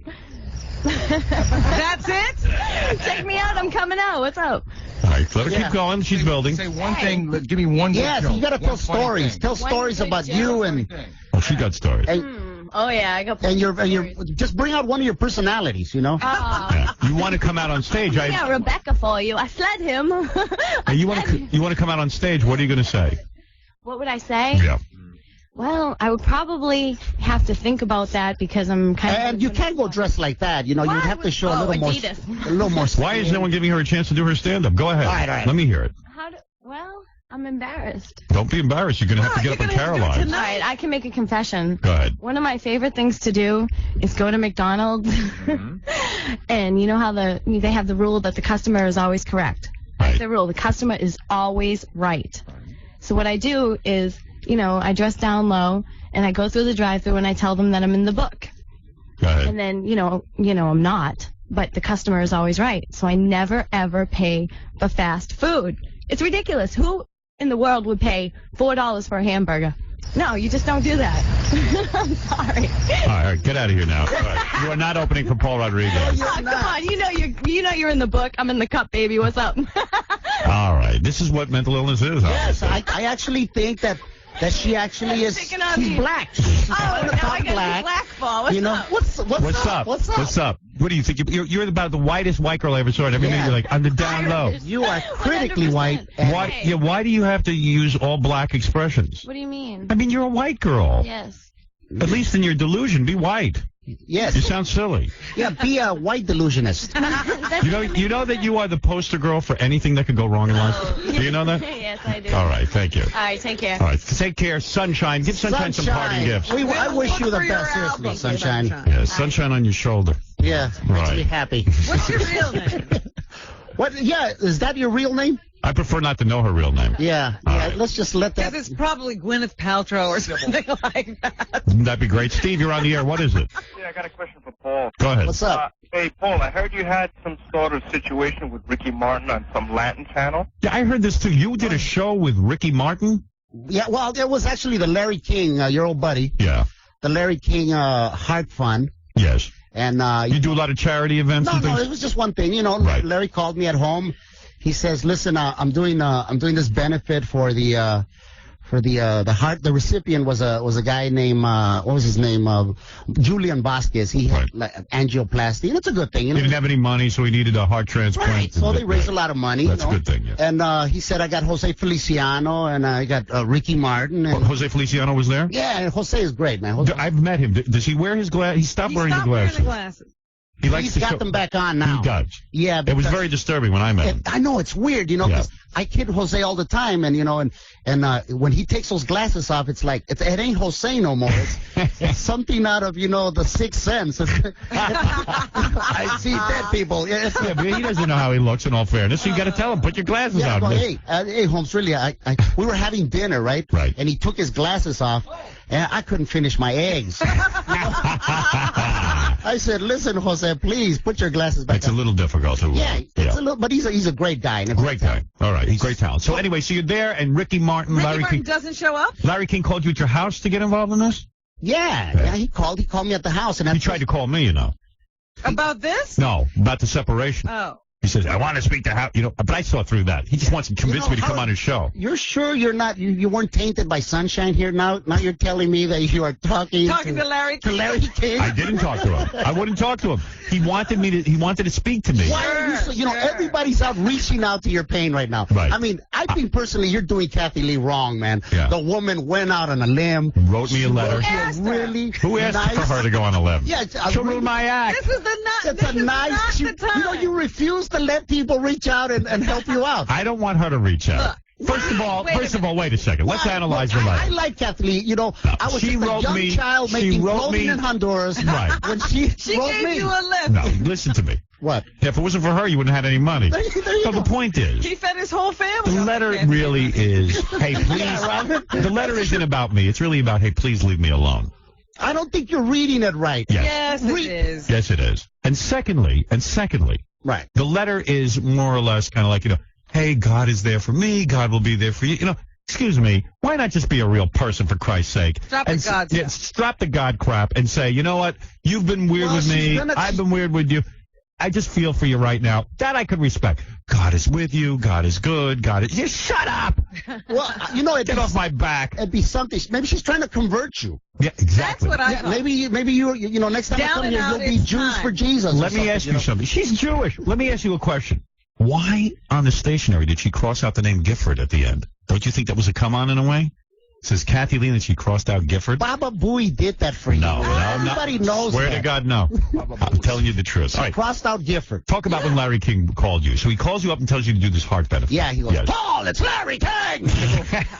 G: That's it?
E: Check me out. I'm coming out. What's up?
F: All right, let her keep going. She's building.
I: Say one thing. Give me one.
W: Yes, you got to tell stories. Tell stories about you and.
F: Oh, she got stories.
E: Oh yeah, I got.
W: And you're just bring out one of your personalities,
F: Yeah. You want to come out on stage?
E: Yeah, Rebecca for you. I fled him.
F: Hey, you want to come out on stage? What are you going to say?
E: What would I say?
F: Yeah.
E: Well, I would probably have to think about that because I'm kind of.
W: And you can't go dressed like that. You'd have to show a little more.
F: Why is no one giving her a chance to do her stand-up? Go ahead.
W: All right.
F: Let me hear it.
E: Well, I'm embarrassed.
F: Don't be embarrassed. You're going to have to get up on Caroline's.
E: All right, I can make a confession.
F: Go ahead.
E: One of my favorite things to do is go to McDonald's, and you know how they have the rule that the customer is always correct. That's the rule. The customer is always right. So what I do is, I dress down low, and I go through the drive-thru, and I tell them that I'm in the book.
F: Go ahead.
E: And then, I'm not, but the customer is always right. So I never, ever pay for fast food. It's ridiculous. Who in the world would pay $4 for a hamburger? No, you just don't do that. I'm sorry.
F: All right, get out of here now. You are not opening for Paul Rodriguez.
E: Oh, come on, you're in the book. I'm in the cup, baby. What's up?
F: All right, this is what mental illness is.
W: Yes, I actually think that she actually is. She's black.
E: Oh, now I got the black ball. What's up?
W: What's up?
F: What do you think? You're about the whitest white girl I ever saw, and every minute you're like, I'm the down low.
W: You are critically white.
F: Why do you have to use all black expressions?
E: What do you mean?
F: I mean, you're a white girl.
E: Yes.
F: At least in your delusion, be white.
W: Yes.
F: You sound silly.
W: Yeah, be a white delusionist.
F: You know that you are the poster girl for anything that could go wrong in life? Do you know that?
E: Yes, I do.
F: All right, thank you.
E: All right, take care.
F: All right, take care. Sunshine. Give Sunshine some parting gifts.
W: I wish you the best, seriously, Sunshine.
F: Yeah, sunshine on your shoulder.
W: Yeah, makes
F: Right.
W: me happy.
G: What's your real name?
W: What? Yeah, is that your real name?
F: I prefer not to know her real name.
W: Yeah, let's just let that.
G: Because it's probably Gwyneth Paltrow or something like that.
F: Wouldn't that be great? Steve, you're on the air. What is it?
O: Yeah, I got a question for Paul.
F: Go ahead.
W: What's up?
O: Hey, Paul, I heard you had some sort of situation with Ricky Martin on some Latin channel.
F: Yeah, I heard this too. You did a show with Ricky Martin?
W: Yeah, well, it was actually the Larry King, your old buddy.
F: Yeah.
W: The Larry King Heart Fund.
F: Yes.
W: And
F: you do a lot of charity events and things?
W: No, it was just one thing. You know,
F: Right.
W: Larry called me at home. He says, "Listen, I'm doing this benefit for the heart. The recipient was a guy named what was his name? Julian Vasquez. He had like, angioplasty, and it's a good thing. You know?
F: He didn't have any money, so he needed a heart transplant.
W: Right. So they raised a lot of money.
F: That's
W: you know?
F: a good thing, yeah.
W: And he said, I got Jose Feliciano, and I got Ricky Martin. And,
F: Jose Feliciano was there?
W: Yeah, and Jose is great, man. Jose,
F: I've met him. Does he wear his glasses? He stopped wearing the glasses. He likes
W: He's
F: to
W: got
F: show-
W: them back on now.
F: He does.
W: Yeah,
F: It was
W: because-
F: very disturbing when I met him.
W: I know it's weird, you know,
F: Yeah.
W: 'cause I kid Jose all the time, and you know, and when he takes those glasses off, it's like it ain't Jose no more. It's something out of the Sixth Sense. I see dead people. Yeah,
F: Yeah, but he doesn't know how he looks. In all fairness, so you got to tell him, put your glasses
W: Yeah,
F: on.
W: well, hey, Holmes, really, we were having dinner, right?
F: Right.
W: And he took his glasses off, and I couldn't finish my eggs. I said, listen, Jose, please put your glasses back
F: It's
W: on.
F: a little difficult to.
W: Yeah, it's a little, but he's a great guy. And
F: Great guy. All right, he's great talent. So anyway, so you're there, and Ricky Martin,
G: Ricky
F: Larry
G: Martin
F: King,
G: doesn't show up?
F: Larry King called you at your house to get involved in this.
W: Yeah, he called me at the house, and
F: He tried to call me, you know.
G: About this?
F: No, about the separation.
G: Oh.
F: He says, I want to speak to how, but I saw through that. He just wants to convince me to come on his show.
W: You're sure you're not? You weren't tainted by sunshine here now? Now you're telling me that you are talking
G: to Larry King.
W: To Larry King.
F: I didn't talk to him. I wouldn't talk to him. He wanted to speak to me.
W: Why are you so, everybody's out reaching out to your pain right now.
F: Right.
W: I mean, I think personally you're doing Kathy Lee wrong, man.
F: Yeah.
W: The woman went out on a limb.
F: Wrote me a letter.
W: Who
F: asked for her to go on a limb?
W: Yeah,
F: She'll ruin my act.
G: This is the time.
W: You refuse to let people reach out and help you out.
F: I don't want her to reach out. First of all, wait a second. Let's analyze the letter.
W: I like Kathy Lee. I was
F: she
W: just a
F: wrote
W: young
F: me-
W: child
F: she
W: making
F: wrote
W: clothing
F: me-
W: in Honduras.
F: Right.
W: When she wrote
G: gave
W: me.
G: you a lift.
F: No, listen to me.
W: What?
F: If it wasn't for her, you wouldn't have had any money.
W: There you
F: So
W: go.
F: the point is,
G: He fed his whole family.
F: the letter really is, hey, please. The letter isn't about me. It's really about, hey, please leave me alone.
W: I don't think you're reading it right.
F: Yes.
G: Yes, it is.
F: Yes, it is. And secondly,
W: Right.
F: the letter is more or less kind of like, hey, God is there for me. God will be there for you. Excuse me. Why not just be a real person for Christ's sake?
G: Stop the God stuff.
F: Stop the God crap and say, you know what? You've been weird with me. I've been weird with you. I just feel for you right now. That I could respect. God is with you. God is good. God is. Just shut up.
W: Well,
F: Get off my back.
W: It'd be something. Maybe she's trying to convert you.
F: Yeah, exactly.
G: That's what I thought.
W: Maybe you next time I
G: Down
W: come
G: and
W: here,
G: out,
W: you'll be
G: it's
W: Jews
G: time.
W: for Jesus.
F: Let me ask you something. She's Jewish. Let me ask you a question. Why on the stationery did she cross out the name Gifford at the end? Don't you think that was a come on in a way? It says Kathy Lee and she crossed out Gifford?
W: Baba Booey did that for you.
F: No,
W: Everybody knows
F: Swear
W: that.
F: to God, no. I'm telling you the truth. All right.
W: Crossed out Gifford.
F: Talk about when Larry King called you. So he calls you up and tells you to do this heart benefit.
W: Yeah, he goes,
F: Yes.
W: Paul, it's Larry King.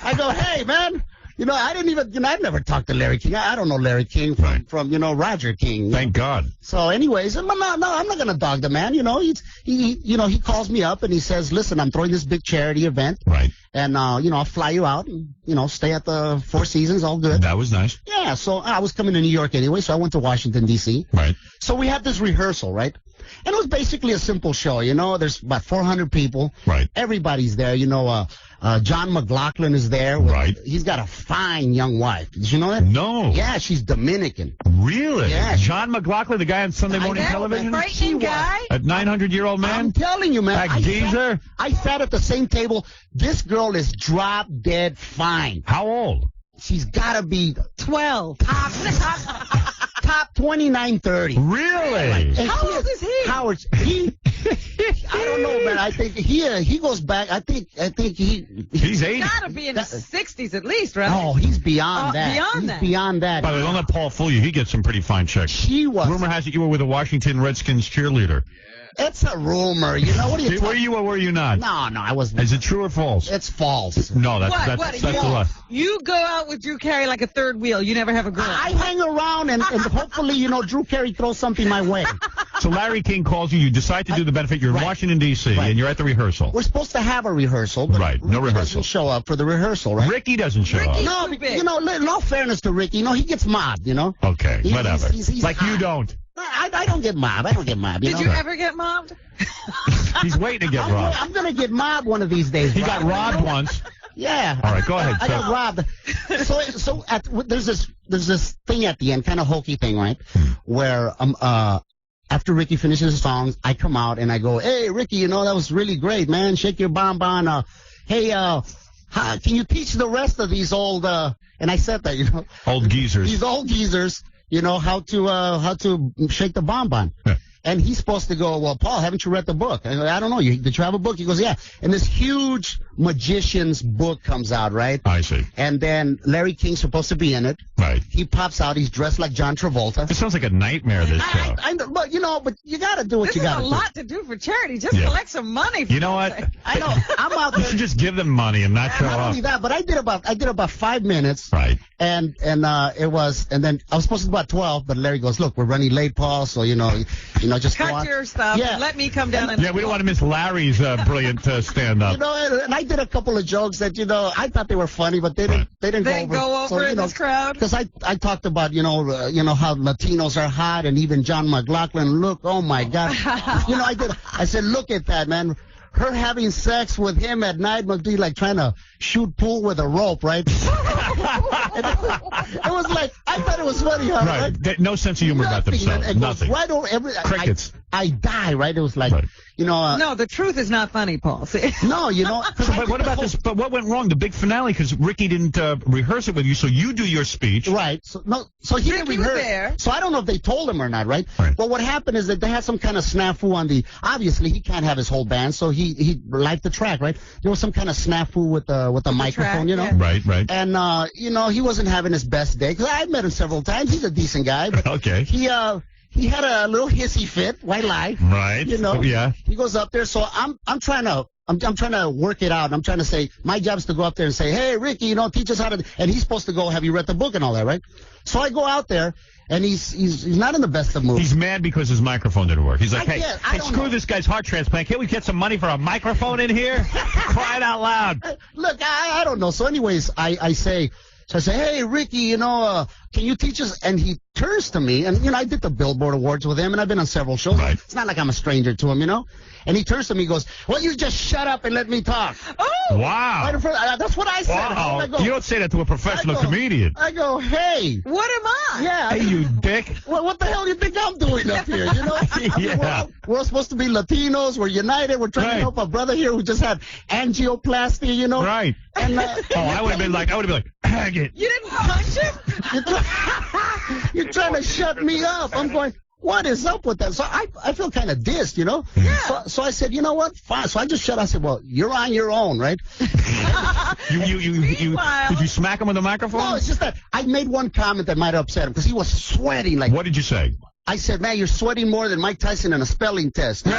W: I go, hey, man. I didn't even, I've never talked to Larry King. I don't know Larry King from Roger King.
F: Thank God.
W: So anyways, no, I'm not going to dog the man. He calls me up and he says, listen, I'm throwing this big charity event.
F: Right.
W: And, I'll fly you out and, stay at the Four Seasons, all good.
F: That was nice.
W: Yeah, so I was coming to New York anyway, so I went to Washington, D.C.
F: Right.
W: So we had this rehearsal, right? And it was basically a simple show, There's about 400 people.
F: Right.
W: Everybody's there, John McLaughlin is there.
F: Right.
W: He's got a fine young wife. Did you know that?
F: No.
W: Yeah, she's Dominican.
F: Really?
W: Yeah.
F: John McLaughlin, the guy on Sunday morning television?
G: Frightening guy.
F: A 900-year-old man?
W: I'm telling you, man.
F: That geezer?
W: I sat at the same table. This girl is drop dead fine.
F: How old?
W: She's got to be
G: 12.
W: top 29, 30.
F: Really?
W: And
G: How old is he?
W: Howard, I don't know, man. I think he goes back. I think
F: he's 80.
G: He's got to be in his 60s at least, right?
W: Oh, he's beyond that.
G: Beyond that.
W: Beyond that.
F: By the way, don't let Paul fool you. He gets some pretty fine chicks.
W: She was.
F: Rumor has it you were with a Washington Redskins cheerleader.
W: It's a rumor. You know what are you
F: Were you or were you not?
W: No, I wasn't.
F: Is it true or false?
W: It's false.
F: No, that's
G: What?
F: a lie.
G: You go out with Drew Carey like a third wheel. You never have a girl.
W: I hang around and hopefully, Drew Carey throws something my way.
F: So Larry King calls you. You decide to do the benefit. You're in Washington, D.C., and you're at the rehearsal.
W: We're supposed to have a rehearsal. But
F: right. No
W: Ricky
F: rehearsal.
W: doesn't show up for the rehearsal, right?
F: Ricky doesn't show up.
W: No, in all fairness to Ricky, he gets mobbed,
F: Okay, whatever.
W: He's
F: like
W: hot.
F: you don't.
W: I don't get mobbed.
G: Did you ever get mobbed?
F: He's waiting to get robbed.
W: I'm going to get mobbed one of these days.
F: He got robbed once.
W: Yeah.
F: All right, go ahead.
W: I got robbed. There's this thing at the end, kind of hokey thing, right? Where after Ricky finishes his songs, I come out and I go, "Hey, Ricky, that was really great, man. Shake your bonbon. Hey, can you teach the rest of these old?" And I said that,
F: old geezers.
W: These old geezers, how to shake the bonbon.
F: Yeah.
W: And he's supposed to go, "Well, Paul, haven't you read the book?" I go, "I don't know. Did you have a book?" He goes, "Yeah." And this huge magician's book comes out, right?
F: I see.
W: And then Larry King's supposed to be in it.
F: Right.
W: He pops out. He's dressed like John Travolta.
F: It sounds like a nightmare, this show.
W: I know, but you got to do what you got to do.
G: This is a lot to do for charity. Just collect some money.
F: You know what?
W: I know. I'm out there.
F: You should just give them money and not show
W: Not
F: up.
W: only that, but I did about 5 minutes.
F: Right.
W: And then I was supposed to do about 12, but Larry goes, "Look, we're running late, Paul, so just go
G: cut
W: on."
G: your stuff.
W: Yeah.
G: And let me come down and
F: Yeah, we don't want to miss Larry's brilliant stand-up.
W: And I did a couple of jokes that I thought they were funny, but they didn't
G: go over in this crowd.
W: Because I talked about how Latinos are hot, and even John McLaughlin. Look, oh my God, I said, "Look at that, man." Her having sex with him at night must be like trying to shoot pool with a rope, right? It was like, I thought it was funny, huh?
F: Right. No sense of humor about themselves. Nothing.
W: Right over
F: Crickets.
W: I die, right? It was like,
G: no, the truth is not funny, Paul. See?
W: No,
F: But what about this? But what went wrong? The big finale, because Ricky didn't rehearse it with you, so you do your speech.
W: Right. So he didn't rehearse.
G: There.
W: So I don't know if they told him or not, right? But what happened is that they had some kind of snafu on obviously he can't have his whole band, so he liked the track, right? There was some kind of snafu with the microphone,
G: track,
F: Right.
W: And he wasn't having his best day, because I met him several times. He's a decent guy, but
F: okay.
W: He had a little hissy fit, white lie.
F: Right. Yeah.
W: He goes up there, so I'm trying to work it out. I'm trying to say, my job is to go up there and say, "Hey, Ricky, teach us how to," and he's supposed to go, "Have you read the book?" and all that, right? So I go out there, and he's not in the best of moods.
F: He's mad because his microphone didn't work. He's like, hey, screw
W: know.
F: This guy's heart transplant. Can't we get some money for a microphone in here? Crying out loud.
W: Look, I don't know. So anyways, I say, "Hey, Ricky, can you teach us?" And he turns to me, and I did the Billboard Awards with him, and I've been on several shows.
F: Right.
W: It's not like I'm a stranger to him, And he turns to me and goes, "Well, you just shut up and let me talk."
G: Oh!
F: Wow.
W: Right in front, that's what I said.
F: Wow.
W: I go,
F: You don't say that to a professional comedian.
W: I go, "Hey.
G: What am I?"
W: Yeah.
F: Hey, you dick.
W: What the hell do you think I'm doing up here,
F: Yeah.
W: We're supposed to be Latinos. We're united. We're trying to help a brother here who just had angioplasty,
F: Right.
W: And,
F: I would have been like, hang it.
G: You didn't punch him?
W: You're trying to shut me up. I'm going, what is up with that? So I feel kind of dissed,
G: Yeah.
W: So I said, you know what? Fine. So I just shut up. I said, well, you're on your own, right?
F: Did you smack him with the microphone?
W: No, it's just that I made one comment that might upset him because he was sweating like.
F: What did you say?
W: I said, "Man, you're sweating more than Mike Tyson in a spelling test."
F: And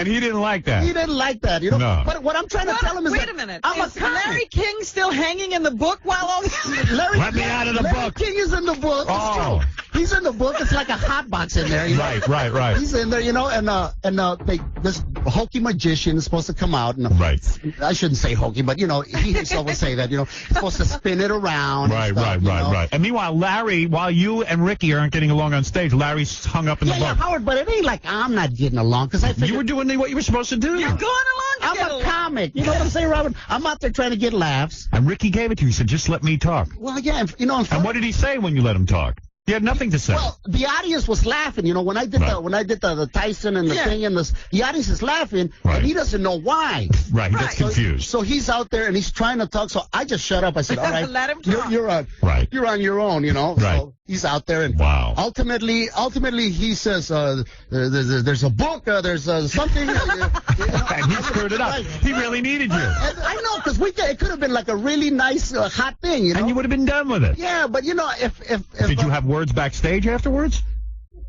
F: he didn't like that.
W: He didn't like that,
F: No.
W: But what I'm trying to tell him is
G: wait a minute.
W: I'm
G: Is
W: a comic.
G: Larry King still hanging in the book while all this?
F: Let me out of the
W: Larry
F: book.
W: King is in the book.
F: Oh.
W: It's true. He's in the book. It's like a hot box in there.
F: Right.
W: He's in there, this hokey magician is supposed to come out. And,
F: right.
W: I shouldn't say hokey, but, he himself would say that, he's supposed to spin it around.
F: Right. And meanwhile, Larry, while you and Ricky aren't getting along on stage, Larry's hung up in the book.
W: Yeah, Howard, but it ain't like I'm not getting along, because I figured
F: you were doing what you were supposed to do.
G: You're going along to
W: I'm a comic. You know what I'm saying, Robin? I'm out there trying to get laughs.
F: And Ricky gave it to you. He said, just let me talk.
W: Well, yeah,
F: And what did he say when you let him talk? He had nothing to say.
W: Well, the audience was laughing. When I did the Tyson and the thing, and the audience is laughing, and he doesn't know why.
F: Right, he gets confused.
W: So he's out there and he's trying to talk. So I just shut up. I said, "All right,
G: let him talk.
W: You're on your own,
F: Right.
W: He's out there, and
F: wow.
W: Ultimately, he says there's a book, there's something.
F: And he screwed it up.
W: Right.
F: He really needed you.
W: And I know, because it could have been like a really nice, hot thing, you know.
F: And you would have been done with it.
W: Yeah, but if
F: Did you have words backstage afterwards?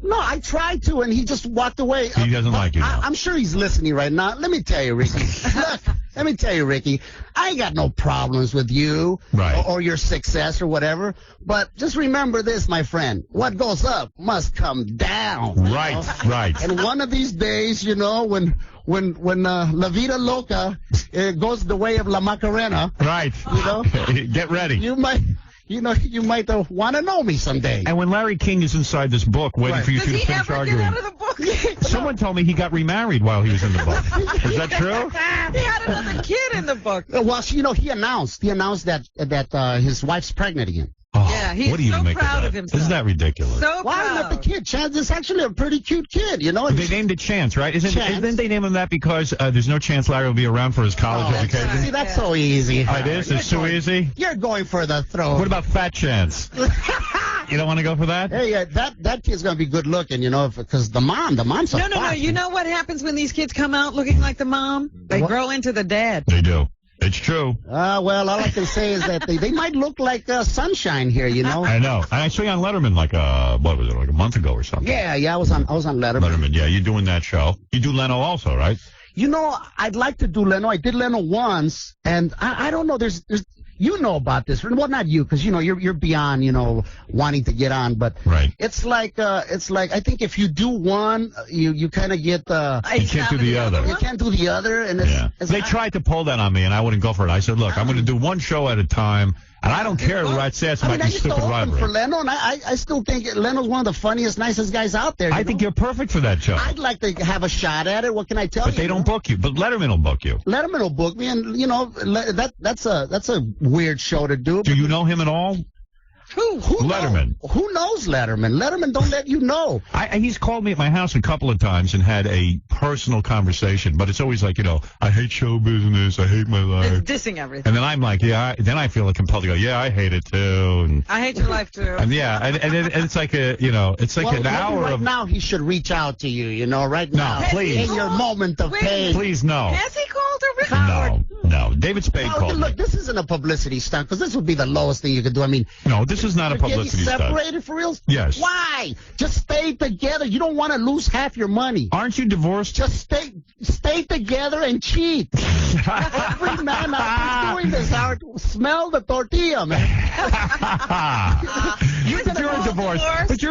W: No, I tried to, and he just walked away.
F: He doesn't like you now.
W: I'm sure he's listening right now. Let me tell you, Ricky. Look, let me tell you, Ricky. I ain't got no problems with you or your success or whatever. But just remember this, my friend. What goes up must come down.
F: Right, right.
W: And one of these days, you know, when La Vida Loca goes the way of La Macarena.
F: Right.
W: You know.
F: Get ready.
W: You might want to know me someday.
F: And when Larry King is inside this book waiting for you
G: Does
F: two to
G: he
F: finish
G: ever
F: arguing.
G: get out of the book?
F: Someone told me he got remarried while he was in the book. Is that true?
G: He had another kid in the book.
W: Well, you know, he announced that his wife's pregnant again.
F: Oh,
G: Yeah, he's
F: what do you
G: so
F: make
G: proud
F: of
G: of
F: that?
G: himself.
F: Isn't that ridiculous?
G: So
W: Why
G: proud.
W: not the kid? Chance is actually a pretty cute kid, you know.
F: They named it Chance, right?
W: Chance.
F: Isn't they name him that because there's no chance Larry will be around for his college education?
W: See, that's so easy.
F: Oh, it is? It's too easy?
W: You're going for the throat.
F: What about Fat Chance? You don't want to go for that?
W: Hey, that kid's gonna be good looking, you know, because the mom's a
G: No. You know what happens when these kids come out looking like the mom? They grow into the dad.
F: They do. It's true.
W: Well, all I can say is that they might look like sunshine here, you know.
F: I know. And I saw you on Letterman like a month ago or something.
W: Yeah, I was on Letterman.
F: Letterman, yeah, you're doing that show. You do Leno also, right?
W: You know, I'd like to do Leno. I did Leno once, and I don't know. There's you know about this. Well, not you, because you know you're beyond wanting to get on. But it's like I think if you do one, you kind of get
F: you can't do the other.
W: You can't do the other, and
F: They tried to pull that on me, and I wouldn't go for it. I said, look, I'm going to do one show at a time, and I don't care what says about
W: I
F: these
W: used to
F: stupid
W: open
F: rivalry.
W: for Leno, and I still think Leno's one of the funniest, nicest guys out there.
F: I think you're perfect for that show.
W: I'd like to have a shot at it. What can I tell you?
F: But they don't book you. But Letterman will book you.
W: Letterman will book me, and that's a weird show to do.
F: Do you know him at all?
W: Who
F: Letterman.
W: Who knows Letterman? Letterman don't let you know.
F: He's called me at my house a couple of times and had a personal conversation, but it's always like, I hate show business, I hate my life.
G: It's dissing everything.
F: And then I'm like, then I feel compelled to go, yeah, I hate it too. And
G: I hate your life too.
F: and it's like it's like an hour
W: right
F: of.
W: now he should reach out to you, right now.
F: No, please.
W: In your moment of pain.
F: Please, no.
G: Has he called her?
F: No. David Spade called me.
W: Look, this isn't a publicity stunt, because this would be the lowest thing you could do. I mean,
F: no, this is not a publicity stunt.
W: Separated for real?
F: Yes.
W: Why? Just stay together. You don't want to lose half your money.
F: Aren't you divorced?
W: Just stay together and cheat. Every man out there doing this, Howard, smell the tortilla, man.
F: You're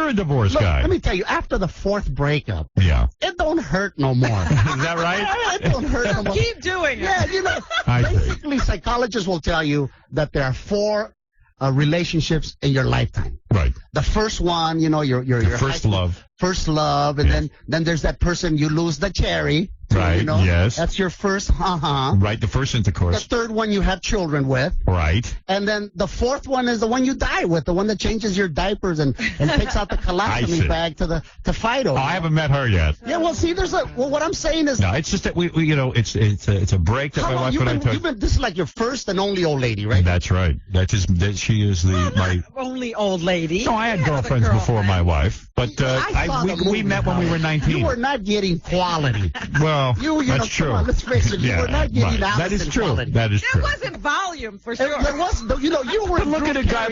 F: a divorced guy.
W: Let me tell you, after the fourth breakup, it don't hurt no more.
F: Is that right?
W: It don't hurt no more.
G: Keep doing it.
W: Yeah, basically, psychologists will tell you that there are 4 relationships in your lifetime.
F: Right.
W: The first one, your
F: first love.
W: First love, and then there's that person you lose the cherry.
F: Right, yes.
W: That's your first
F: Right, the first intercourse.
W: The third one you have children with.
F: Right.
W: And then the fourth one is the one you die with, the one that changes your diapers and takes out the colostomy bag to fight over.
F: Oh, I haven't met her yet.
W: Yeah, well, see, what I'm saying is...
F: No, it's just that we it's a break that my wife and I took.
W: This is like your first and only old lady, right?
F: That's right. She is my
G: only old lady.
F: No, I had girlfriends before my wife, but we met when we were 19.
W: You were not getting quality.
F: Well, that's true.
W: Come on, let's face it. You were not getting
F: that is true.
W: quality.
F: That is true.
G: There wasn't volume for sure.
W: There was, you were.
F: But look at a guy.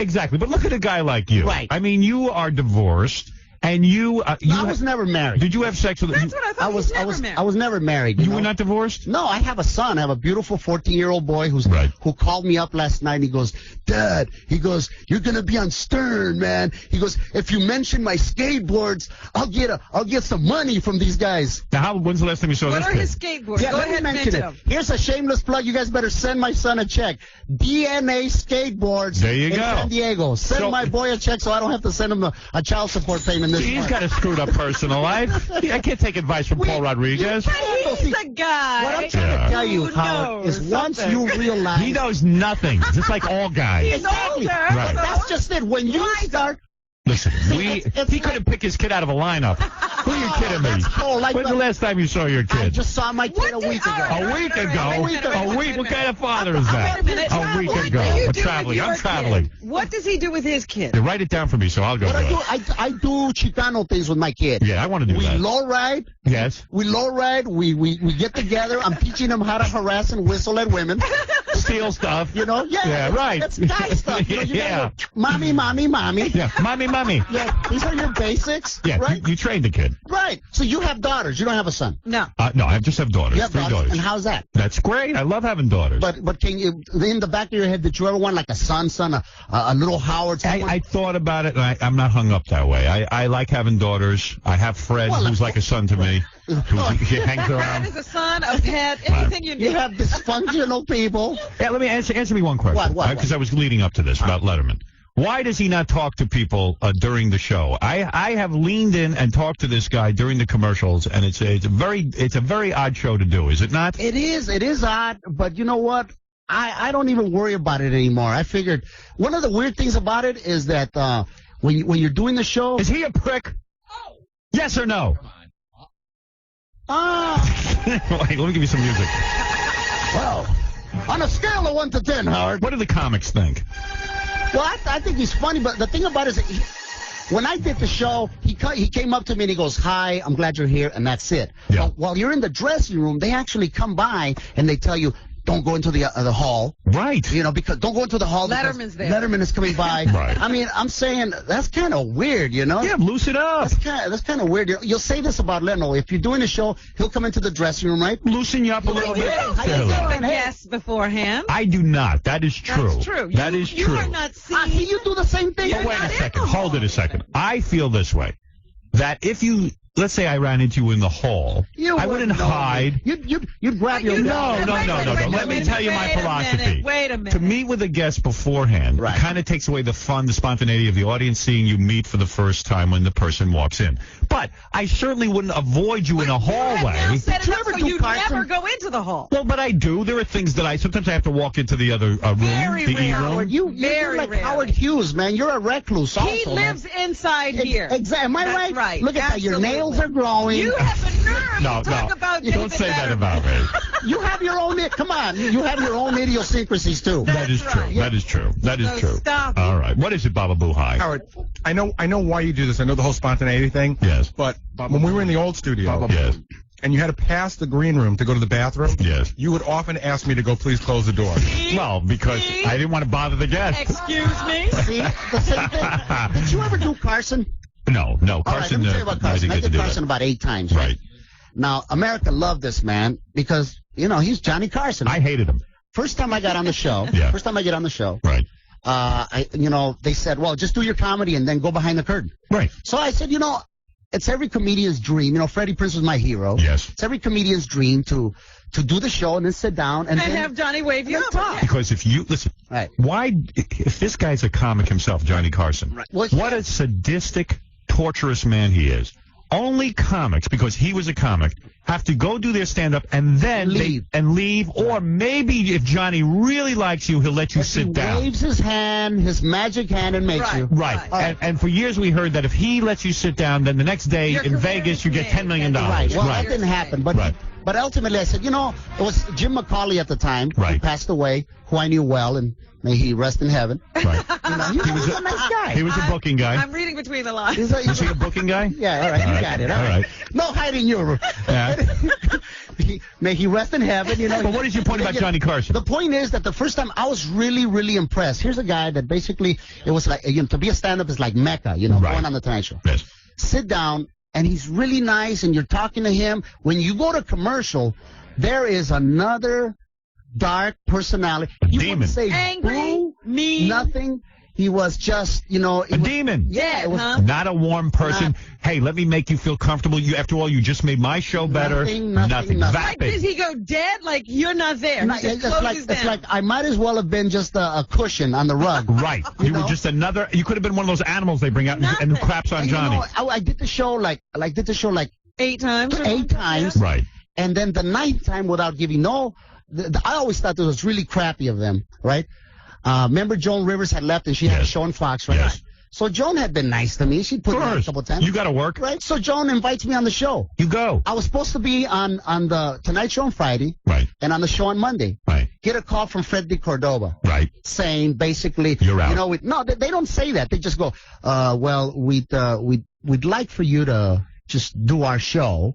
F: Exactly. But look at a guy like you.
W: Right.
F: I mean, you are divorced. And you
W: I was never married.
F: Did you have sex with?
G: That's what I thought.
W: I was never married.
F: You were not divorced?
W: No, I have a son. I have a beautiful 14-year-old boy who called me up last night. And he goes, Dad. He goes, you're gonna be on Stern, man. He goes, if you mention my skateboards, I'll get some money from these guys.
F: Now, when's the last time you saw this kid?
G: What are his skateboards?
W: Yeah,
G: Go
W: let
G: ahead
W: me
G: and
W: mention
G: mention
W: it.
G: them.
W: Here's a shameless plug. You guys better send my son a check. DNA Skateboards.
F: There you
W: in
F: go.
W: San Diego. Send my boy a check so I don't have to send him a child support payment this month.
F: He's got a screwed up personal life. I can't take advice from Paul Rodriguez.
G: He's a guy.
W: What I'm trying to tell you, Howard, is once you realize...
F: He knows nothing. Just like all guys.
W: Exactly.
G: Older.
F: Right.
W: That's just it. When you start...
F: Listen, he couldn't pick his kid out of a lineup. Who are you kidding me? When's the last time you saw your kid?
W: I just saw my kid a week ago.
F: A week ago? What kind of father is that? A week ago. I'm traveling.
G: What does he do with his kid?
F: You write it down for me so I'll go.
W: I do Chicano things with my kid.
F: Yeah, I want to do that.
W: We low ride.
F: Yes.
W: We low ride. We get together. I'm teaching him how to harass and whistle at women.
F: Steal stuff.
W: You know?
F: Yeah, right.
W: That's guy stuff. You know,
F: Yeah.
W: Mommy.
F: Yeah, mommy.
W: Yeah, these are your basics.
F: Yeah,
W: right?
F: you trained the kid.
W: Right. So you have daughters. You don't have a son.
G: No.
F: No, I just have daughters.
W: You have
F: 3 daughters.
W: And how's that?
F: That's great. I love having daughters.
W: But can you, in the back of your head, did you ever want like a son, a little Howard?
F: I thought about it, and I'm not hung up that way. I like having daughters. I have Fred, who's like a son to me. He hangs around.
G: Fred is a son, a pet, anything you need.
W: You have dysfunctional people.
F: Yeah, let me answer me one question.
W: What?
F: Because I was leading up to this about Letterman. Why does he not talk to people during the show? I have leaned in and talked to this guy during the commercials, and it's a very odd show to do, is it not?
W: It is odd, but you know what? I don't even worry about it anymore. I figured one of the weird things about it is that when you're doing the show,
F: is he a prick? Yes or no? Wait, let me give you some music.
W: Well, on a scale of 1 to 10, Howard.
F: What do the comics think?
W: Well, I think he's funny, but the thing about it is, when I did the show, he came up to me and he goes, "Hi, I'm glad you're here," and that's it.
F: Yeah.
W: But while you're in the dressing room, they actually come by and they tell you, don't go into the hall.
F: Right.
W: You know, because don't go into the hall.
G: Letterman's there.
W: Letterman is coming by.
F: Right.
W: I mean, I'm saying that's kind of weird, you know?
F: Yeah, loosen up.
W: That's kind of weird. You'll say this about Leno. If you're doing a show, he'll come into the dressing room, right?
F: Loosen you up a little bit.
W: How you doing?
G: Yes, beforehand.
F: I do not. That is true.
G: That's true.
F: That is true.
G: You are not seeing.
W: See, you do the same thing.
F: But wait a second. Hold it a second. I feel this way. That if you, let's say I ran into you in the hall, I wouldn't hide.
W: You'd grab your...
F: No. Let me tell you my philosophy.
G: Wait a minute.
F: To meet with a guest beforehand kind of takes away the fun, the spontaneity of the audience seeing you meet for the first time when the person walks in. But I certainly wouldn't avoid you in a hallway.
G: You never go into the hall.
F: Well, but I do. There are things that sometimes I have to walk into the other room, the E-room.
W: You're like Howard Hughes, man. You're a recluse also.
G: He lives inside here.
W: Exactly. Am I
G: That's
W: right?
G: right.
W: Look at that. Your nails are growing.
G: You have the nerve to talk about David
F: Don't say that
G: Letterman.
F: about me.
W: You have your own... Come on. You have your own idiosyncrasies, too.
F: That is true. That is true. That is true.
G: Stop.
F: All right. What is it, Baba Boo Hi?
I: Howard, I know why you do this. I know the whole spontaneity thing.
F: Yes.
I: But when we were in the old studio,
F: Yes.
I: and you had to pass the green room to go to the bathroom,
F: Yes.
I: you would often ask me to go, please close the door.
F: Well, because I didn't want to bother the guests.
G: Excuse me?
W: See? The same thing. Did you ever do Carson?
F: No.
W: All right,
F: Carson,
W: let me tell you about Carson. I did Carson about 8 times.
F: Right.
W: Now, America loved this man because, he's Johnny Carson.
F: I hated him.
W: First time I got on the show.
F: Yeah.
W: First time I get on the show.
F: Right.
W: They said, well, just do your comedy and then go behind the curtain.
F: Right.
W: So I said, it's every comedian's dream. Freddie Prinze was my hero.
F: Yes.
W: It's every comedian's dream to do the show and then sit down and then
G: have Johnny wave you up.
W: talk.
F: Because if you listen, if this guy's a comic himself, Johnny Carson, what a sadistic, torturous man he is. Only comics, because he was a comic, have to go do their stand-up and then leave. Or maybe if Johnny really likes you, he'll let you sit down.
W: He waves his hand, his magic hand, and makes you.
F: Right. And for years we heard that if he lets you sit down, then the next day in Vegas you get $10 million.
W: Right. Well, that didn't happen. But ultimately I said, it was Jim McCauley at the time who passed away, who I knew well, and may he rest in heaven.
F: Right.
W: He was a nice guy.
F: He was a booking guy.
G: I'm reading between the lines.
F: Was he a booking guy?
W: Yeah, all right, you got it. All right. No hiding your...
F: Yeah.
W: May he rest in heaven,
F: But what is your point about Johnny Carson?
W: The point is that the first time I was really, really impressed. Here's a guy that basically, it was like, to be a stand-up is like Mecca, going on the Tonight Show.
F: Yes.
W: Sit down, and he's really nice, and you're talking to him. When you go to commercial, there is another dark personality.
F: A
W: He
F: demon.
W: wouldn't say
G: Angry,
W: boo,
G: mean.
W: nothing. He was just,
F: a demon.
W: Yeah, it was
F: Not a warm person. Hey, let me make you feel comfortable. After all, you just made my show better.
W: Nothing.
G: Like, did he go dead? Like, you're not there.
W: It's like I might as well have been just a cushion on the rug.
F: Right. You were just another. You could have been one of those animals they bring out and who craps on Johnny.
W: I did the show like
G: 8 times.
W: 8 times.
F: Right.
W: And then the 9th time, without giving I always thought this was really crappy of them. Right. Remember Joan Rivers had left and she had a show on Fox, right?
F: Yes.
W: So Joan had been nice to me. She put me on a couple times.
F: You got to work.
W: Right. So Joan invites me on the show.
F: You go.
W: I was supposed to be on the Tonight Show on Friday.
F: Right.
W: And on the show on Monday.
F: Right.
W: Get a call from Fred de Cordova.
F: Right.
W: Saying basically,
F: you're out.
W: You know, no, they don't say that. They just go, well, we'd like for you to just do our show.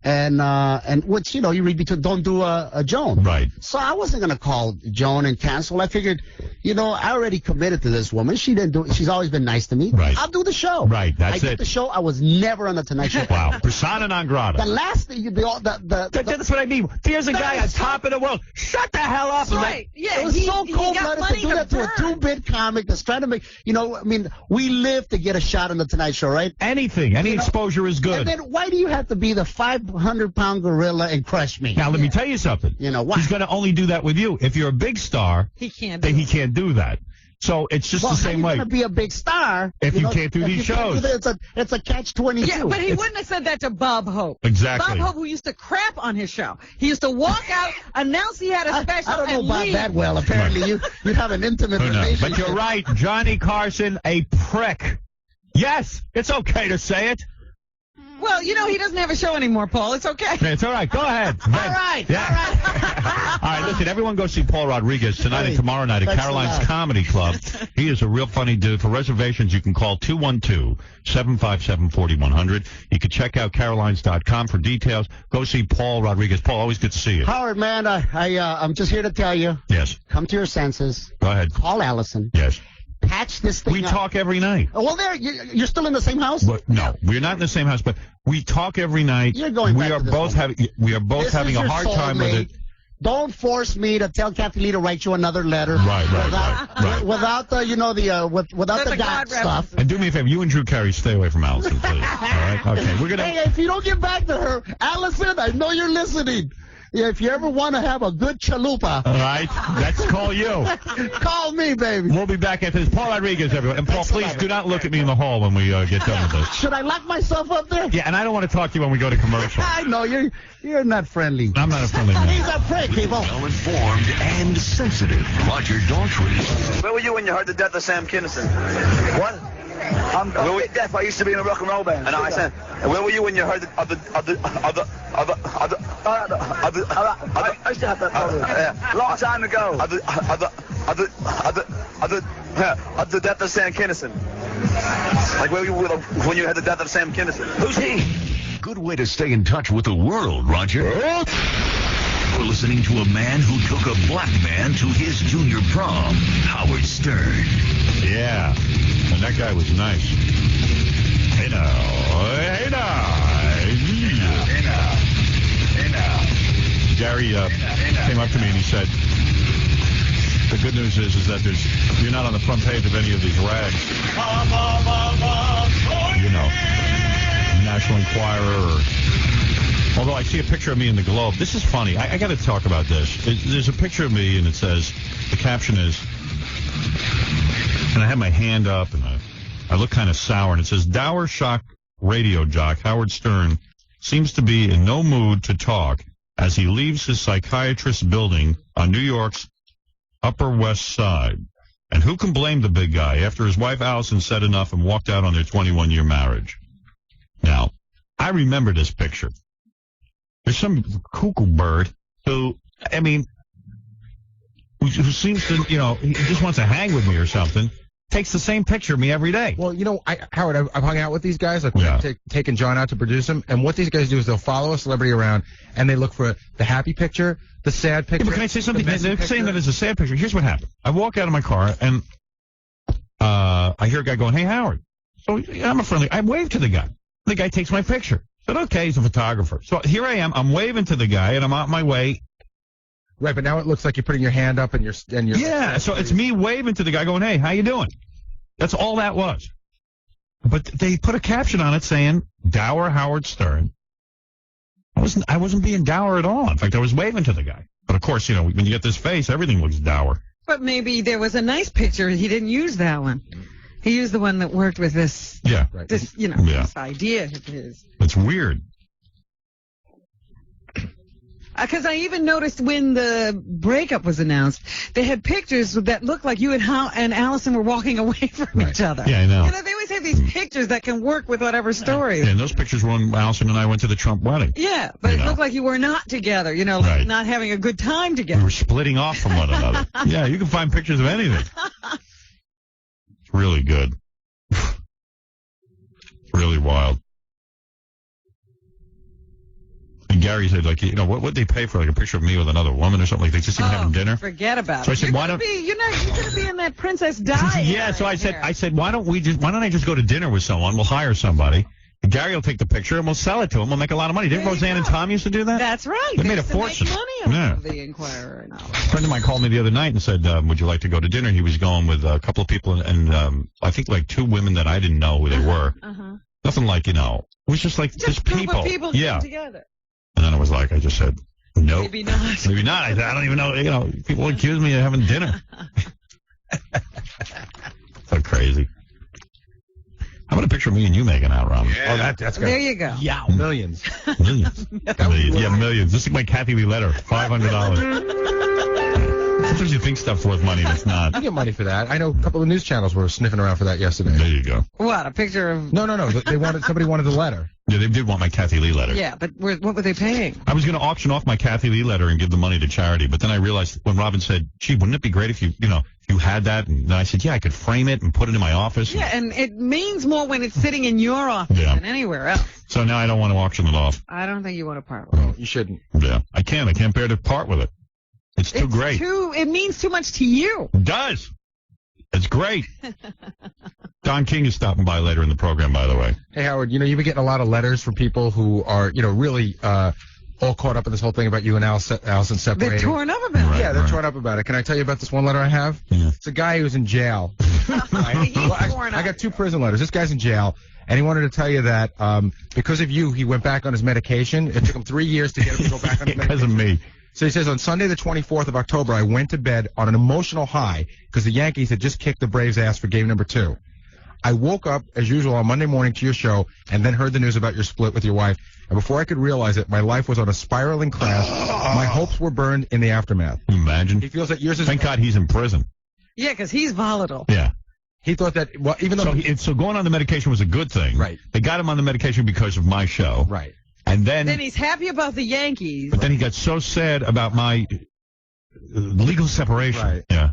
W: And which, you know, you read between, don't do a Joan.
F: Right.
W: So I wasn't going to call Joan and cancel. I figured, you know, I already committed to this woman. She didn't do it. She's always been nice to me.
F: Right.
W: I'll do the show.
F: Right. That's
W: I
F: it.
W: did the show. I was never on the Tonight Show.
F: Wow. Persona non grata.
W: The last thing,
F: that's what I mean. Here's a guy on top of the world. Shut the hell up.
G: Right. Yeah.
W: It was so cold-blooded to do that to a 2-bit comic that's trying to make, you know, I mean, we live to get a shot on the Tonight Show, right?
F: Anything. Any exposure is good.
W: And then why do you have to be the 500-pound gorilla and crush me?
F: Now, let me tell you something.
W: You know, why?
F: He's going to only do that with you. If you're a big star,
G: he can't
F: do that. So it's just the same way.
W: How are you going to be a big star
F: if you can't do these shows?
W: It's a catch-22.
G: Yeah, but he wouldn't have said that to Bob Hope.
F: Exactly.
G: Bob Hope, who used to crap on his show. He used to walk out, announce he had a special,
W: I don't know
G: and
W: Bob
G: leave.
W: that well. Apparently, you have an intimate relationship.
F: But you're right. Johnny Carson, a prick. Yes, it's okay to say it.
G: Well, you know, he doesn't have a show anymore, Paul. It's okay.
F: It's all right. Go ahead.
W: All right.
F: Yeah. All right, listen, everyone go see Paul Rodriguez tonight and tomorrow night at Caroline's Comedy Club. He is a real funny dude. For reservations, you can call 212-757-4100. You can check out carolines.com for details. Go see Paul Rodriguez. Paul, always good to see you.
W: Howard, man, I'm just here to tell you.
F: Yes.
W: Come to your senses.
F: Go ahead.
W: Call Allison.
F: Yes.
W: Patch this thing
F: We
W: up.
F: talk every night.
W: Oh, well, you're still in the same house?
F: But, no, we're not in the same house, but we talk every night.
W: You're going
F: we
W: back
F: are
W: to this
F: both
W: one.
F: We are both
W: This
F: having
W: is
F: a
W: your
F: hard time with
W: soulmate.
F: it.
W: Don't force me to tell Kathy Lee to write you another letter.
F: Right.
W: Without the, you know, without the God stuff.
F: And do me a favor, you and Drew Carey stay away from Allison, please. All right? Okay, we're gonna.
W: Hey, if you don't get back to her, Allison, I know you're listening. Yeah, if you ever want to have a good chalupa.
F: All right, let's call you.
W: Call me, baby.
F: We'll be back after this. Paul Rodriguez, everyone. And Paul, please do not look at me in the hall when we get done with this.
W: Should I lock myself up there?
F: Yeah, and I don't want to talk to you when we go to commercial.
W: I know, you're not friendly.
F: I'm not a friendly man.
W: He's a prick, people.
J: Well-informed and sensitive Roger Daltrey.
C: Where were you when you heard the death of Sam Kinison? What? I'm deaf. I used to be in a rock and roll band. And I said, where were you when you heard the I used to have that problem. Long time ago. The death of Sam Kinison. Like where were you when you had the death of Sam Kinison? Who's he?
J: Good way to stay in touch with the world, Roger. You're listening to a man who took a black man to his junior prom, Howard Stern.
F: Yeah, and that guy was nice. Hey now. Gary came up to me and he said, the good news is that you're not on the front page of any of these rags. You know, National Enquirer or... Although I see a picture of me in the Globe. This is funny. I got to talk about this. There's a picture of me, and it says, the caption is, and I have my hand up, and I look kind of sour, and it says, dour shock radio jock Howard Stern seems to be in no mood to talk as he leaves his psychiatrist's building on New York's Upper West Side. And who can blame the big guy after his wife Allison said enough and walked out on their 21-year marriage? Now, I remember this picture. There's some cuckoo bird who seems to, he just wants to hang with me or something. Takes the same picture of me every day.
I: Well, Howard, I've hung out with these guys. Like, we've taken John out to produce them. And what these guys do is they'll follow a celebrity around, and they look for the happy picture, the sad picture.
F: Yeah, but can I say something? They're saying that it's a sad picture. Here's what happened. I walk out of my car, and I hear a guy going, hey, Howard. So I wave to the guy. The guy takes my picture. I said, okay, he's a photographer. So here I am. I'm waving to the guy, and I'm on my way.
I: Right, but now it looks like you're putting your hand up and you're
F: yeah, so it's me waving to the guy going, hey, how you doing? That's all that was. But they put a caption on it saying, dour Howard Stern. I wasn't being dour at all. In fact, I was waving to the guy. But of course, when you get this face, everything looks dour.
G: But maybe there was a nice picture. He didn't use that one. He used the one that worked with this.
F: Yeah.
G: This, this idea of his.
F: It's weird.
G: Because I even noticed when the breakup was announced, they had pictures that looked like you and Allison were walking away from each other.
F: Yeah, I know.
G: You know, they always have these pictures that can work with whatever story.
F: Yeah, and those pictures were when Allison and I went to the Trump wedding.
G: Yeah, but it looked like you were not together, you know, like not having a good time together.
F: We were splitting off from one another. Yeah, you can find pictures of anything. It's really good. Really wild. And Gary said, like, you know, what would they pay for, like, a picture of me with another woman or something? Like, they just even having dinner?
G: Forget about
F: So I
G: it.
F: said, why don't...
G: You're going to be in that Princess Di.
F: Yeah, so I said, why don't I just go to dinner with someone? We'll hire somebody. And Gary will take the picture and we'll sell it to him. We'll make a lot of money. Didn't Roseanne and Tom used to do that?
G: That's right.
F: They made a fortune.
G: Make money off the Inquirer and all.
F: A friend of mine called me the other night and said, would you like to go to dinner? He was going with a couple of people and I think like 2 women that I didn't know who they were. Nothing like, you know, it was just like just people. Yeah.
G: Together.
F: And then I just said, no.
G: Maybe not.
F: Maybe not. I don't even know, you know, people accuse me of having dinner. So crazy. How about a picture of me and you making out, Robin?
I: Yeah. Oh, that's good.
G: There you go.
I: Yeah, millions.
F: Millions. Yeah, millions. This is my Kathy Lee letter, $500. Sometimes you think stuff's worth money, but it's not.
I: You get money for that. I know a couple of news channels were sniffing around for that yesterday.
F: There you go.
G: What, a picture of...
I: No. Somebody wanted the letter.
F: Yeah, they did want my Kathy Lee letter.
G: Yeah, but what were they paying?
F: I was going to auction off my Kathy Lee letter and give the money to charity, but then I realized when Robin said, gee, wouldn't it be great if you had that? And then I said, yeah, I could frame it and put it in my office.
G: Yeah, and it means more when it's sitting in your office than anywhere else.
F: So now I don't want to auction it off.
G: I don't think you want to part with it.
I: You shouldn't.
F: Yeah, I can't bear to part with it. It's too great.
G: It means too much to you.
F: It does. It's great. Don King is stopping by later in the program, by the way.
I: Hey, Howard, you've been getting a lot of letters from people who are, really all caught up in this whole thing about you and Allison separating.
G: They're torn up about it.
I: Yeah, they're torn up about it. Can I tell you about this one letter I have?
F: Yeah.
I: It's a guy who's in jail. I got 2 prison letters. This guy's in jail, and he wanted to tell you that because of you, he went back on his medication. It took him 3 years to get him to go back on his medication.
F: Because of me.
I: So he says, on Sunday the 24th of October, I went to bed on an emotional high because the Yankees had just kicked the Braves' ass for game number 2. I woke up, as usual, on Monday morning to your show and then heard the news about your split with your wife. And before I could realize it, my life was on a spiraling crash. My hopes were burned in the aftermath.
F: Can you imagine?
I: He feels that yours is...
F: Thank God he's in prison.
G: Yeah, because he's volatile.
F: Yeah.
I: He thought that, well, even though...
F: So going on the medication was a good thing.
I: Right.
F: They got him on the medication because of my show.
I: Right.
F: And then
G: he's happy about the Yankees.
F: But then he got so sad about my legal separation.
I: Right.
F: Yeah.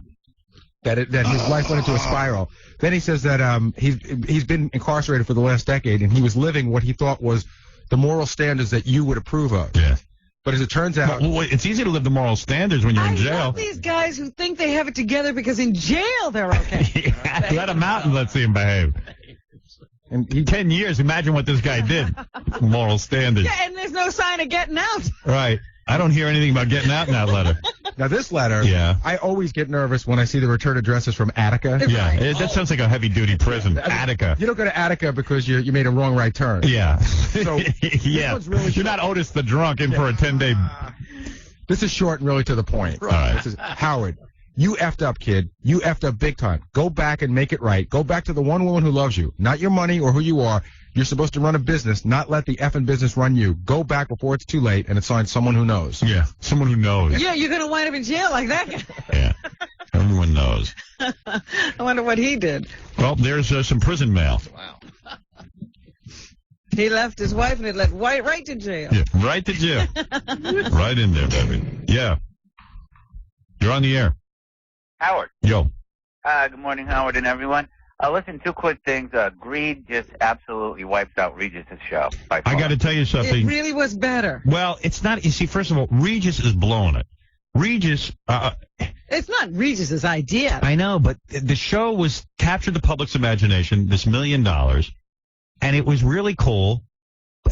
I: That his life went into a spiral. Then he says that he's been incarcerated for the last decade, and he was living what he thought was the moral standards that you would approve of.
F: Yeah.
I: But as it turns out...
F: Well, it's easy to live the moral standards when you're in jail.
G: I love these guys who think they have it together because in jail they're okay.
F: Yeah, let him out and let's see him behave. And 10 years, imagine what this guy did. Moral standards.
G: Yeah, and there's no sign of getting out.
F: Right. I don't hear anything about getting out in that letter.
I: Now, this letter, I always get nervous when I see the return addresses from Attica.
F: Yeah, that sounds like a heavy-duty prison. Attica.
I: You don't go to Attica because you made a wrong right turn.
F: Yeah.
I: So,
F: yeah. Really you're not Otis the drunk in for a 10-day...
I: This is short and really to the point.
F: All right.
I: This is, Howard, you effed up, kid. You effed up big time. Go back and make it right. Go back to the one woman who loves you. Not your money or who you are. You're supposed to run a business, not let the effing business run you. Go back before it's too late, and it's signed someone who knows.
F: Yeah, someone who knows.
G: Yeah, you're going to wind up in jail like that guy.
F: Yeah, everyone knows.
G: I wonder what he did.
F: Well, there's some prison mail.
G: Wow. He left his wife and it led right to jail.
F: Yeah, right to jail. Right in there, baby. Yeah. You're on the air.
D: Howard.
F: Yo.
D: Good morning, Howard and everyone. Listen, 2 quick things. Greed just absolutely wipes out Regis' show. I
F: got to tell you something.
G: It really was better.
F: Well, it's not. You see, first of all, Regis is blowing it. Regis.
G: It's not Regis's idea.
F: I know, but the show captured the public's imagination, this $1 million, and it was really cool.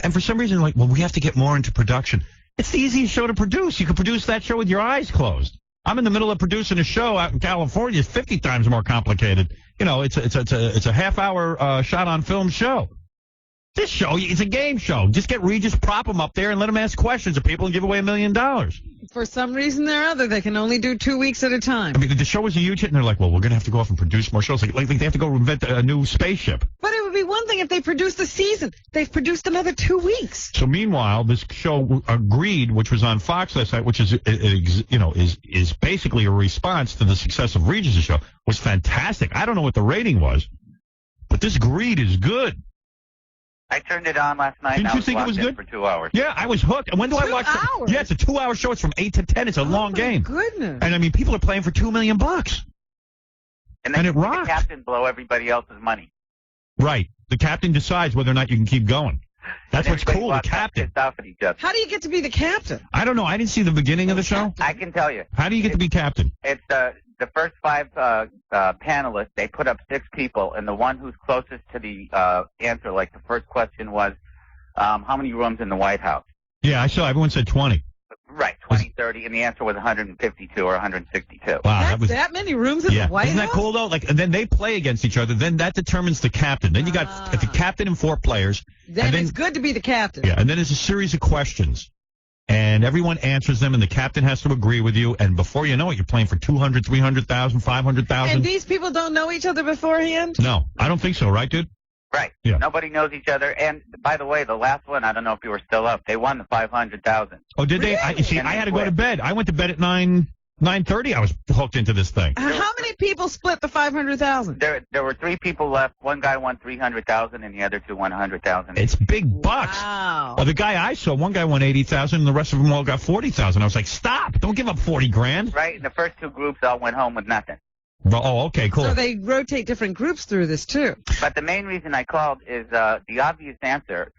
F: And for some reason, we have to get more into production. It's the easiest show to produce. You can produce that show with your eyes closed. I'm in the middle of producing a show out in California. It's 50 times more complicated. It's a half-hour shot on film show. This show, it's a game show. Just get Regis, prop him up there, and let him ask questions of people and give away $1 million.
G: For some reason or other, they can only do 2 weeks at a time.
F: I mean, the show was a huge hit, and they're like, well, we're going to have to go off and produce more shows. Like they have to go invent a new spaceship.
G: But it would be one thing if they produced a season. They've produced another 2 weeks.
F: So meanwhile, this show Agreed, which was on Fox last night, which is basically a response to the success of Regis' show, was fantastic. I don't know what the rating was, but this Greed is good.
D: I turned it on last night.
F: Didn't
D: and
F: you
D: I
F: think it was good
D: for 2 hours?
F: Yeah, I was hooked. And when do I watch?
G: 2 hours?
F: Yeah, it's a 2-hour show. It's from 8 to 10. It's a long game.
G: Goodness.
F: And I mean, people are playing for $2 million.
D: And then
F: it
D: the
F: rocked.
D: captain blow everybody else's money.
F: Right. The captain decides whether or not you can keep going. That's what's cool. The captain.
G: How do you get to be the captain?
F: I don't know. I didn't see the beginning of the show.
D: I can tell you.
F: How do you get to be captain?
D: It's the first 5 panelists. They put up 6 people, and the one who's closest to the answer, like the first question was, how many rooms in the White House?
F: Yeah, I saw. Everyone said 20.
D: Right, 20, 30, and the answer was 152 or 162.
F: Wow,
G: that many rooms in the White
F: Isn't
G: House?
F: that cool though? Like, and then they play against each other. Then that determines the captain. Then you got the captain and 4 players.
G: Then it's good to be the captain.
F: Yeah, and then there's a series of questions, and everyone answers them, and the captain has to agree with you. And before you know it, you're playing for 200, 300,000, 500,000.
G: And these people don't know each other beforehand?
F: No, I don't think so. Right, dude?
D: Right.
F: Yeah.
D: Nobody knows each other. And by the way, the last one, I don't know if you were still up. They won the 500,000.
F: Oh, did they? I had to go to bed. I went to bed at 9:30. I was hooked into this thing.
G: How many people split the 500,000?
D: There were 3 people left. One guy won 300,000, and the other 2 won 100,000.
F: It's big bucks.
G: Wow.
F: The guy I saw, one guy won 80,000, and the rest of them all got 40,000. I was like, stop! Don't give up 40 grand.
D: Right. And the first 2 groups all went home with nothing.
F: Oh, okay, cool.
G: So they rotate different groups through this, too.
D: But the main reason I called is the obvious answer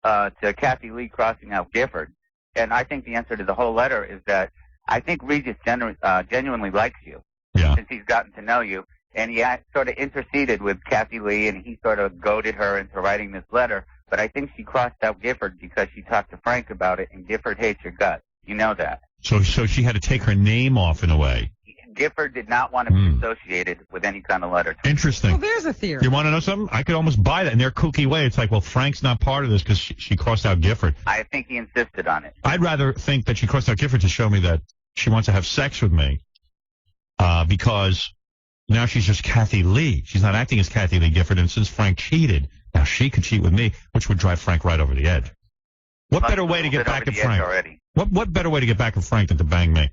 D: to Kathy Lee crossing out Gifford. And I think the answer to the whole letter is that I think Regis genuinely likes you since he's gotten to know you. And he sort of interceded with Kathy Lee, and he sort of goaded her into writing this letter. But I think she crossed out Gifford because she talked to Frank about it, and Gifford hates your guts. You know that.
F: So she had to take her name off in a way.
D: Gifford did not want to be associated with any kind of letter.
F: Interesting.
G: Well, there's a theory.
F: You want to know something? I could almost buy that in their kooky way. It's like, well, Frank's not part of this because she crossed out Gifford.
D: I think he insisted on it.
F: I'd rather think that she crossed out Gifford to show me that she wants to have sex with me because now she's just Kathy Lee. She's not acting as Kathy Lee Gifford, and since Frank cheated, now she could cheat with me, which would drive Frank right over the edge. What better way to get back at Frank? What better way to get back at Frank than to bang me?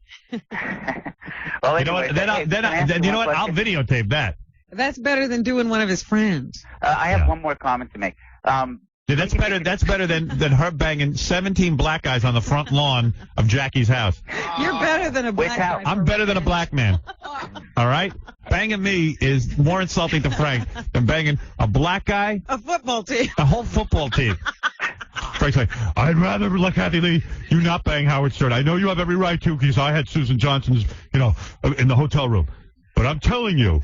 D: Well,
F: you know what? Then you know what? I'll videotape that.
G: That's better than doing one of his friends.
D: I have one more comment to make.
F: That's better. That's better than her banging 17 black guys on the front lawn of Jackie's house.
G: You're better than a black guy.
F: I'm better than a black man. All right? Banging me is more insulting to Frank than banging a black guy.
G: A football team.
F: A whole football team. Frank's like, I'd rather, like Kathy Lee, you not bang Howard Stern. I know you have every right to because I had Susan Johnson's, in the hotel room. But I'm telling you,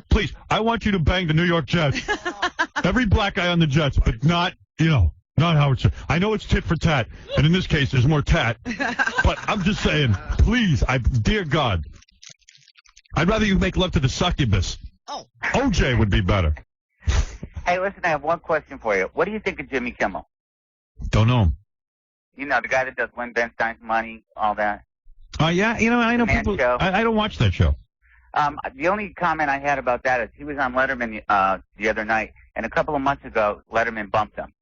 F: please, I want you to bang the New York Jets. Every black guy on the Jets, but not Howard Stern. I know it's tit for tat, and in this case, there's more tat. But I'm just saying, please, dear God, I'd rather you make love to the succubus.
D: Oh.
F: OJ would be better.
D: Hey, listen, I have one question for you. What do you think of Jimmy Kimmel?
F: Don't know him.
D: You know, the guy that does Win Ben Stein's Money, all that.
F: Yeah, I know people. I don't watch that show.
D: The only comment I had about that is he was on Letterman the other night, and a couple of months ago, Letterman bumped him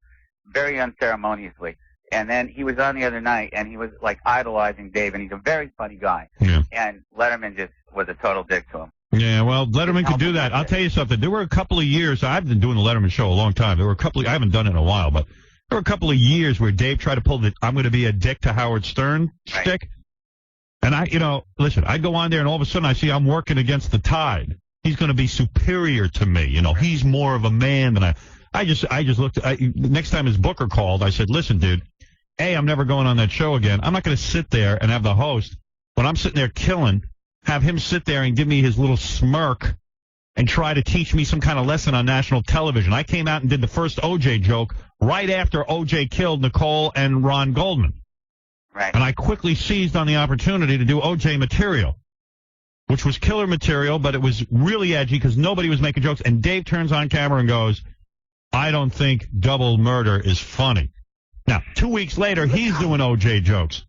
D: very unceremoniously. And then he was on the other night, and he was, like, idolizing Dave, and he's a very funny guy.
F: Yeah.
D: And Letterman just was a total dick to him.
F: Yeah, well, Letterman could do that. I'll tell you something. There were a couple of years. I've been doing the Letterman show a long time. I haven't done it in a while, but there were a couple of years where Dave tried to pull the I'm going to be a dick to Howard Stern stick. And listen, I go on there and all of a sudden I see I'm working against the tide. He's going to be superior to me. He's more of a man than I just looked. Next time his booker called, I said, listen, dude, I'm never going on that show again. I'm not going to sit there and have the host, when I'm sitting there killing, have him sit there and give me his little smirk and try to teach me some kind of lesson on national television. I came out and did the first OJ joke right after OJ killed Nicole and Ron Goldman.
D: Right.
F: And I quickly seized on the opportunity to do OJ material, which was killer material, but it was really edgy because nobody was making jokes. And Dave turns on camera and goes, I don't think double murder is funny. Now, 2 weeks later, he's doing OJ jokes.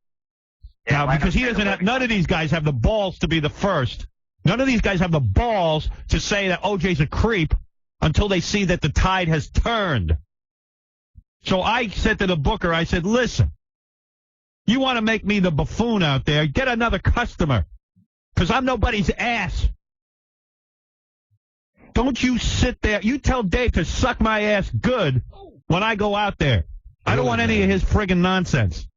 D: Yeah,
F: now, because he doesn't have, none of these guys have the balls to be the first. None of these guys have the balls to say that OJ's a creep until they see that the tide has turned. So I said to the booker, I said, listen, you want to make me the buffoon out there, get another customer, because I'm nobody's ass. Don't you sit there. You tell Dave to suck my ass good when I go out there. I don't want any of his friggin' nonsense.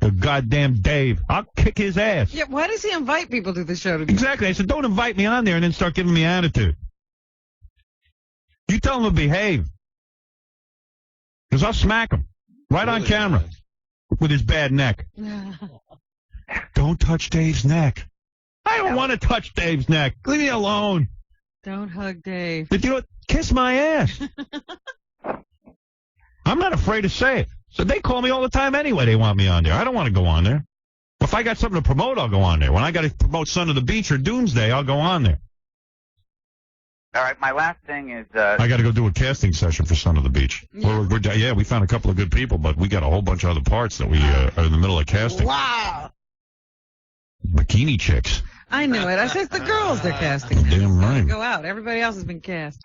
F: The goddamn Dave. I'll kick his ass.
G: Yeah, why does he invite people to the show?
F: Exactly. I said, don't invite me on there and then start giving me attitude. You tell him to behave. Because I'll smack him right on camera with his bad neck. Don't touch Dave's neck. I don't want to touch Dave's neck. Leave me alone.
G: Don't hug Dave.
F: But you know what? Kiss my ass. I'm not afraid to say it. So they call me all the time anyway. They want me on there. I don't want to go on there. If I got something to promote, I'll go on there. When I got to promote Son of the Beach or Doomsday, I'll go on there.
D: All right, my last thing is...
F: I got to go do a casting session for Son of the Beach. Yeah. We found a couple of good people, but we got a whole bunch of other parts that we are in the middle of casting.
G: Wow.
F: Bikini chicks.
G: I knew it. I said it's the girls they're casting.
F: Damn right.
G: Go out. Everybody else has been cast.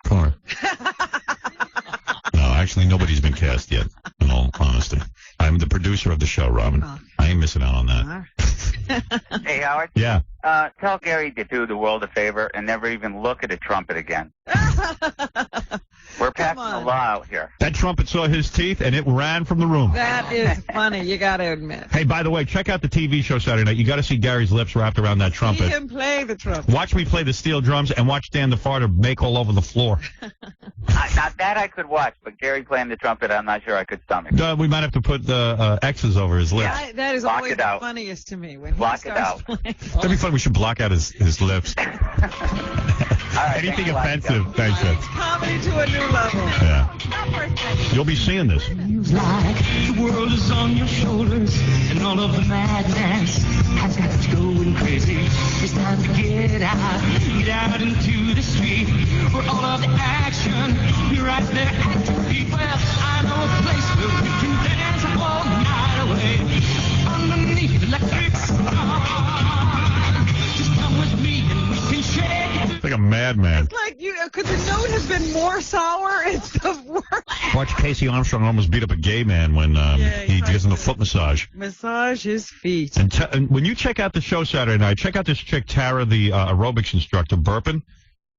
F: No, actually, nobody's been cast yet, in all honesty. I'm the producer of the show, Robin. I ain't missing out on that.
D: Hey, Howard?
F: Yeah.
D: Tell Gary to do the world a favor and never even look at a trumpet again. We're passing the law out here.
F: That trumpet saw his teeth, and it ran from the room.
G: That is funny. You got to admit.
F: Hey, by the way, check out the TV show Saturday night. You got to see Gary's lips wrapped around that trumpet.
G: See him play the trumpet.
F: Watch me play the steel drums and watch Dan the Farter make all over the floor.
D: Now, that I could watch, but Gary playing the trumpet, I'm not sure I could stomach.
F: We might have to put the X's over his lips.
G: Yeah, that is
D: Block
G: always
D: it
G: the
D: out.
G: funniest to me. When
D: Block
G: he
D: it
G: starts
D: out.
G: playing.
F: That'd be fun. We should block out his lips. Anything offensive, thanks, Ed.
G: Comedy to a new level.
F: Yeah. You'll be seeing this.
S: Like the world is on your shoulders, and all of the madness has got you going crazy. It's time to get out into the street, where all of the action, you're right there at your feet. Well, I know a place where we can dance all night away, underneath the electric sun. Just come with me and we can shake it.
F: It's like a madman.
G: It's like, could the note have been more sour? It's the worst.
F: Watch Casey Armstrong almost beat up a gay man when he gives him a foot massage.
G: Massage his feet.
F: And when you check out the show Saturday night, check out this chick, Tara, the aerobics instructor, burping.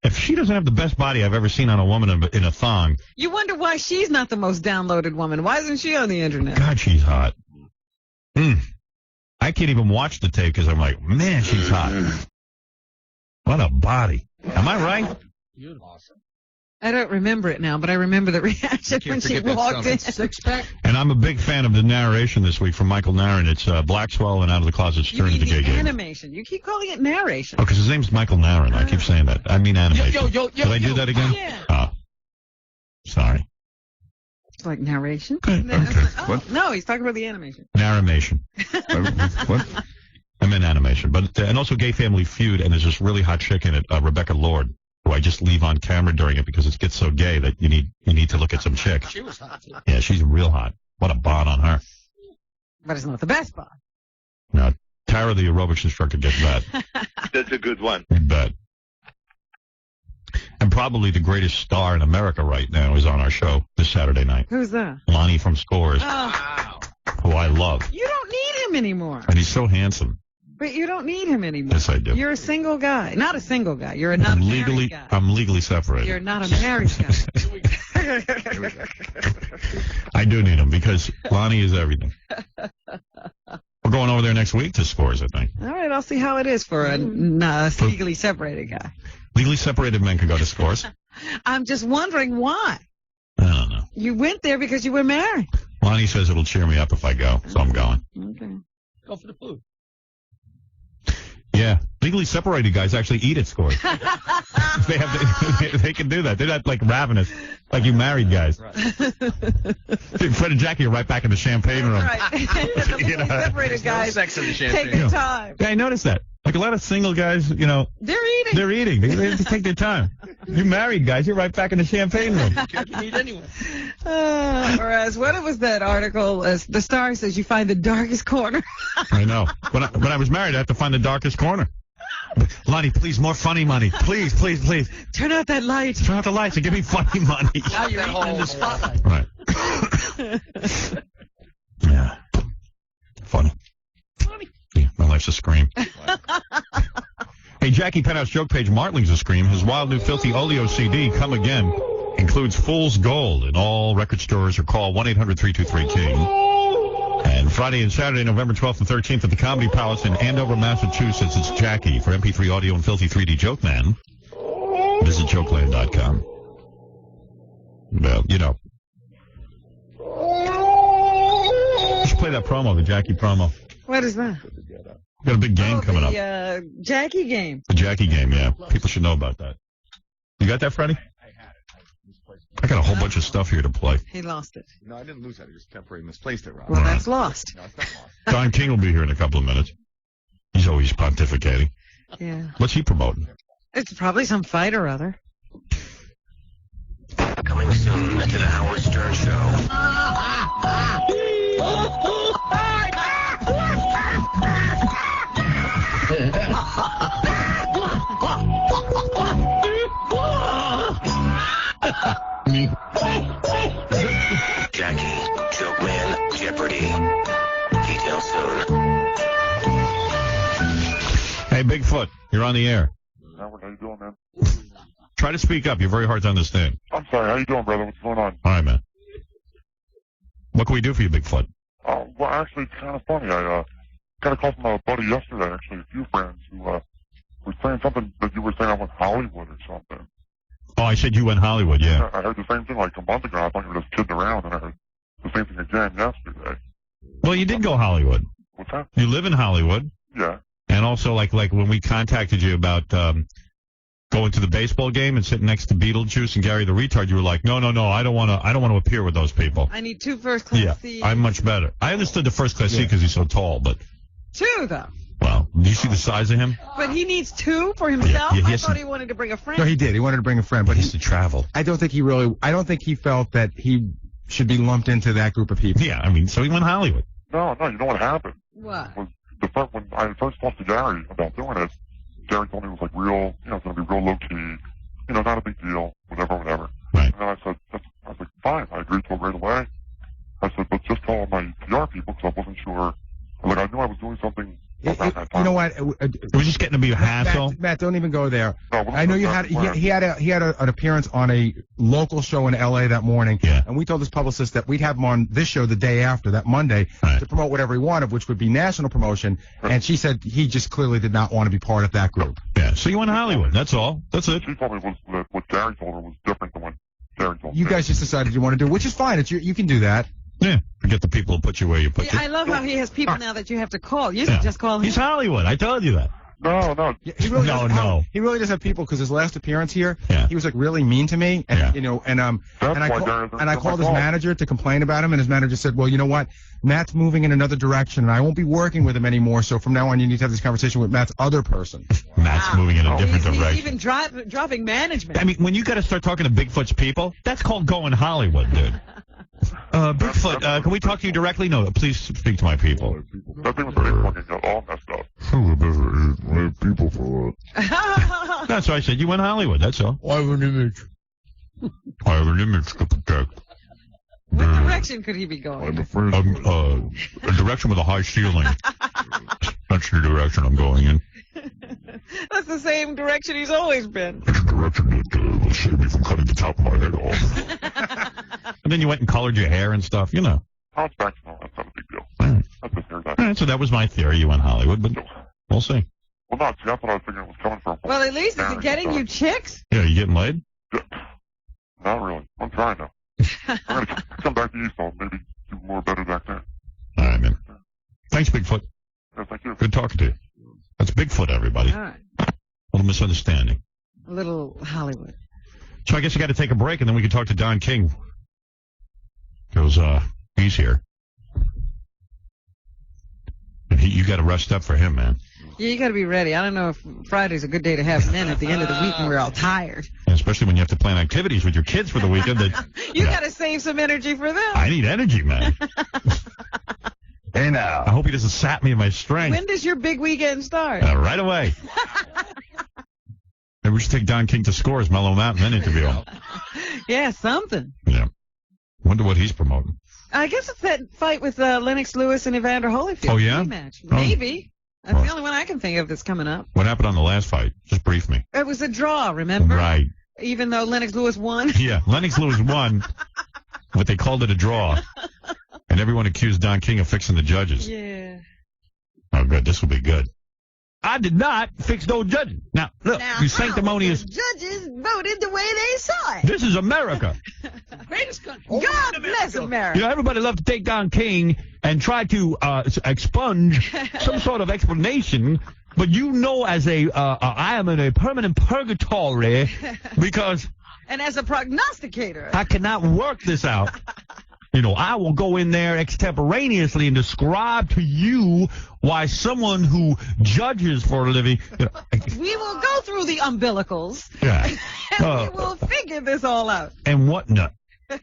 F: If she doesn't have the best body I've ever seen on a woman in a thong.
G: You wonder why she's not the most downloaded woman. Why isn't she on the internet?
F: God, she's hot. I can't even watch the tape because I'm like, man, she's hot. What a body. Am I right?
G: I don't remember it now, but I remember the reaction when she walked in. Six-pack?
F: And I'm a big fan of the narration this week from Michael Nairn. It's Black Swell and Out of the Closet Stern to the Gay Game.
G: Animation. You keep calling it narration.
F: Oh, because his name's Michael Nairn. I keep saying that. I mean animation. Did I do that again?
G: Yeah.
F: Oh. Sorry.
G: It's like narration?
F: Okay.
G: What? No, he's talking about the animation.
F: Narration. What? I meant animation. But and also Gay Family Feud, and there's this really hot chick in it, Rebecca Lord, who I just leave on camera during it because it gets so gay that you need to look at some chick.
H: She was hot, too.
F: Yeah, she's real hot. What a bod on her.
G: But it's not the best bod.
F: No, Tara, the aerobics instructor, gets that.
K: That's a good one.
F: You bet. And probably the greatest star in America right now is on our show this Saturday night.
G: Who's that?
F: Lonnie from Scores,
G: Oh,
F: who I love.
G: you don't need him anymore.
F: And he's so handsome.
G: But you don't need him anymore.
F: Yes, I do.
G: You're a single guy. Not a single guy. You're not a married guy.
F: I'm legally separated.
G: You're not a married guy.
F: I do need him because Lonnie is everything. We're going over there next week to Scores, I think.
G: All right, I'll see how it is for a legally separated guy.
F: Legally separated men can go to Scores.
G: I'm just wondering why.
F: I don't know.
G: You went there because you were married.
F: Lonnie says it'll cheer me up if I go, so I'm going.
G: Okay.
H: Go for the food.
F: Yeah, legally separated guys actually eat at Scores. They can do that. They're not like ravenous, like you married guys. Fred and Jackie are right back in the champagne room.
G: Right. The separated guys
V: sex in the champagne.
G: take their time.
F: Yeah, I noticed that. Like a lot of single guys,
G: They're eating.
F: They're eating. They have to take their time. You married guys, you're right back in the champagne room.
H: You eat anyway.
G: Whereas, what was that article? The Star says you find the darkest corner.
F: I know. When I was married, I had to find the darkest corner. Lonnie, please, more funny money. Please, please, please.
G: Turn out that light.
F: Turn out the lights and give me funny money.
H: Now you're eating in the spotlight.
F: Right. Yeah. Funny. Yeah, my life's a scream. Hey, Jackie Penthouse joke page, Martling's a scream. His wild new filthy Oleo CD, Come Again, includes Fool's Gold in all record stores, or call 1-800-323-KING. And Friday and Saturday, November 12th and 13th at the Comedy Palace in Andover, Massachusetts, it's Jackie. For MP3 audio and filthy 3D Joke Man, visit jokeland.com. Well, you know. You should play that promo, the Jackie promo.
G: What is that?
F: Got a big game coming up.
G: The Jackie game.
F: The Jackie game, yeah. People should know about that. You got that, Freddie? I got a whole bunch of stuff here to play.
G: He lost it.
B: No, I didn't lose that. I just temporarily misplaced it, Rob.
G: Well, that's lost.
B: No, it's not lost.
F: Don King will be here in a couple of minutes. He's always pontificating.
G: Yeah.
F: What's he promoting?
G: It's probably some fight or other.
J: Coming soon to the Howard Stern Show. Jackie, Joke Man, Jeopardy. Details soon.
F: Hey, Bigfoot, you're on the air.
K: Howard, how you doing, man?
F: Try to speak up. You're very hard to understand.
K: I'm sorry. How you doing, brother? What's going on?
F: All right, man. What can we do for you, Bigfoot?
K: Well, actually, it's kind of funny. I got a call from a buddy yesterday, actually, a few friends, who was saying something that you were saying I went Hollywood or something.
F: Oh, I said you went Hollywood, yeah.
K: I heard the same thing like a month ago. I thought you were just kidding around, and I heard the same thing again yesterday.
F: Well, you did go Hollywood.
K: What's that?
F: You live in Hollywood.
K: Yeah.
F: And also, like when we contacted you about going to the baseball game and sitting next to Beetlejuice and Gary the Retard, you were like, no, I don't want to appear with those people.
G: I need 2 first-class seats.
F: I'm much better. I understood the first-class seat because he's so tall, but...
G: 2, though.
F: Well, do you see the size of him?
G: But he needs 2 for himself?
F: Yeah,
G: I thought he wanted to bring a friend.
I: No, he did. He wanted to bring a friend, but
F: he has to travel.
I: I don't think he felt that he should be lumped into that group of people.
F: Yeah, I mean, so he went Hollywood.
K: No, you know what happened?
G: What?
K: When I first talked to Gary about doing it, Gary told me it was like real, it's going to be real low-key, not a big deal, whatever.
F: Right.
K: And then I said, I was like, fine, I agreed to it right away. I said, but just call my PR people because I wasn't sure. Like, I knew I was doing something around that time.
I: You know what?
F: It was just getting to be a hassle.
I: Matt, don't even go there.
K: No,
I: I know you had he had an appearance on a local show in L.A. that morning, and we told his publicist that we'd have him on this show the day after, that Monday, to promote whatever he wanted, which would be national promotion. And she said he just clearly did not want to be part of that group.
F: Yeah, so you went to Hollywood. That's all. That's it.
K: She told me that what Gary told her was different than what Gary told me.
I: You guys just decided you want to do it, which is fine. You can do that.
F: Yeah, forget the people who put you where you put you.
G: I love how he has people now that you have to call. You should just call him.
F: He's Hollywood. I told you that.
K: No.
I: He really
F: no.
I: He really does have people because his last appearance here,
F: he
I: was like really mean to me, and I called his manager to complain about him, and his manager said, well, you know what, Matt's moving in another direction, and I won't be working with him anymore. So from now on, you need to have this conversation with Matt's other person.
F: Matt's moving in a different direction.
G: He's even dropping management.
F: I mean, when you got to start talking to Bigfoot's people, that's called going Hollywood, dude. Bigfoot, can we talk to you directly? No, please speak to my people.
K: That thing was fucking got all messed up.
B: People for
F: That's what I said. You went Hollywood. That's all.
H: I have an image.
F: I have an image to protect.
G: What direction could he be going?
F: I'm afraid. A direction with a high ceiling. That's the direction I'm going in.
G: That's the same direction he's always been.
F: That's the direction that will save me from cutting the top of my head off. And then you went and colored your hair and stuff,
K: Oh, it's back to normal. That's not a big deal.
F: All right, so that was my theory. You went Hollywood, but we'll see.
K: Well, no, that's what I was thinking it was coming from.
G: Well, at least is it getting you chicks?
F: Yeah, you getting laid?
K: Not really. I'm trying now. I'm going to come back to you, so maybe do more better back there.
F: All right, man. Thanks, Bigfoot.
K: Yeah, thank you.
F: Good talking to you. That's Bigfoot, everybody.
G: All right.
F: A little misunderstanding.
G: A little Hollywood.
F: So I guess you got to take a break, and then we can talk to Don King. Because he's here. And you got to rest up for him, man.
G: Yeah, you got to be ready. I don't know if Friday's a good day to have men at the end of the week when we're all tired.
F: And especially when you have to plan activities with your kids for the weekend.
G: You got to save some energy for them.
F: I need energy, man.
B: Hey, now.
F: I hope he doesn't sap me in my strength.
G: When does your big weekend start?
F: Right away. Maybe we should take Don King to Scores, mellow him out, and then interview him.
G: Yeah, something.
F: Yeah. Wonder what he's promoting.
G: I guess it's that fight with Lennox Lewis and Evander Holyfield.
F: Oh, yeah?
G: Rematch. Maybe. That's the only one I can think of that's coming up.
F: What happened on the last fight? Just brief me.
G: It was a draw, remember?
F: Right.
G: Even though Lennox Lewis won.
F: Yeah, Lennox Lewis won, but they called it a draw. And everyone accused Don King of fixing the judges.
G: Yeah.
F: Oh, good. This will be good. I did not fix no judges. Now, look, you sanctimonious.
G: Judges voted the way they saw it.
F: This is America.
G: Greatest country. God bless America.
F: You know, everybody loves to take Don King and try to expunge some sort of explanation. But you know, as I am in a permanent purgatory because
G: and as a prognosticator,
F: I cannot work this out. You know, I will go in there extemporaneously and describe to you why someone who judges for a living. You know,
G: we will go through the umbilicals.
F: Yeah.
G: And we will figure this all out.
F: And whatnot. All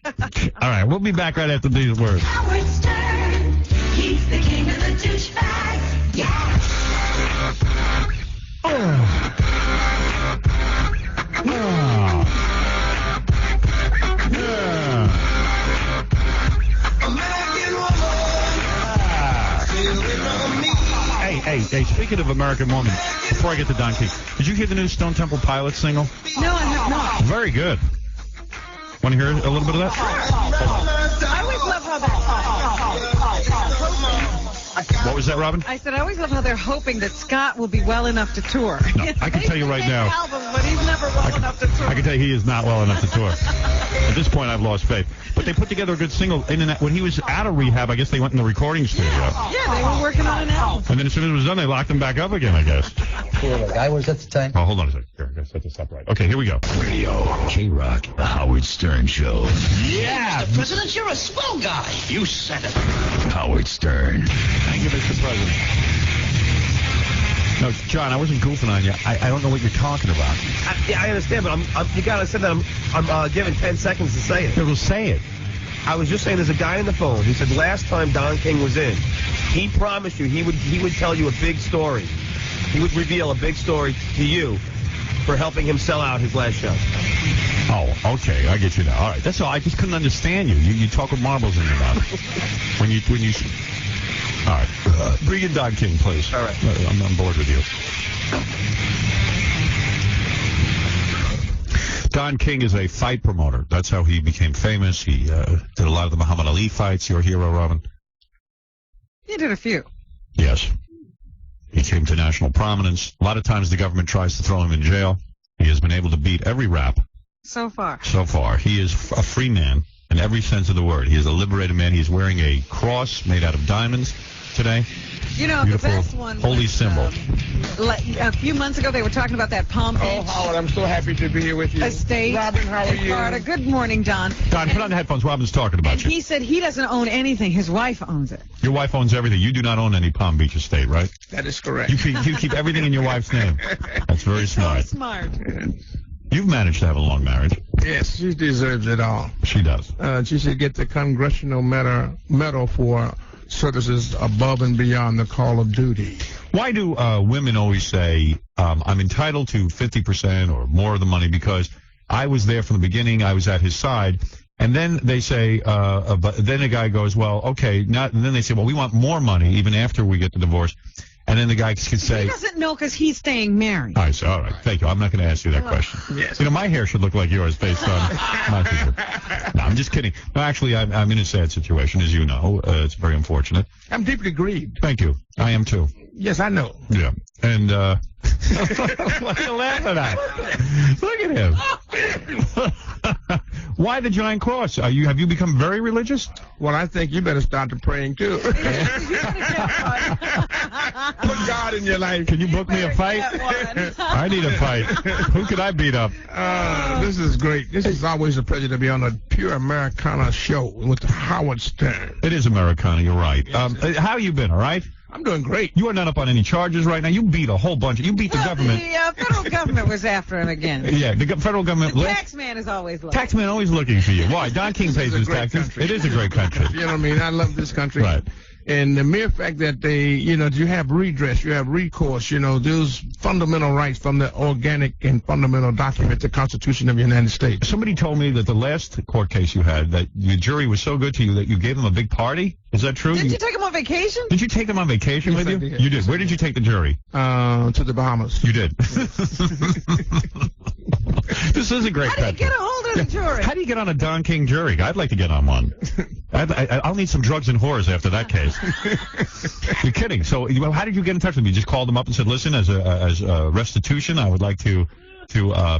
F: right, we'll be back right after these words.
S: Howard Stern, he's the king of the douchebags. Yeah.
F: Hey, speaking of American Woman, before I get to Don King, did you hear the new Stone Temple Pilots single?
G: No, I have not.
F: Very good. Want to hear a little bit of that?
G: I always love how
F: What was that, Robin?
G: I said I always love how they're hoping that Scott will be well enough to tour.
F: No, I can tell you right now.
G: Album, but he's never well enough to tour.
F: I can tell you he is not well enough to tour. At this point, I've lost faith. But they put together a good single. When he was out of rehab, I guess they went in the recording studio.
G: Yeah, they were working on an album.
F: And then as soon as it was done, they locked him back up again, I guess.
C: Guy, where's that the time?
F: Oh, hold on a second. Here, I gotta set this up right. Okay, here we go.
J: Radio, K-Rock, The Howard Stern Show.
S: Yeah, Mr. President, you're a swell guy. You said it.
J: Howard Stern.
F: Thank you, Mr. President. No, John, I wasn't goofing on you. I don't know what you're talking about.
M: I understand, but you gotta understand that I'm given 10 seconds to say it.
F: Yeah, well, say it.
M: I was just saying, there's a guy on the phone. He said last time Don King was in, he promised you he would tell you a big story. He would reveal a big story to you for helping him sell out his last show.
F: Oh, okay, I get you now. All right, that's all. I just couldn't understand you. You talk with marbles in your mouth. when you. All right, bring in Don King, please.
M: All right,
F: I'm on board with you. Don King is a fight promoter. That's how he became famous. He did a lot of the Muhammad Ali fights. Your hero, Robin?
G: He did a few.
F: Yes. He came to national prominence. A lot of times the government tries to throw him in jail. He has been able to beat every rap.
G: So far.
F: So far. He is a free man in every sense of the word. He is a liberated man. He's wearing a cross made out of diamonds today.
G: You know,
F: beautiful,
G: the best one
F: holy
G: was,
F: symbol.
G: A few months ago, they were talking about that Palm Beach.
V: Oh, Howard, I'm so happy to be here with you.
G: Estate.
V: Robin, how are you?
G: Florida. Good morning, Don.
F: Don, put on the headphones. Robin's talking about
G: And
F: you.
G: he said he doesn't own anything. His wife owns it.
F: Your wife owns everything. You do not own any Palm Beach estate, right?
V: That is correct.
F: You keep everything in your wife's name. That's very smart.
G: So smart.
F: You've managed to have a long marriage.
V: Yes, she deserves it all.
F: She does.
V: She should get the Congressional Medal for services above and beyond the call of duty.
F: Why do women always say, I'm entitled to 50% or more of the money because I was there from the beginning, I was at his side, and then they say, but then the guy goes, well, okay, and then they say, well, we want more money even after we get the divorce. And then the guy could say...
G: He doesn't know because he's staying married.
F: I say, all right, thank you. I'm not going to ask you that question.
V: Yes.
F: You know, my hair should look like yours based on my figure. No, I'm just kidding. No, actually, I'm in a sad situation, as you know. It's very unfortunate.
V: I'm deeply grieved.
F: Thank you. I am, too.
V: Yes, I know.
F: Yeah. And, what are you laughing at? Look at him. Why the giant cross? Have you become very religious?
V: Well, I think you better start to praying, too. Put God in your life.
F: Can you book me a fight? I need a fight. Who could I beat up?
V: This is great. This is always a pleasure to be on a pure Americana show with Howard Stern.
F: It is Americana, you're right. How you been, all right?
V: I'm doing great.
F: You are not up on any charges right now. You beat a whole bunch. You beat the government.
G: The federal government was after him again.
F: Yeah, the federal government.
G: The tax man is always looking.
F: Tax man always looking for you. Why? Don King pays his taxes.
V: Country.
F: It is a great country.
V: You know what I mean? I love this country.
F: Right.
V: And the mere fact that you have redress, you have recourse, those fundamental rights from the organic and fundamental document, the Constitution of the United States.
F: Somebody told me that the last court case you had, that the jury was so good to you that you gave them a big party. Is that true?
G: Did you take him on vacation?
F: Did you take them on vacation with you? You did. Where did you take the jury?
V: To the Bahamas.
F: You did. This is a great
G: How do you get a hold of the jury?
F: How do you get on a Don King jury? I'd like to get on one. I'll need some drugs and whores after that case. You're kidding. So how did you get in touch with me? You just called them up and said, listen, as a restitution, I would like to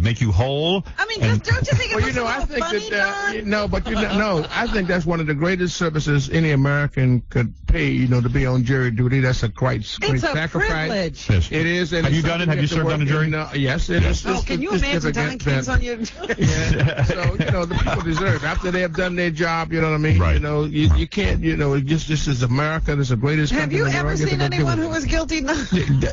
F: make you whole.
G: I mean, don't you think it was
V: I think
G: funny,
V: Don? I think that's one of the greatest services any American could pay, to be on jury duty. That's a great sacrifice.
G: Privilege.
F: Yes.
V: It is. And
F: have you done it? Have you served on a jury?
V: Yes. It is.
G: Oh, can you imagine Don King's on your jury?
V: Yeah. So, the people deserve, after they have done their job, you know what I mean?
F: Right.
V: You can't, this is America. This is the greatest country in the world.
G: Have you ever seen anyone who was guilty?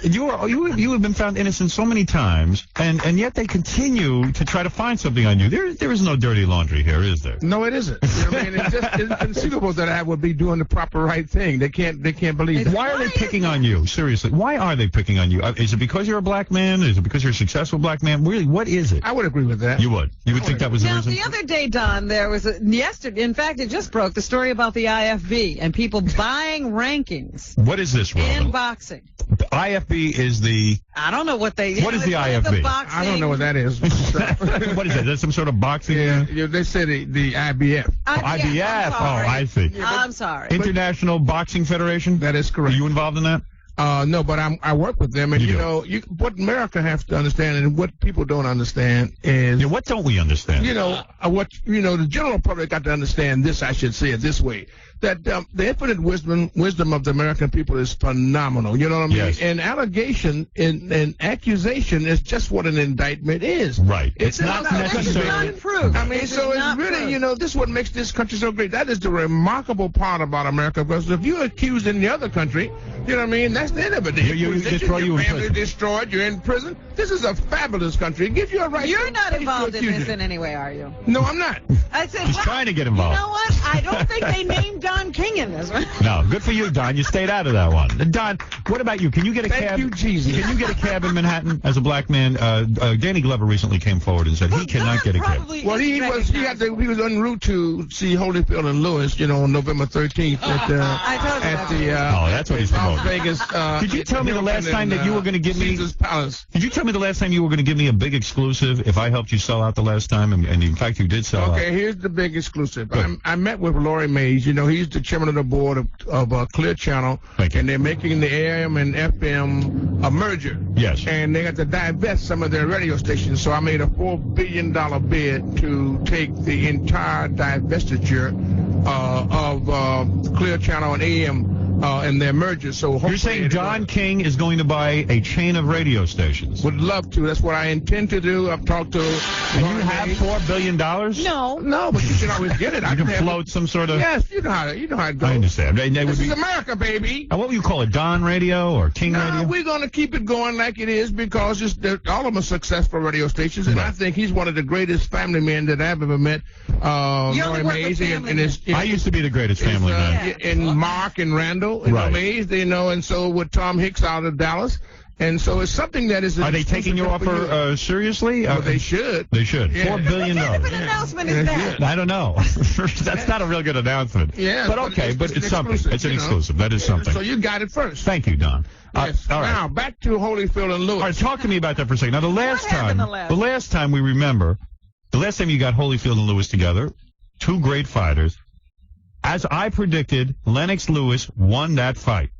F: You have been found innocent so many times, and yet they continue to try to find something on you. There is no dirty laundry here, is there?
V: No, it isn't. It's inconceivable that I would be doing the proper right thing. They can't believe it.
F: Why are they picking on you? Seriously, why are they picking on you? Is it because you're a black man? Is it because you're a successful black man? Really, what is it?
V: I would agree with that.
F: You would think that was the reason?
G: The other day, Don, there was yesterday. In fact, it just broke the story about the IFB and people buying rankings.
F: What is this, Robin?
G: In boxing.
F: IFB is the...
G: I don't know what they...
F: What is the IFB?
V: I don't know what that is.
F: What is that? That's some sort of boxing...
V: Yeah, they say the IBF.
F: IBF. Oh, I see.
G: I'm sorry.
F: International Boxing Federation?
V: That is correct.
F: Are you involved in that?
V: No, but I work with them, and what America has to understand, and what people don't understand is...
F: what don't we understand?
V: The general public got to understand this, I should say it this way, that the infinite wisdom of the American people is phenomenal, you know what I mean?
F: Yes.
V: And allegation and accusation is just what an indictment is.
F: Right.
V: It's not necessarily...
G: It's not proof.
V: I mean, so it's really, this is what makes this country so great. That is the remarkable part about America, because if you're accused in the other country, you know what I mean, that's the end of it.
F: They throw you in prison.
V: Destroyed, you're in prison. This is a fabulous country. It gives you a right.
G: You're not involved in this in any way, are you?
V: No, I'm not.
G: I said,
F: he's trying to get involved.
G: You know what? I don't think they named Don King in this one.
F: No, good for you, Don. You stayed out of that one. Don, what about you? Can you get a cab?
V: Thank you, Jesus.
F: Can you get a cab in Manhattan as a black man? Danny Glover recently came forward and said he cannot get a cab.
V: Well, he was en route to see Holyfield and Lewis, on November 13th at the
F: that's what he's promoting.
V: Las Vegas.
F: Did you tell me the last time that you were going to give me
V: Caesar's Palace?
F: Did you tell me the last time you were going to give me a big exclusive if I helped you sell out the last time, and in fact you did sell out?
V: Okay, here's the big exclusive. I met with Laurie Mays. He's the chairman of the board of Clear Channel, and they're making the AM and FM a merger.
F: Yes.
V: And they got to divest some of their radio stations. So I made a $4 billion bid to take the entire divestiture of Clear Channel and AM. And their merger. So
F: you're saying Don King is going to buy a chain of radio stations?
V: Would love to. That's what I intend to do. I've talked to.
F: And you have $4 billion?
V: No, but you can always get it.
F: You can float some sort of.
V: Yes, you know how it goes.
F: I understand.
V: This is America, baby.
F: What would you call it? Don Radio or King Radio?
V: We're going to keep it going like it is because all of them are successful radio stations, and I think he's one of the greatest family men that I've ever met. Laurie Mays,
F: I used to be the greatest family man.
V: And Mark and Randall. Amazed, and so with Tom Hicks out of Dallas. And so it's something that is...
F: Are they taking your offer seriously?
V: Well, they should.
F: They should.
V: Yeah.
F: $4 billion.
G: What kind of an announcement is that?
F: I don't know. That's not a real good announcement.
V: Yeah.
F: But okay, but it's something. It's an exclusive. That is something.
V: So you got it first.
F: Thank you, Don.
V: Yes.
F: All right.
V: Now, back to Holyfield and Lewis.
F: All right, talk to me about that for a second. Now, the last time we remember, the last time you got Holyfield and Lewis together, two great fighters, as I predicted, Lennox Lewis won that fight.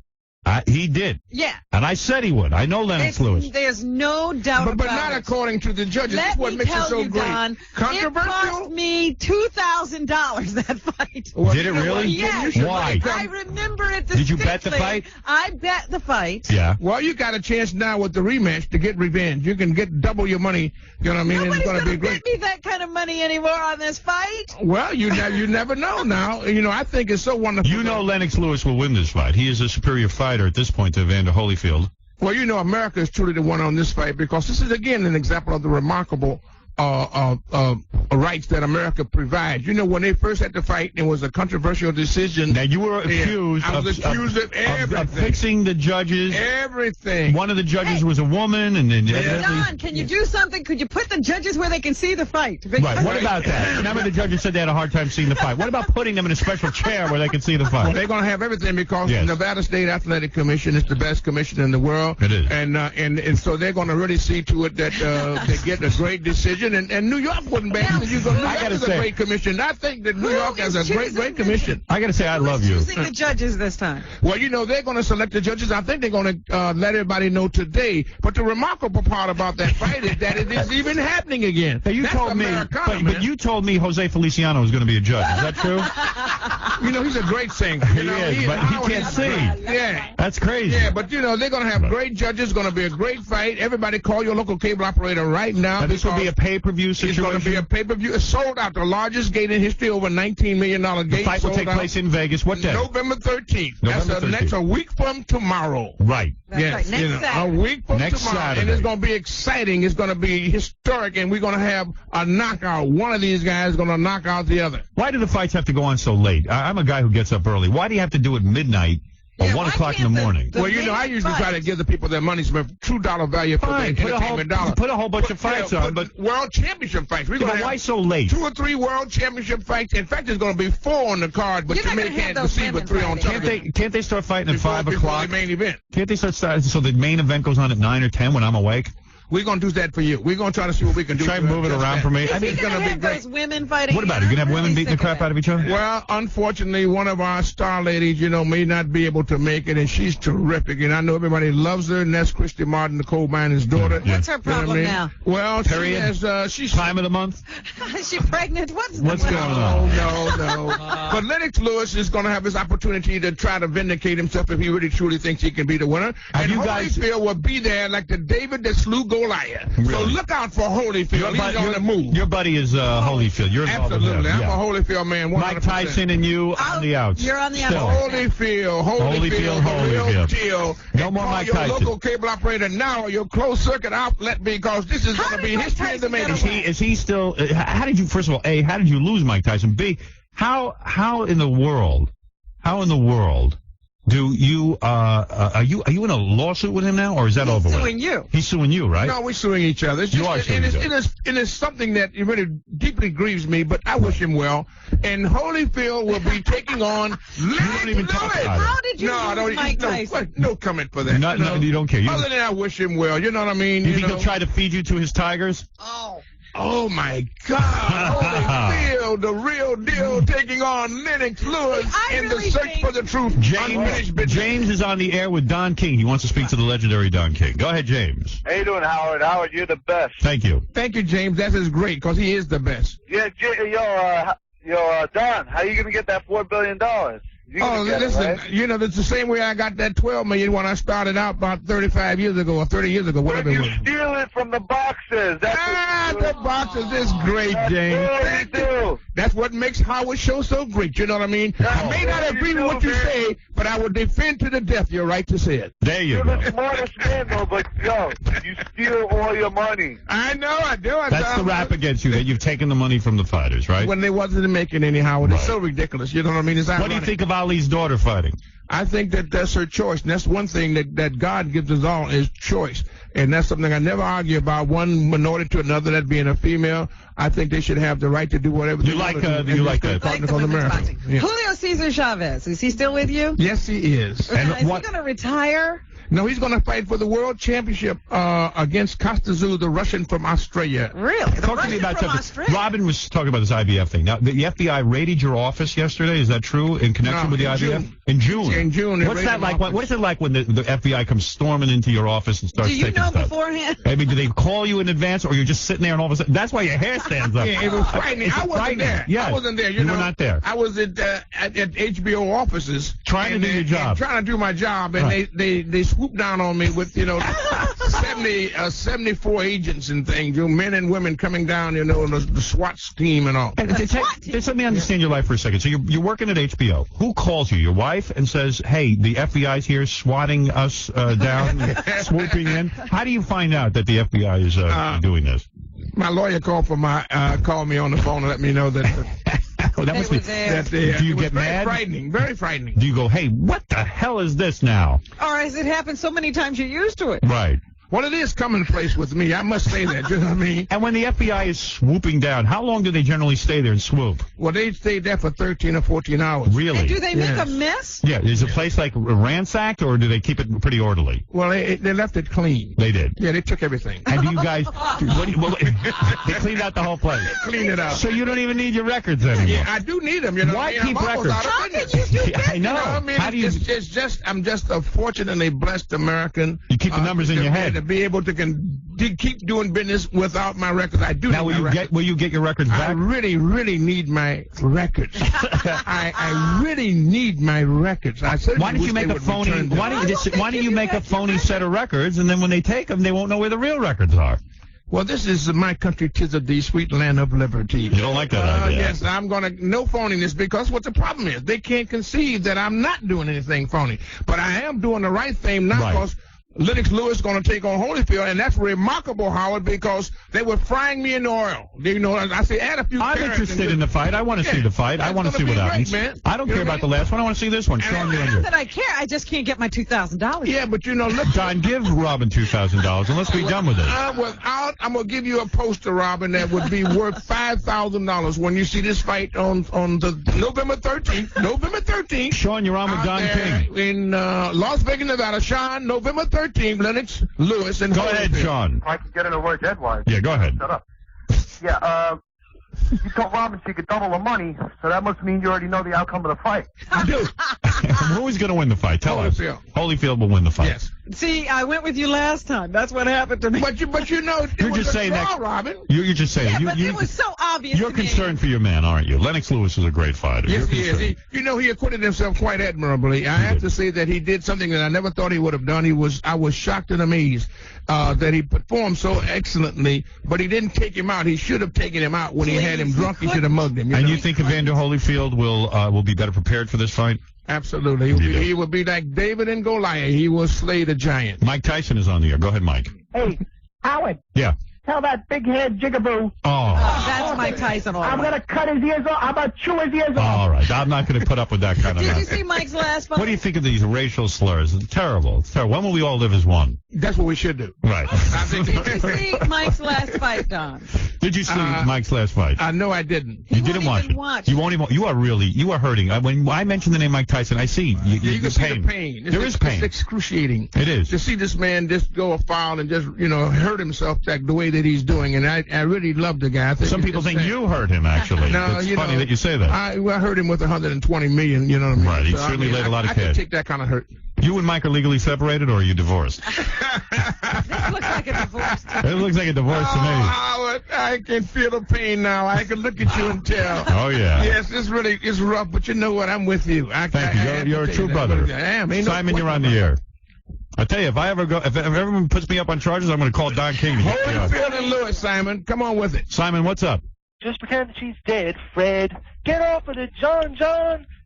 F: He did.
G: Yeah.
F: And I said he would. I know Lennox Lewis.
G: There's no doubt about it.
V: But not according to the judges. That's what makes it so great.
G: Don,
V: controversial?
G: It cost me $2,000, that fight.
V: Well,
F: did it really?
G: Yes.
F: Why?
G: I remember it distinctly.
F: Did you bet the fight?
G: I bet the fight.
F: Yeah.
V: Well, you got a chance now with the rematch to get revenge. You can get double your money. You know what I mean?
G: Nobody's
V: it's going to be great.
G: Bet me that kind of money anymore on this fight.
V: Well, you never know now. I think it's so wonderful.
F: You know Lennox Lewis will win this fight. He is a superior fighter at this point to Evander Holyfield.
V: Well, America is truly the one on this fight because this is, again, an example of the remarkable rights that America provides. You know, when they first had to fight, it was a controversial decision.
F: Now, you were accused,
V: I was accused of everything.
F: Of fixing the judges.
V: Everything.
F: One of the judges was a woman, and then
G: Don, can you do something? Could you put the judges where they can see the fight?
F: Right. What about that? Remember, the judges said they had a hard time seeing the fight. What about putting them in a special chair where they can see the fight?
V: Well, they're going to have everything because the Nevada State Athletic Commission is the best commission in the world.
F: It is.
V: And so they're going to really see to it that they get a great decision. And New York wasn't bad. New York is a great commission. I think that New York has a great commission.
F: I got to say, I love you.
G: Who's choosing the judges this time?
V: Well, you know, they're going to select the judges. I think they're going to let everybody know today. But the remarkable part about that fight is that it is even happening again.
F: Hey, you told me, but you told me Jose Feliciano was going to be a judge. Is that true?
V: You know, he's a great singer.
F: He is, but he can't sing.
V: Yeah.
F: That's crazy.
V: Yeah, but, you know, they're going to have great judges. It's going to be a great fight. Everybody call your local cable operator right now.
F: This will be a pay-per-view situation?
V: It's going to be a pay-per-view. It's sold out. The largest gate in history, over $19 million gate.
F: The fight will take place in Vegas. What day?
V: November 13th.
F: November 13th.
V: That's a week from tomorrow.
F: Right.
G: That's right. Next Saturday.
V: A week from
F: Next
V: tomorrow.
F: Saturday.
V: And it's going to be exciting. It's going to be historic. And we're going to have a knockout. One of these guys is going to knock out the other.
F: Why do the fights have to go on so late? I'm a guy who gets up early. Why do you have to do it midnight or 1 o'clock in the morning?
V: Well, you know, I usually try to give the people their money's true dollar value for their entertainment dollar.
F: Put a whole bunch of fights on, but
V: world championship fights. We're going to
F: why so late?
V: 2 or 3 world championship fights. In fact, there's going to be 4 on the card, but you may can't see but 3 on top.
F: Can't they start fighting at 5 o'clock?
V: The main event.
F: Can't they start so the main event goes on at 9 or 10 when I'm awake?
V: We're going to do that for you. We're going to try to see what we can do.
F: Try and move it around for me.
G: I think it's going to be great. Those women fighting.
F: What about it? You going to have women beating the crap out of each other?
V: Well, unfortunately, one of our star ladies, you know, may not be able to make it, and she's terrific. And I know everybody loves her, and that's Christy Martin, the coal miner's daughter.
G: What's her problem now?
V: Well, she's
F: time of the month.
G: Is she pregnant? What's
F: going on?
V: No. But Lennox Lewis is going to have his opportunity to try to vindicate himself if he really truly thinks he can be the winner. And Holyfield will be there like the David that slew Goliath.
F: Really?
V: So look out for Holyfield. He's on the move.
F: Your buddy is Holyfield. You're involved with him.
V: Absolutely. I'm a Holyfield man. 100%.
F: Mike Tyson and you on the outs.
G: You're on the outs.
V: Holyfield. Real deal.
F: No more Mike Tyson.
V: Your local cable operator now, your closed circuit outlet, because this is going to be history in the making.
F: Is he still? How did you? First of all, A, how did you lose Mike Tyson? B, how in the world do you are you in a lawsuit with him now, or is that over with?
G: He's suing you.
F: He's suing you, right?
V: No, we're suing each other.
F: You are suing each other.
V: It is something that really deeply grieves me, but I wish him well. And Holyfield will be taking on.
F: You don't even talk about it.
G: How did you lose Mike Tyson?
V: No comment for that.
F: No, you don't care.
V: Other than I wish him well. You know what I mean?
F: You think he'll try to feed you to his tigers?
V: Oh my God! Holyfield, the real deal, taking on Lennox Lewis in the search for the truth.
F: James is on the air with Don King. He wants to speak to the legendary Don King. Go ahead, James.
L: How you doing, Howard? Howard, you're the best.
F: Thank you.
V: Thank you, James. That is great because he is the best.
L: Yeah, Don, how you gonna get that $4 billion?
V: Listen,
L: right?
V: you know, it's the same way I got that $12 million when I started out about 35 years ago or 30 years ago, whatever it was.
L: You steal it from the boxers.
V: The boxers is great, James.
L: Thank you.
V: That's what makes Howard Show so great. You know what I mean? I may not agree with what you say, but I will defend to the death your right to say it.
F: There you
L: go. You're the smartest man, though, but, you steal all your money.
V: I know, I do.
F: That's the rap against you, that you've taken the money from the fighters, right?
V: When they wasn't making any, Howard. It's so ridiculous. You know what I mean?
F: What do you think of Ali's daughter fighting?
V: I think that that's her choice, and that's one thing that God gives us all is choice, and that's something I never argue about. One minority to another, that being a female, I think they should have the right to do whatever they want to do.
F: You like that?
V: Yeah.
G: Julio Cesar Chavez, is he still with you?
V: Yes, he is.
G: And is he going to retire?
V: No, he's going to fight for the world championship against Kostazou, the Russian from Australia.
G: Really?
F: Talk to me about something. Robin was talking about this IVF thing. Now, the FBI raided your office yesterday. Is that true in connection with the IVF? In June.
V: In June.
F: What's that like? What is it like when the FBI comes storming into your office and starts taking stuff?
G: Do you know beforehand?
F: I mean, do they call you in advance, or you're just sitting there and all of a sudden? That's why your hair stands up.
V: Yeah, it was frightening. I wasn't there.
F: Yeah.
V: I wasn't there.
F: You were not there.
V: I was at HBO offices
F: trying to do your job.
V: Trying to do my job, and they swooped down on me with 74 agents and things, men and women coming down, the SWAT team and all.
F: Just let me understand your life for a second. So you're working at HBO. Who calls you? Your wife, and says, "Hey, the FBI's here, swatting us down, swooping in." How do you find out that the FBI is doing this?
V: My lawyer called me on the phone and let me know that.
F: Well, that must be. Do you get mad?
V: Very frightening.
F: Do you go, hey, what the hell is this now?
G: Or has it happened so many times you're used to it?
F: Right.
V: Well, it is commonplace with me. I must say that. You know what I mean?
F: And when the FBI is swooping down, how long do they generally stay there and swoop?
V: Well, they stay there for 13 or 14 hours.
F: Really?
G: And do they make a mess?
F: Yeah. Is the place like ransacked, or do they keep it pretty orderly?
V: Well, they left it clean.
F: They did.
V: Yeah, they took everything.
F: And do you guys? They cleaned out the whole place.
V: Cleaned it out.
F: So you don't even need your records anymore.
V: Yeah, I do need them. You know,
F: why keep records?
G: How can you do that?
F: I know.
V: You know I mean,
F: How do you?
V: I'm just a fortunately blessed American.
F: You keep the numbers in your head
V: to be able to keep doing business without my records. I do.
F: Now, will you get your records back?
V: I really, really need my records. I really need my records. I
F: why don't you make a phony? Why don't you make a phony set of records, and then when they take them, they won't know where the real records are?
V: Well, this is my country, 'tis of thee, sweet land of liberty.
F: You don't like that idea?
V: Yes, I'm going to, no phoniness, because what the problem is, they can't conceive that I'm not doing anything phony. But I am doing the right thing now, because Lennox Lewis is going to take on Holyfield, and that's remarkable, Howard, because they were frying me in oil. You know, I say add a few.
F: I'm interested in the fight. I want to see the fight. I want to see what happens.
V: Man.
F: I don't care about the last one. I want to see this one. Sean,
G: Not that I care. I just can't get my $2,000.
V: Yeah, but you know, look,
F: Don, give Robin $2,000 and let's be done with it.
V: I'm gonna give you a poster, Robin, that would be worth $5,000 when you see this fight on the November 13th. November 13th.
F: Sean, you're on with Don King
V: in Las Vegas, Nevada. Sean, November 13th. Lennox Lewis and
F: go ahead, Sean.
L: I can get in a word edgewise.
F: Yeah, go ahead.
L: Shut up. Yeah, you told Robin she could double the money, so that must mean you already know the outcome of the fight.
V: I do.
F: Who's going to win the fight? Tell us. Holyfield will win the fight.
V: Yes.
G: See, I went with you last time. That's what happened to me.
V: But you know,
F: you're just saying that,
V: Robin.
F: You're just saying.
G: Yeah, but it was so obvious.
F: You're concerned for your man, aren't you? Lennox Lewis is a great fighter.
V: Yes, he is. You know, he acquitted himself quite admirably. I have to say that he did something that I never thought he would have done. I was shocked and amazed that he performed so excellently, but he didn't take him out. He should have taken him out when he had him drunk. He should have mugged him.
F: And you think Evander Holyfield will be better prepared for this fight?
V: Absolutely. He would be like David and Goliath. He will slay the giant.
F: Mike Tyson is on the air. Go ahead, Mike.
U: Hey, Howard.
F: Yeah.
U: Tell that big head jigaboo.
G: That's Mike Tyson.
U: I'm going to cut his ears off. I'm going to chew his ears off.
F: All right. I'm not going to put up with that kind of
G: Did you see Mike's last fight?
F: What do you think of these racial slurs? It's terrible. It's terrible. When will we all live as one?
V: That's what we should do.
F: Right.
G: Did you see Mike's last fight, Don?
F: Did you see Mike's last fight?
V: No, I didn't.
F: You didn't watch it. You won't even. You are hurting. When I mention the name Mike Tyson, I see
V: you can see the pain.
F: There is pain.
V: It's excruciating.
F: It is.
V: To see this man just go afoul and just hurt himself like the way that he's doing, and I really love the guy.
F: Some people think you hurt him, actually.
V: No,
F: it's funny that you say that.
V: I hurt him with $120 million. You know what I mean?
F: Right. He certainly laid a lot of cash.
V: I can take that kind of hurt.
F: You and Mike are legally separated, or are you divorced?
G: This looks like a divorce.
F: It looks like a divorce to me.
V: Howard, I can feel the pain now. I can look at you and tell.
F: Oh, yeah.
V: Yes, it's rough, but you know what? I'm with you.
F: Thank you. You're a true brother.
V: I am.
F: Simon, you're on the air. I tell you, if everyone puts me up on charges, I'm going to call Don King.
V: Holyfield and Lewis, Simon. Come on with it.
F: Simon, what's up?
U: Just pretend she's dead, Fred. Get off of the John.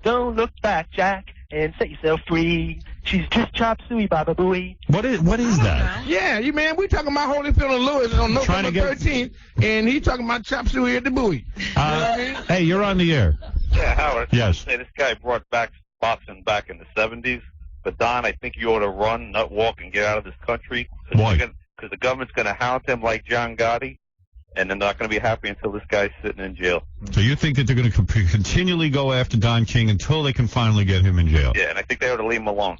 U: Don't look back, Jack, and set yourself free. She's just chop suey, baba booey.
F: What is that?
V: Yeah, we talking about Holyfield and Lewis on November 13th, and he talking about chop suey at the buoy.
F: Hey, you're on the air.
A: Yeah, Howard.
F: Yes.
A: Say this guy brought back boxing back in the 70s. But Don, I think you ought to run, not walk, and get out of this country.
F: Why?
A: Because the government's going to hound him like John Gotti, and they're not going to be happy until this guy's sitting in jail.
F: So you think that they're going to continually go after Don King until they can finally get him in jail?
A: Yeah, and I think they ought to leave him alone.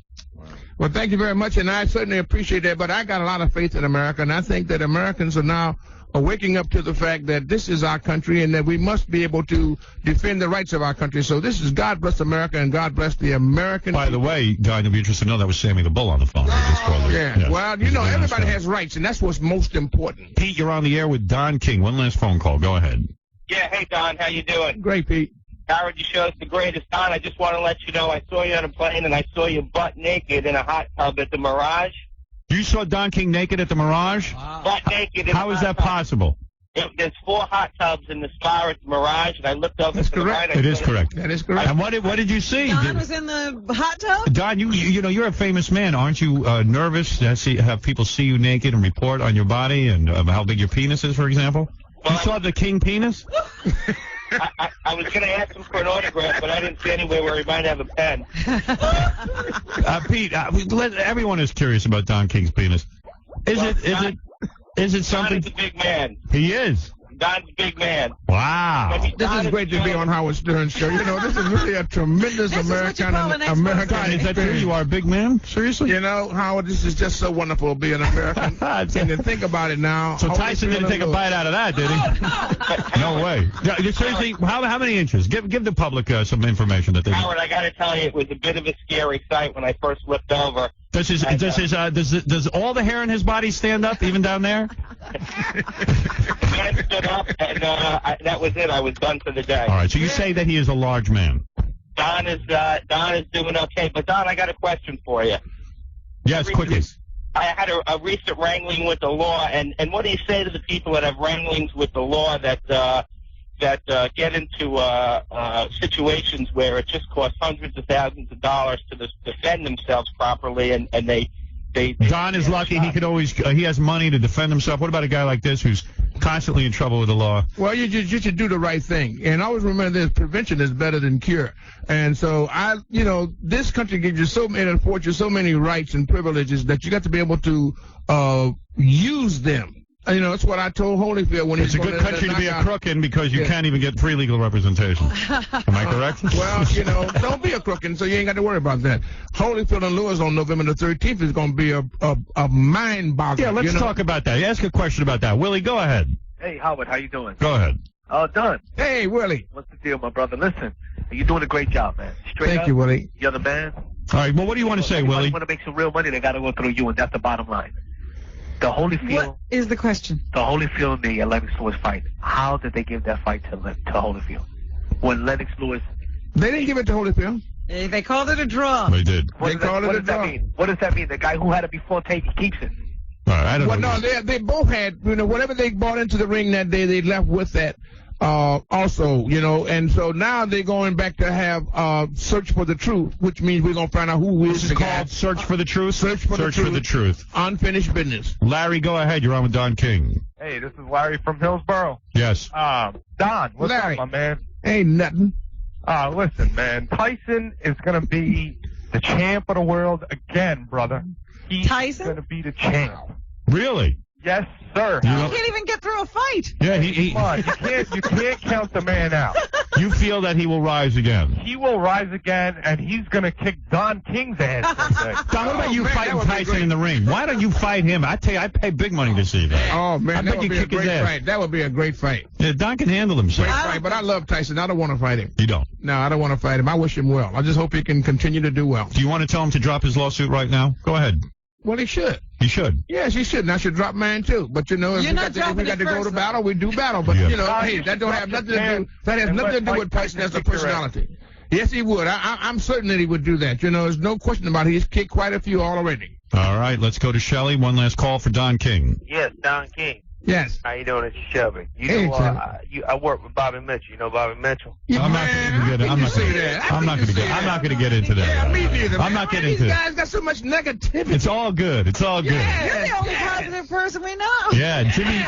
V: Well, thank you very much, and I certainly appreciate that. But I got a lot of faith in America, and I think that Americans are now waking up to the fact that this is our country and that we must be able to defend the rights of our country. So this is God bless America and God bless the American
F: people. By the way, Don, you'll be interested to know that was Sammy the Bull on the phone.
V: Yeah. Well, everybody has rights, and that's what's most important.
F: Pete, you're on the air with Don King. One last phone call. Go ahead.
U: Yeah, hey, Don, how you doing?
V: Great, Pete.
U: Howard, you show us the greatest. Don, I just want to let you know I saw you on a plane, and I saw you butt naked in a hot tub at the Mirage.
F: You saw Don King naked at the Mirage?
U: Butt naked.
F: How is that possible?
U: There's 4 hot tubs in the spa at the Mirage, and I looked over to the right.
F: It is correct.
V: That is correct.
F: And what did you see?
G: Don was in the hot tub?
F: Don, you're a famous man. Aren't you nervous to have people see you naked and report on your body and how big your penis is, for example? You saw the king penis?
T: I was going to ask him for an autograph, but I didn't see anywhere where he might have a pen.
F: Pete, everyone is curious about Don King's penis. Is it something?
T: Don's a big man.
F: He is.
T: Don's a big man.
F: Wow.
V: This is great to be on Howard Stern's show. You know, this is really a tremendous American
F: Is that true? You are a big man? Seriously?
V: You know, Howard, this is just so wonderful being an American. And then think about it now.
F: So Tyson didn't take a bite out of that, did he? No way. Seriously, how many inches? Give the public some information that they.
T: Howard, I got to tell you, it was a bit of a scary sight when I first flipped over.
F: Does all the hair in his body stand up, even down there?
T: I stood up, and that was it. I was done for the day.
F: All right, so you say that he is a large man.
T: Don is doing okay, but Don, I got a question for you.
F: Yes, quickly.
T: I had a recent wrangling with the law, and what do you say to the people that have wranglings with the law that get into situations where it just costs hundreds of thousands of dollars to defend themselves properly, and they
F: Don is lucky. He could always he has money to defend himself. What about a guy like this who's constantly in trouble with the law?
V: Well, you should do the right thing, and always remember this: prevention is better than cure. And so this country gives you affords you so many rights and privileges that you got to be able to use them. You know, that's what I told Holyfield when
F: it's a good country to be a crook in because you can't even get free legal representation. Am I correct?
V: Well, don't be a crook, and so you ain't got to worry about that. Holyfield and Lewis on November the 13th is going to be a mind boggle.
F: Yeah, let's talk about that. Ask a question about that. Willie, go ahead.
U: Hey, Howard, how you doing?
F: Go ahead.
U: Don.
V: Hey, Willie.
U: What's the deal, my brother? Listen, you're doing a great job, man.
V: Thank you, Willie.
U: You're the man.
F: All right, well, what do you want to say, Willie?
U: If you want to make some real money, they got to go through you, and that's the bottom line. The Holyfield.
G: What is the question?
U: The Holyfield and the Lennox Lewis fight. How did they give that fight to Holyfield? When Lennox Lewis.
V: They didn't give it to Holyfield.
G: They called it a draw.
F: They did.
U: What does that mean? The guy who had it before he keeps it.
F: I don't know.
V: No, they both had, whatever they brought into the ring that day, they left with that. Also, and so now they're going back to have Search for the Truth, which means we're going to find out who is
F: the guy. Called Search for the Truth?
V: Search for the Truth. Unfinished business.
F: Larry, go ahead. You're on with Don King.
N: Hey, this is Larry from Hillsborough.
F: Yes.
N: Don, what's
V: Larry.
N: up, my man?
V: Ain't nothing.
N: Listen, man. Tyson is going to be the champ of the world again, brother. He's going to be the champ.
F: Really?
N: Yes, sir.
G: He can't even get through a fight.
F: Yeah,
N: Come on, you can't count the man out.
F: You feel that he will rise again?
N: He will rise again, and he's going to kick Don King's ass someday.
F: Don, what about you fighting Tyson in the ring? Why don't you fight him? I tell you, I pay big money to see that.
V: Oh, man, that would be a great fight. That would be a great fight.
F: Yeah, Don can handle himself.
V: Great fight, but I love Tyson. I don't want to fight him.
F: You don't?
V: No, I don't want to fight him. I wish him well. I just hope he can continue to do well.
F: Do you want to tell him to drop his lawsuit right now? Go ahead.
V: Well, he should.
F: He should.
V: Yes, he should. And I should drop mine too. But if we got to go to battle, we do battle. But hey, that don't have nothing to do. That has nothing to do with Tyson as a personality. Yes, he would. I'm certain that he would do that. There's no question about it. He's kicked quite a few already.
F: All right, let's go to Shelley. One last call for Don King.
U: Yes, Don King.
V: Yes.
U: How you doing? It's Shelby.
V: Hey,
U: I work with Bobby Mitchell. You know Bobby Mitchell?
V: Yeah,
F: I'm not going to get into that.
V: Yeah, me neither.
F: I'm not getting into
V: These
F: that.
V: guys got so much negativity.
F: It's all good. It's all good.
G: You're the only positive person we know.
F: Yeah,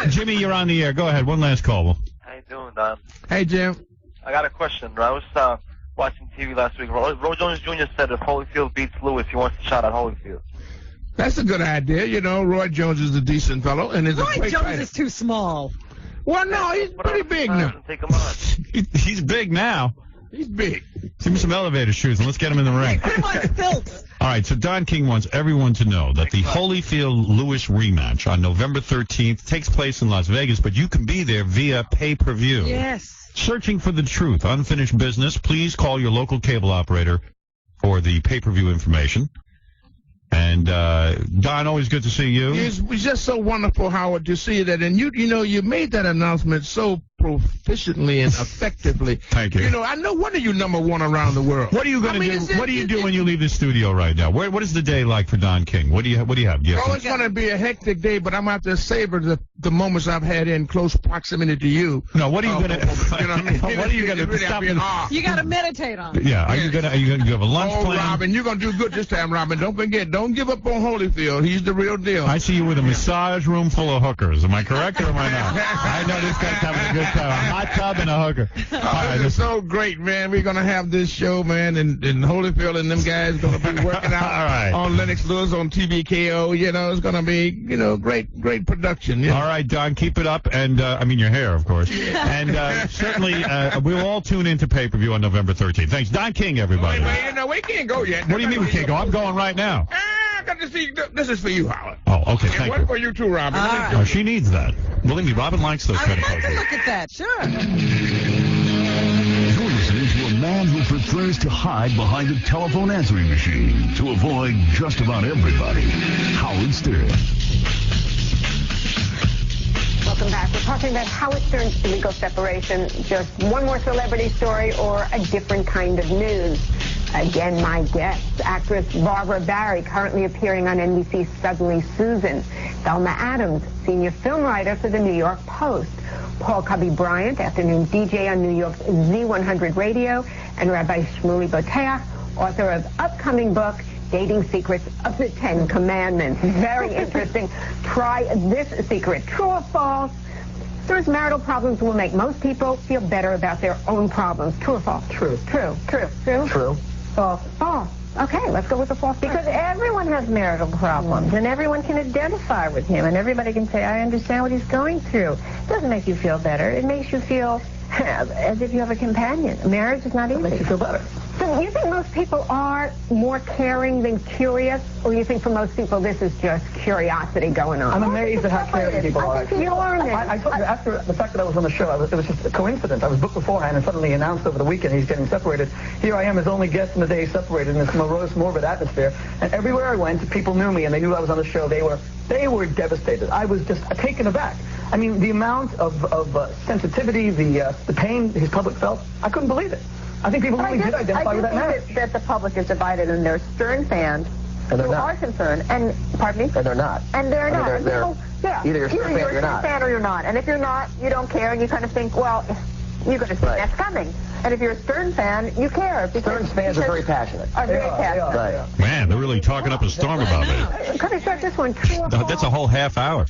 F: Jimmy, you're on the air. Go ahead. One last call.
U: How you doing, Don?
V: Hey, Jim.
U: I got a question. I was watching TV last week. Roy Jones Jr. said if Holyfield beats Lewis, he wants a shot at Holyfield.
V: That's a good idea. Roy Jones is a decent fellow and is a great
G: Jones
V: fighter.
G: is too small.
V: Well, no, he's pretty big now.
U: Take him on.
F: He's big now.
V: He's big.
F: Give me some elevator shoes and let's get him in the ring.
G: Put him on stilts.
F: All right, so Don King wants everyone to know that the Holyfield-Lewis rematch on November 13th takes place in Las Vegas, but you can be there via pay-per-view.
G: Yes.
F: Searching for the truth, unfinished business. Please call your local cable operator for the pay-per-view information. And Don, always good to see you.
V: It's just so wonderful, Howard, to see that. And you made that announcement so proficiently and effectively.
F: Thank you.
V: You know, I know one of you number one around the world.
F: What are you going to do? What do you do when you leave the studio right now? What is the day like for Don King? What do you have? Do you have
V: it's going to be a hectic day, but I'm going to have to savor the moments I've had in close proximity to you.
F: No, what are you going to? What are you going to
V: really
F: stop?
G: You got to meditate on it.
F: Yeah, are you going to? You have a lunch plan?
V: Robin, you're going to do good this time, Robin. Don't forget, don't give up on Holyfield. He's the real deal.
F: I see you with a massage room full of hookers. Am I correct or am I not? I know this guy's having a good time. A hot tub and a hooker.
V: This is so great, man. We're going to have this show, man, and Holyfield and them guys going to be working out on Lennox Lewis on TVKO. You know, it's going to be, great production. Yeah.
F: All right, Don, keep it up. And, your hair, of course. And certainly, we'll all tune into pay-per-view on November 13th. Thanks. Don King, everybody.
V: Wait, we can't go yet.
F: What do you mean we can't go? I'm going right now.
V: I got to see. This is for you, Howard.
F: Oh, okay, thank you.
V: One for you too, Robin.
F: Oh, she needs that. Believe me, Robin likes those kind of
G: I would like to look at that, sure.
J: You're listening to a man who prefers to hide behind a telephone answering machine to avoid just about everybody. Howard Stern.
P: Welcome back. We're talking about Howard Stern's illegal separation, just one more celebrity story or a different kind of news. Again, my guest, actress Barbara Barry, currently appearing on NBC's Suddenly Susan. Thelma Adams, senior film writer for the New York Post. Paul Cubby Bryant, afternoon DJ on New York's Z100 Radio. And Rabbi Shmuley Boteach, author of upcoming book, Dating Secrets of the Ten Commandments. Very interesting. Try this secret. True or false? Those marital problems will make most people feel better about their own problems. True or false? True. True. True. True? True. False. False. Okay, let's go with the false.
Q: Because everyone has marital problems, and everyone can identify with him, and everybody can say, I understand what he's going through. It doesn't make you feel better. It makes you feel as if you have a companion. Marriage is not easy. It makes you feel better.
P: So you think most people are more caring than curious, or you think for most people this is just curiosity going on?
R: I'm amazed at how caring people are.
P: I think you are.
R: I told you, after the fact that I was on the show, it was just a coincidence. I was booked beforehand and suddenly announced over the weekend he's getting separated. Here I am, his only guest in the day, separated in this morose, morbid atmosphere. And everywhere I went, people knew me and they knew I was on the show. They were devastated. I was just taken aback. I mean, the amount of sensitivity, the pain his public felt, I couldn't believe it. I think people really did identify with that marriage.
Q: I do think that the public is divided, and there's Stern fans who are concerned, and pardon me?
R: And they're not.
Q: And they're not.
R: Either you're a Stern fan or you're not.
Q: Fan or you're not. And if you're not, you don't care, and you kind of think, well, you're going to see that's coming. And if you're a Stern fan, you care.
R: Stern's fans are very passionate.
Q: Right.
F: Man, they're really talking up a storm about me.
Q: Could I start this one? True or false?
F: That's a whole half hour.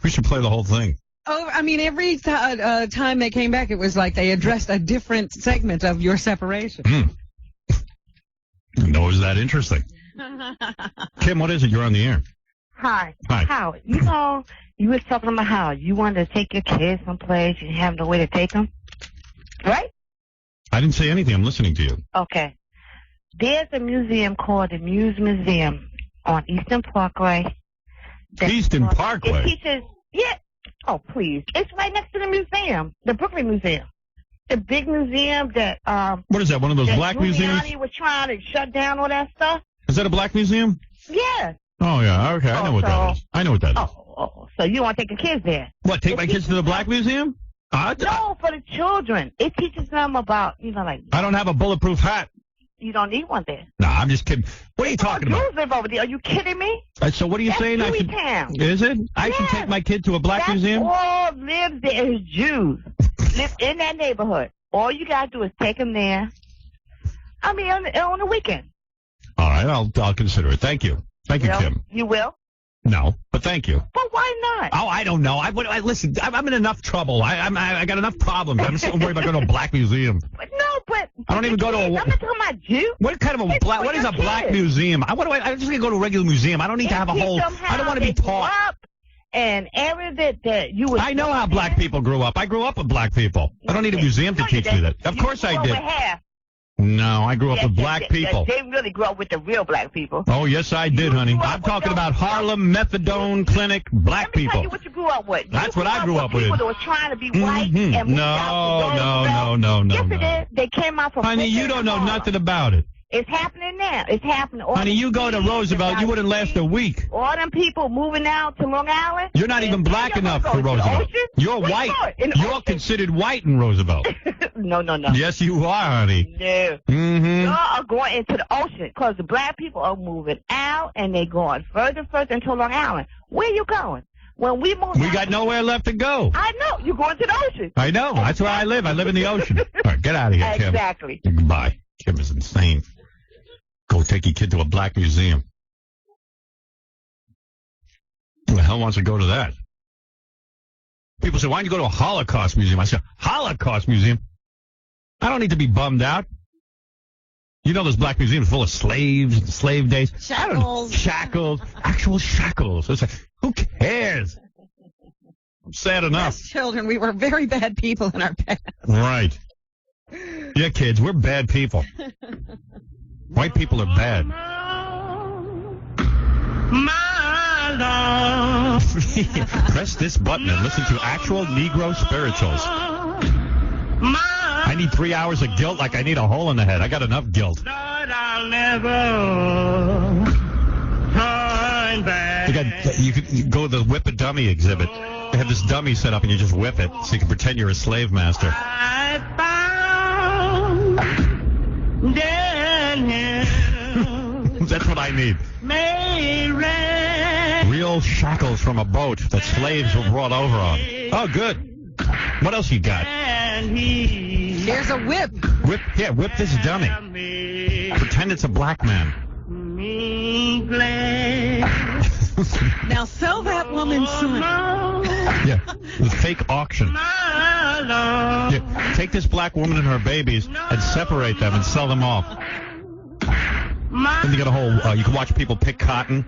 F: We should play the whole thing.
G: Oh, I mean, every time they came back, it was like they addressed a different segment of your separation.
F: No, is that interesting? Kim, what is it? You're on the air.
X: Hi.
F: Hi.
X: How? You know, you was talking about how you wanted to take your kids someplace, you didn't have no way to take them, right?
F: I didn't say anything. I'm listening to you.
X: Okay. There's a museum called the Muse Museum on Eastern Parkway.
F: Eastern Parkway?
X: It teaches, yeah. Oh, please. It's right next to the museum, the Brooklyn Museum. The big museum that,
F: What is that, one of those black museums?
X: Giuliani was trying to shut down all that stuff.
F: Is that a black museum?
X: Yeah.
F: Oh, yeah. Okay, I know what that is. I know what that is.
X: Oh, so you want to take your kids there?
F: What, take my kids to the black museum?
X: No, for the children. It teaches them about, like...
F: I don't have a bulletproof hat.
X: You don't need one there.
F: No, I'm just kidding. What are you talking about?
X: Jews live over there. Are you kidding me?
F: So what are you saying?
X: That's Town.
F: Is it? I should take my kid to a black museum?
X: All lives there is Jews. Live in that neighborhood. All you got to do is take them there. I mean, on the weekend.
F: All right, I'll consider it. Thank you. Thank you, Kim.
X: You will?
F: No, but thank you.
X: But why not?
F: Oh, I don't know. Listen, I'm in enough trouble. I got enough problems. I'm so worried about going to a black museum.
X: But
F: I don't even go to a...
X: I'm not talking about you.
F: What kind of a black... What is a black museum? I'm just going to go to a regular museum. I don't need to have a whole... I don't want to be taught.
X: And area that you would...
F: I know how black people grew up. I grew up with black people. I don't need a museum to teach me that. Of course I did. No, I grew up with black people.
X: They really grew up with the real black people.
F: Oh, yes, I did, honey. I'm talking about Harlem Methadone Clinic black people.
X: Let me tell you what you grew up with.
F: That's what I grew up with.
X: People that were trying to be white and
F: No.
X: Yes, it is. They came out from...
F: Honey, you don't know nothing about it.
X: It's happening now. It's happening. All
F: Honey, you go to Roosevelt, you wouldn't last a week.
X: All them people moving out to Long Island.
F: You're not even black enough for Roosevelt. You're white. You're considered white in Roosevelt.
X: No.
F: Yes, you are, honey.
X: No.
F: Mm-hmm.
X: Y'all are going into the ocean because the black people are moving out and they're going further into Long Island. Where you going? When we move
F: We got nowhere left to go.
X: I know. You're going to the ocean.
F: I know. That's where I live. I live in the ocean. All right, get out of here, Kim.
X: Exactly.
F: Goodbye. Kim is insane. Go take your kid to a black museum. Who the hell wants to go to that? People say, why don't you go to a Holocaust museum? I say, Holocaust museum? I don't need to be bummed out. You know those black museums full of slaves and slave days?
G: Shackles.
F: Shackles. Actual shackles. It's like, who cares? I'm sad enough.
G: As children, we were very bad people in our past.
F: Right. Yeah, kids, we're bad people. White people are bad.
S: My love.
F: Press this button and listen to actual Negro spirituals. I need 3 hours of guilt like I need a hole in the head. I got enough guilt.
S: I'll never turn back.
F: You could go to the Whip a Dummy exhibit. They have this dummy set up and you just whip it so you can pretend you're a slave master.
S: I found
F: That's what I need. Real shackles from a boat that slaves were brought over on. Oh, good. What else you got?
G: There's a whip.
F: Whip this dummy. Pretend it's a black man.
G: Now sell that woman son.
F: Yeah, with fake auction. Yeah, take this black woman and her babies and separate them and sell them off. Then you get a whole, you can watch people pick cotton.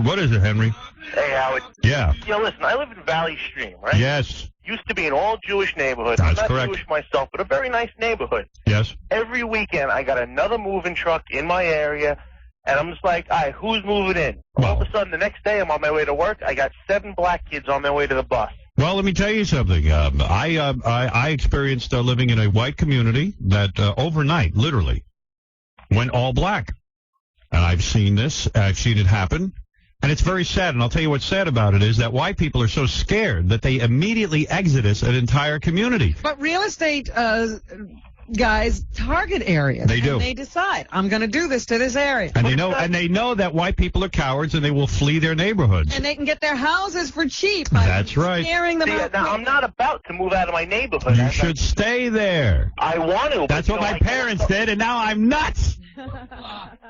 F: What is it, Henry?
U: Hey, Howard.
F: Yeah.
U: Listen, I live in Valley Stream, right?
F: Yes.
U: Used to be an all-Jewish neighborhood.
F: That's
U: I'm not
F: correct.
U: Jewish myself, but a very nice neighborhood.
F: Yes.
U: Every weekend, I got another moving truck in my area, and I'm just like, all right, who's moving in? All of a sudden, the next day, I'm on my way to work. I got 7 black kids on their way to the bus.
F: Well, let me tell you something. I experienced living in a white community that overnight, literally, went all black. And I've seen this. I've seen it happen. And it's very sad. And I'll tell you what's sad about it is that white people are so scared that they immediately exodus an entire community.
G: But real estate guys target areas.
F: They do.
G: And they decide, I'm going to do this to this area.
F: And they know that white people are cowards and they will flee their neighborhoods.
G: And they can get their houses for cheap by
F: That's right.
G: scaring them out.
U: Now, I'm not about to move out of my neighborhood.
F: You should stay there.
U: I want to.
F: That's what my parents did, and now I'm nuts.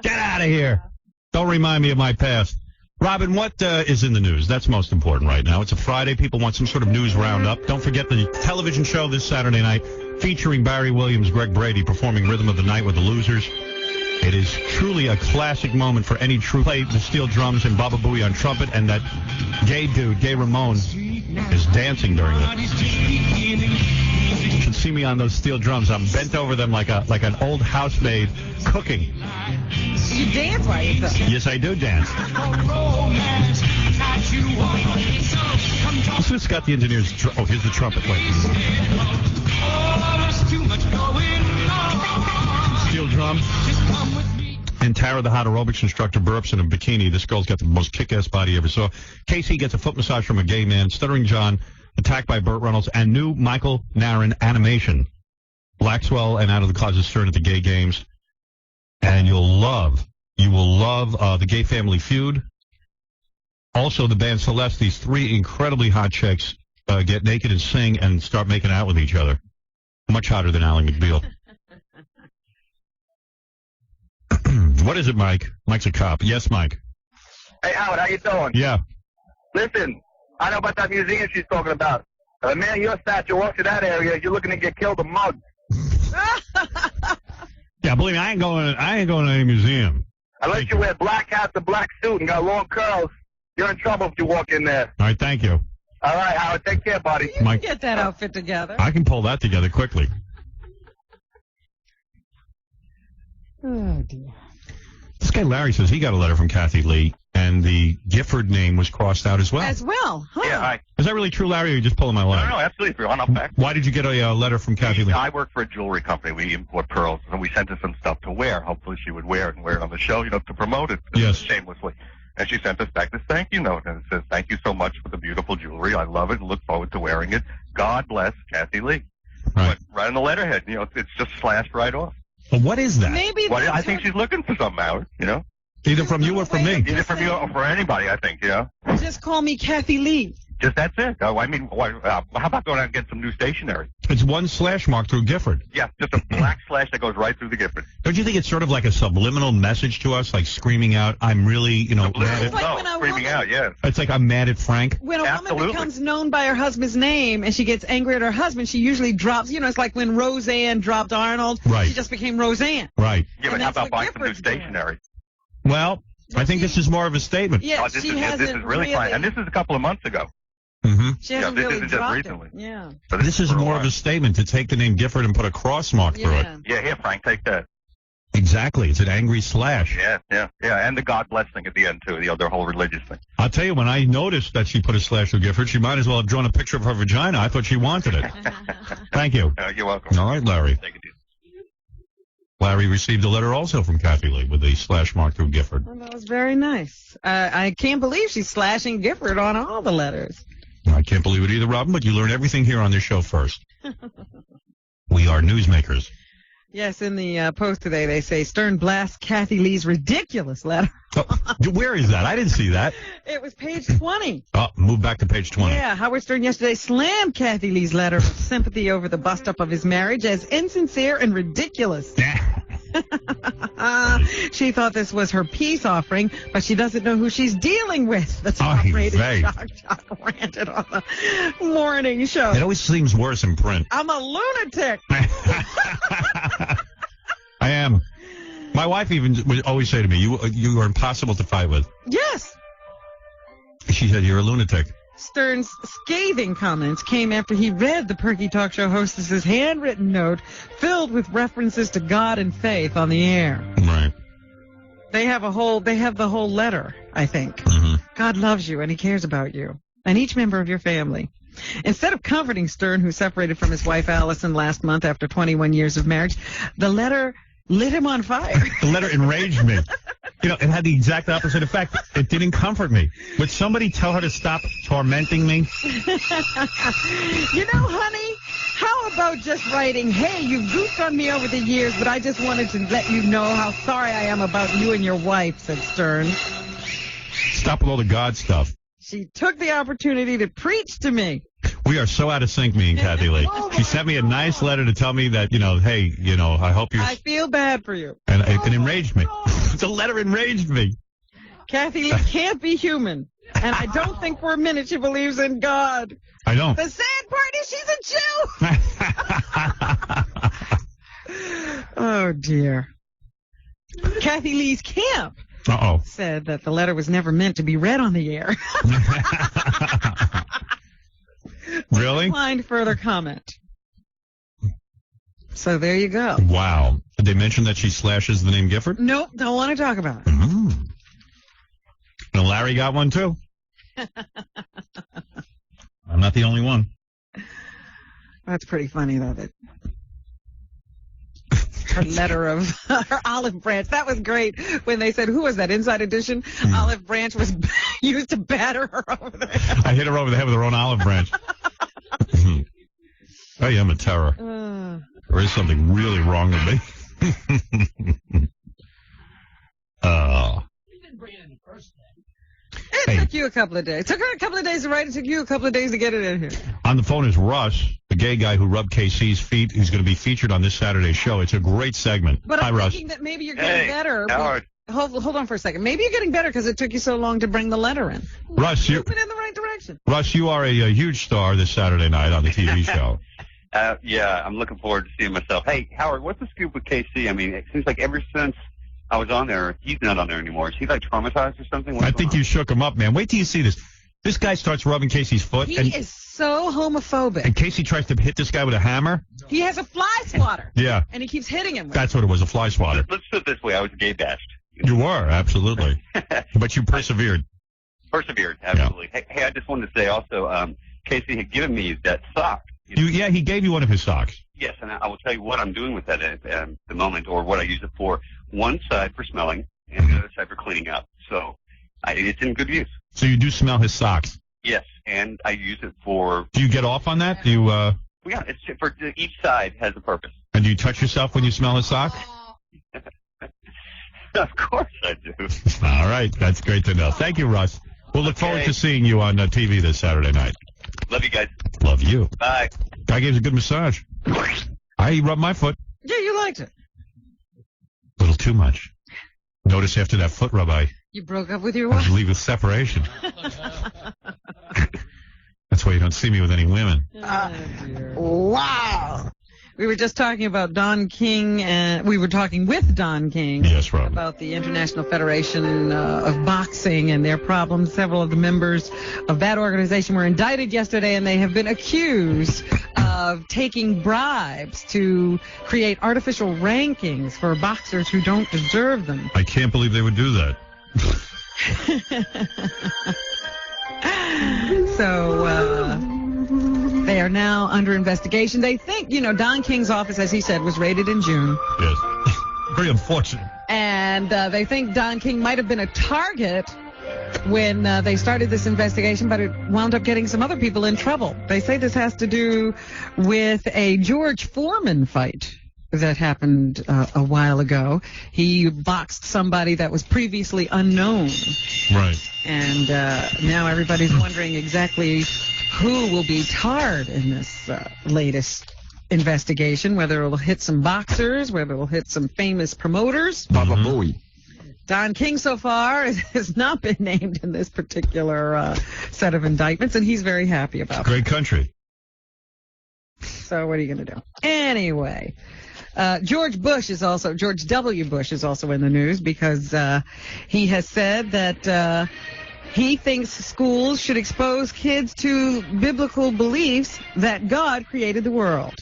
F: Get out of here. Don't remind me of my past. Robin, what is in the news? That's most important right now. It's a Friday. People want some sort of news roundup. Don't forget the television show this Saturday night featuring Barry Williams, Greg Brady performing Rhythm of the Night with the Losers. It is truly a classic moment for any true play the steel drums and Baba Booey on trumpet, and that gay dude, Gay Ramone, is dancing during it. You should see me on those steel drums. I'm bent over them like an old housemaid cooking.
G: You dance while you cook.
F: Yes, I do dance. Let's see Scott the engineer's. Here's the trumpet. Wait. Steel drums. And Tara, the hot aerobics instructor, burps in a bikini. This girl's got the most kick-ass body you ever saw. Casey gets a foot massage from a gay man. Stuttering John attacked by Burt Reynolds. And new Michael Naran animation. Blackswell and Out of the Closet Stern at the gay games. And you will love the Gay Family Feud. Also, the band Celeste, these 3 incredibly hot chicks get naked and sing and start making out with each other. Much hotter than Ally McBeal. What is it, Mike? Mike's a cop. Yes, Mike.
C: Hey, Howard, how you doing?
F: Yeah.
C: Listen, I know about that museum she's talking about. If a man your stature walks to that area, you're looking to get killed or mugged.
F: Yeah, believe me, I ain't going to any museum.
C: Unless you wear black hats, a black suit, and got long curls, you're in trouble if you walk in there.
F: All right, thank you.
C: All right, Howard, take care, buddy.
G: You can get that outfit together.
F: I can pull that together quickly.
G: Oh, dear.
F: This guy Larry says he got a letter from Kathy Lee, and the Gifford name was crossed out as well.
G: As well, huh?
A: Yeah,
F: Is that really true, Larry, or are you just pulling my leg?
A: No, absolutely. If you're on up back.
F: Why did you get a letter from Kathy Lee?
A: I work for a jewelry company. We import pearls, and we sent her some stuff to wear. Hopefully she would wear it and wear it on the show, to promote it shamelessly. And she sent us back this thank you note, and it says, "Thank you so much for the beautiful jewelry. I love it and look forward to wearing it. God bless Kathy Lee."
F: Right.
A: Right on the letterhead. It's just slashed right off.
F: Well, what is that?
G: Maybe
A: I think she's looking for something, Howard,
F: Either from you or from me.
A: Either from you or for anybody, I think,
G: Just call me Kathy Lee.
A: Just that's it. How about going out and get some new stationery?
F: It's one slash mark through Gifford.
A: Yeah, just a black slash that goes right through the Gifford.
F: Don't you think it's sort of like a subliminal message to us, like screaming out, I'm really, mad at...
A: screaming out, yeah.
F: It's like I'm mad at Frank.
G: When a woman becomes known by her husband's name and she gets angry at her husband, she usually drops, it's like when Roseanne dropped Arnold.
F: Right.
G: She just became Roseanne.
F: Right.
A: Yeah, but how about buying some new stationery?
F: Well, I think this is more of a statement.
G: Yeah,
A: this is really fine. And this is a couple of months ago.
F: Mm-hmm.
G: She hasn't
A: this
G: really
A: isn't just
G: dropped
A: recently.
G: it. Yeah.
A: But
F: This is more of a statement to take the name Gifford and put a cross mark through it.
A: Yeah, here, Frank, take that.
F: Exactly. It's an angry slash.
A: Yeah. And the God bless thing at the end, too, their whole religious thing.
F: I'll tell you, when I noticed that she put a slash through Gifford, she might as well have drawn a picture of her vagina. I thought she wanted it. Thank you.
A: You're welcome.
F: All right, Larry.
A: Thank you.
F: Larry received a letter also from Kathy Lee with a slash mark through Gifford.
G: Well, that was very nice. I can't believe she's slashing Gifford on all the letters.
F: I can't believe it either, Robin, but you learn everything here on this show first. We are newsmakers.
G: Yes, in the Post today, they say Stern blasts Kathy Lee's ridiculous letter.
F: Where is that? I didn't see that.
G: It was page 20.
F: Move back to page 20.
G: Yeah, Howard Stern yesterday slammed Kathy Lee's letter of sympathy over the bust-up of his marriage as insincere and ridiculous. She thought this was her peace offering, but she doesn't know who she's dealing with. The top-rated shock ranted on the morning show.
F: It always seems worse in print.
G: I'm a lunatic.
F: I am. My wife even would always say to me, you are impossible to fight with.
G: Yes.
F: She said, you're a lunatic.
G: Stern's scathing comments came after he read the Perky Talk Show hostess's handwritten note filled with references to God and faith on the air.
F: Right.
G: They have the whole letter, I think.
F: Mm-hmm.
G: God loves you and he cares about you and each member of your family. Instead of comforting Stern, who separated from his wife Allison last month after 21 years of marriage, the letter lit him on fire.
F: The letter enraged me. It had the exact opposite effect. It didn't comfort me. Would somebody tell her to stop tormenting me?
G: Honey, how about just writing, hey, you've goofed on me over the years, but I just wanted to let you know how sorry I am about you and your wife, said Stern.
F: Stop with all the God stuff.
G: She took the opportunity to preach to me.
F: We are so out of sync, me and Kathy Lee. She sent me a nice letter to tell me that, hey, I hope you're...
G: I feel bad for you.
F: And it enraged me. The letter enraged me.
G: Kathy Lee can't be human. And I don't think for a minute she believes in God.
F: I don't.
G: The sad part is she's a Jew. Oh, dear. Kathy Lee's camp said that the letter was never meant to be read on the air.
F: Really?
G: Declined further comment. So there you go.
F: Wow. Did they mention that she slashes the name Gifford?
G: Nope, don't want to talk about it.
F: Mm-hmm. And Larry got one, too. I'm not the only one.
G: That's pretty funny, though, that her letter of her olive branch. That was great when they said, who was that, Inside Edition? Olive branch was used to batter her over the head.
F: I hit her over the head with her own olive branch. I am a terror. There is something really wrong with me.
G: It took you a couple of days. It took her a couple of days to write. It took you a couple of days to get it in here.
F: On the phone is Russ, the gay guy who rubbed KC's feet, who's going to be featured on this Saturday's show. It's a great segment.
G: But
F: Hi,
G: I'm
F: Russ.
G: thinking that maybe you're getting better.
A: Howard.
G: Hold on for a second. Maybe you're getting better because it took you so long to bring the letter in.
F: Russ,
G: you're moving in the right direction.
F: Russ, you are a huge star this Saturday night on the TV show.
D: Yeah, I'm looking forward to seeing myself. Hey, Howard, what's the scoop with KC? I mean, it seems like ever since I was on there, he's not on there anymore. Is he, like, traumatized or something?
F: I think you shook him up, man. Wait till you see this. This guy starts rubbing Casey's foot.
G: He is so homophobic.
F: And Casey tries to hit this guy with a hammer.
G: He has a fly swatter.
F: Yeah.
G: And he keeps hitting him with
F: That's what it was, a fly swatter.
D: Let's put it this way. I was gay bashed.
F: You were, absolutely. But you persevered.
D: Persevered, absolutely. Yeah. Hey, I just wanted to say also, Casey had given me that sock.
F: Yeah, he gave you one of his socks.
D: Yes, and I will tell you what I'm doing with that at the moment, or what I use it for. One side for smelling, and the other side for cleaning up. So it's in good use.
F: So you do smell his socks?
D: Yes, and I use it for...
F: Do you get off on that? Do you...
D: Yeah, it's for each side has a purpose.
F: And do you touch yourself when you smell his sock?
D: Of course I do.
F: All right, that's great to know. Thank you, Russ. We'll look forward to seeing you on TV this Saturday night.
D: Love you guys.
F: Love you.
D: Bye.
F: Guy gave us a good massage. I rubbed my foot.
G: Yeah, you liked it.
F: A little too much. Notice after that foot rub,
G: You broke up with your
F: I
G: wife?
F: believe with separation. That's why you don't see me with any women.
G: Wow. We were just talking about Don King, and we were talking with Don King about the International Federation of Boxing and their problems. Several of the members of that organization were indicted yesterday, and they have been accused of taking bribes to create artificial rankings for boxers who don't deserve them.
F: I can't believe they would do that.
G: So, they are now under investigation. They think, Don King's office, as he said, was raided in June.
F: Yes. Very unfortunate.
G: And they think Don King might have been a target when they started this investigation, but it wound up getting some other people in trouble. They say this has to do with a George Foreman fight that happened a while ago. He boxed somebody that was previously unknown.
F: Right.
G: And now everybody's wondering exactly who will be tarred in this latest investigation, whether it'll hit some boxers, whether it'll hit some famous promoters.
F: Baba Booey.
G: Don King so far has not been named in this particular set of indictments, and he's very happy about it.
F: Great country.
G: So what are you going to do? Anyway, George W. Bush is also in the news because he has said that he thinks schools should expose kids to biblical beliefs that God created the world,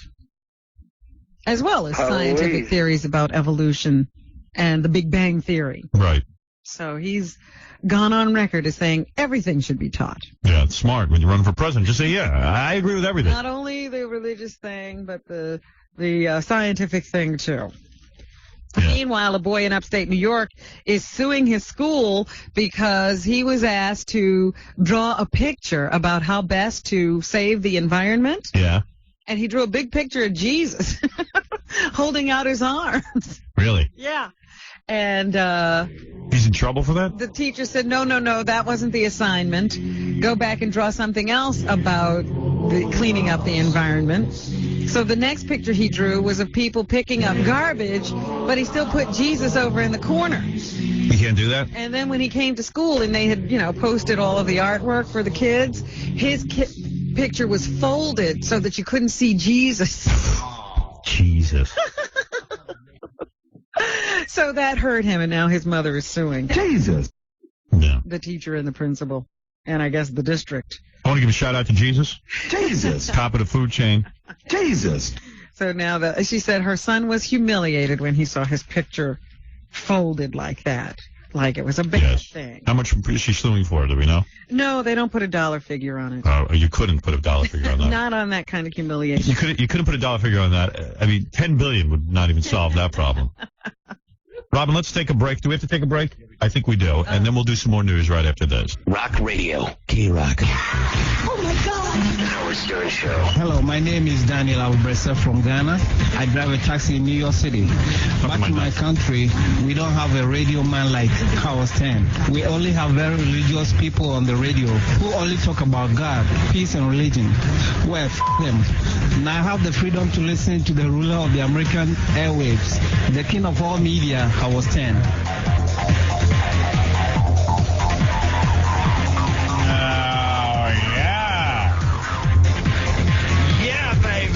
G: as well as scientific theories about evolution and the Big Bang Theory.
F: Right.
G: So he's gone on record as saying everything should be taught.
F: Yeah, it's smart. When you run for president, just say, yeah, I agree with everything.
G: Not only the religious thing, but the scientific thing, too. Yeah. Meanwhile, a boy in upstate New York is suing his school because he was asked to draw a picture about how best to save the environment.
F: Yeah.
G: And he drew a big picture of Jesus holding out his arms.
F: Really?
G: Yeah. And
F: he's in trouble for that?
G: The teacher said, no, that wasn't the assignment. Go back and draw something else about cleaning up the environment. So the next picture he drew was of people picking up garbage, but he still put Jesus over in the corner.
F: You can't do that?
G: And then when he came to school and they had, posted all of the artwork for the kids, his picture was folded so that you couldn't see Jesus.
F: Jesus.
G: So that hurt him, and now his mother is suing.
F: Jesus. Yeah.
G: The teacher and the principal, and I guess the district.
F: I want to give a shout out to Jesus.
M: Jesus.
F: Top of the food chain.
M: Jesus.
G: So now she said her son was humiliated when he saw his picture folded like that, like it was a bad thing.
F: How much is she suing for? Do we know?
G: No, they don't put a dollar figure on it.
F: Oh, you couldn't put a dollar figure on that.
G: Not on that kind of humiliation.
F: You couldn't put a dollar figure on that. I mean, $10 billion would not even solve that problem. Robin, let's take a break. Do we have to take a break? I think we do. And then we'll do some more news right after this.
J: Rock Radio. K-Rock.
S: Oh, my God.
J: Howard Stern Show.
E: Hello, my name is Daniel Albresa from Ghana. I drive a taxi in New York City. Back in my country, we don't have a radio man like Howard Stern. We only have very religious people on the radio who only talk about God, peace, and religion. Well, f*** them. Now I have the freedom to listen to the ruler of the American airwaves, the king of all media, Howard Stern.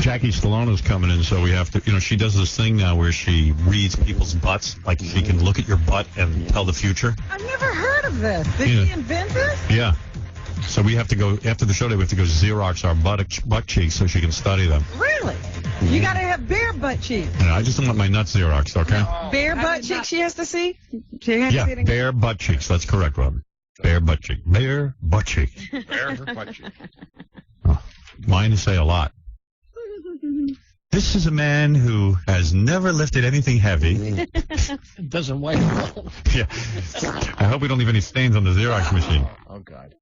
F: Jackie Stallone coming in, so we have to, she does this thing now where she reads people's butts, like she can look at your butt and tell the future.
G: I've never heard of this. Did she invent this?
F: Yeah. So we have to go, after the show today, we have to go Xerox our butt cheeks so she can study them.
G: Really? You got to have bare butt cheeks.
F: Yeah, I just don't want my nuts Xeroxed, okay?
G: Bare butt cheeks she has to see? She has to see it
F: bare butt cheeks. That's correct, Robin. Bare butt cheek. Bare butt cheek.
V: Bare butt cheek.
F: Oh, mine to say a lot. This is a man who has never lifted anything heavy.
V: Doesn't wipe well.
F: Yeah. I hope we don't leave any stains on the Xerox machine.
V: Oh, God.